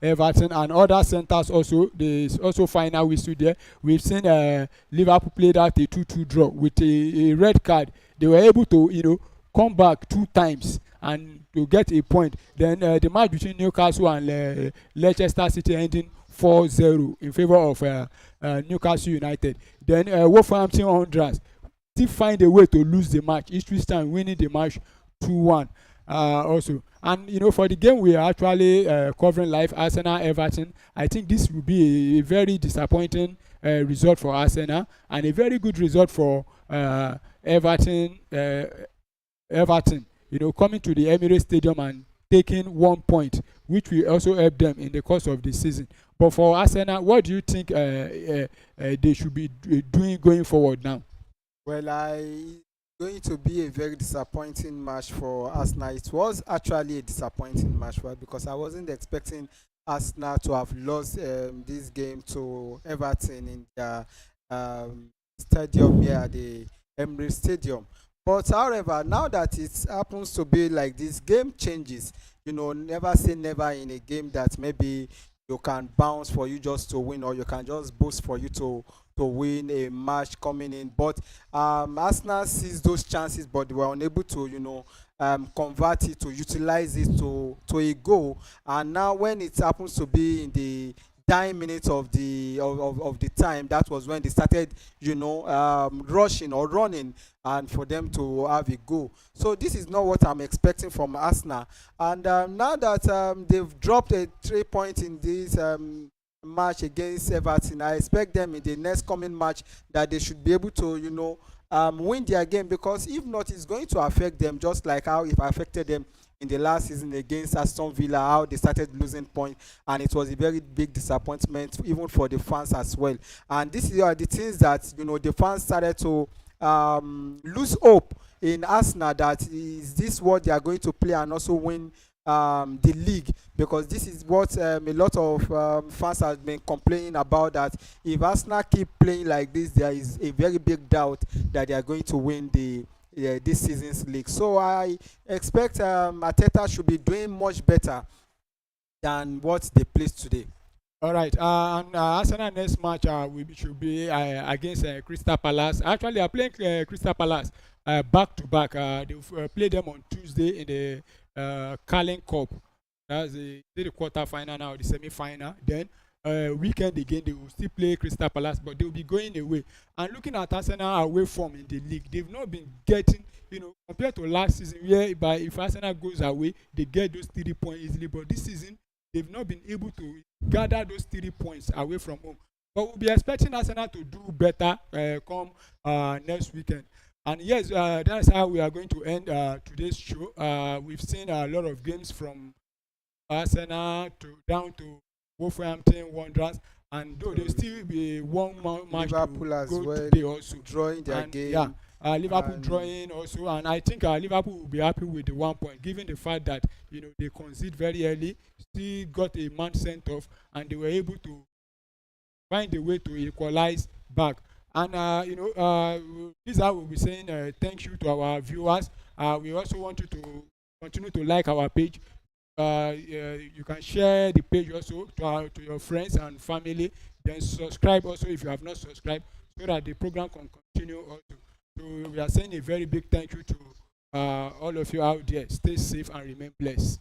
[SPEAKER 2] Everton and other centres also. There's also final whistle there. We've seen Liverpool played out a 2-2 draw with a red card. They were able to come back 2 times and to get a point. Then the match between Newcastle and Leicester City ending 4-0 in favour of Newcastle United. Then Wolverhampton Wanderers still find a way to lose the match. Ipswich Town winning the match 2-1 also. And for the game we are actually covering live, Arsenal Everton, I think this will be a very disappointing result for Arsenal and a very good result for Everton. Coming to the Emirates Stadium and taking 1 point, which will also help them in the course of the season. But for Arsenal, what do you think they should be doing going forward now?
[SPEAKER 1] Well, it's going to be a very disappointing match for Arsenal. It was actually a disappointing match for us because I wasn't expecting Arsenal to have lost this game to Everton in their stadium here at the Emirates Stadium. But however, now that it happens to be like this, game changes. Never say never in a game that maybe you can bounce for you just to win, or you can just boost for you to win a match coming in. But Arsenal sees those chances, but they were unable to convert it, to utilize it to a goal. And now when it happens to be in the dying minutes of the time, that was when they started rushing or running, and for them to have a goal. So this is not what I'm expecting from Arsenal. And now that they've dropped a 3 point in this match against Everton, I expect them in the next coming match that they should be able to win their game, because if not, it's going to affect them just like how it affected them in the last season against Aston Villa, how they started losing points, and it was a very big disappointment even for the fans as well. And this is the things that the fans started to lose hope in Arsenal, that is this what they are going to play and also win the league, because this is what a lot of fans have been complaining about, that if Arsenal keep playing like this, there is a very big doubt that they are going to win this season's league. So I expect Arteta should be doing much better than what they placed today.
[SPEAKER 2] All right. And Arsenal next match should be against Crystal Palace. Actually, they are playing Crystal Palace back to back. They play them on Tuesday in the Carling Cup. That's the quarter final now, the semi final. Then weekend again, they will still play Crystal Palace, but they will be going away. And looking at Arsenal away form in the league, they've not been getting, compared to last season, whereby if Arsenal goes away, they get those 3 points easily. But this season, they've not been able to gather those 3 points away from home. But we'll be expecting Arsenal to do better come next weekend. And yes, that's how we are going to end today's show. We've seen a lot of games from Arsenal down to Wolverhampton Wanderers, and though there still be one match
[SPEAKER 1] Liverpool
[SPEAKER 2] to
[SPEAKER 1] as
[SPEAKER 2] go
[SPEAKER 1] well,
[SPEAKER 2] today also
[SPEAKER 1] drawing their game.
[SPEAKER 2] Yeah, Liverpool drawing also, and I think Liverpool will be happy with the 1 point, given the fact that they concede very early, still got a man sent off, and they were able to find a way to equalize back. And this is how we'll be saying thank you to our viewers. We also want you to continue to like our page. You can share the page also to your friends and family. Then subscribe also if you have not subscribed, so that the program can continue also. So we are saying a very big thank you to all of you out there. Stay safe and remain blessed.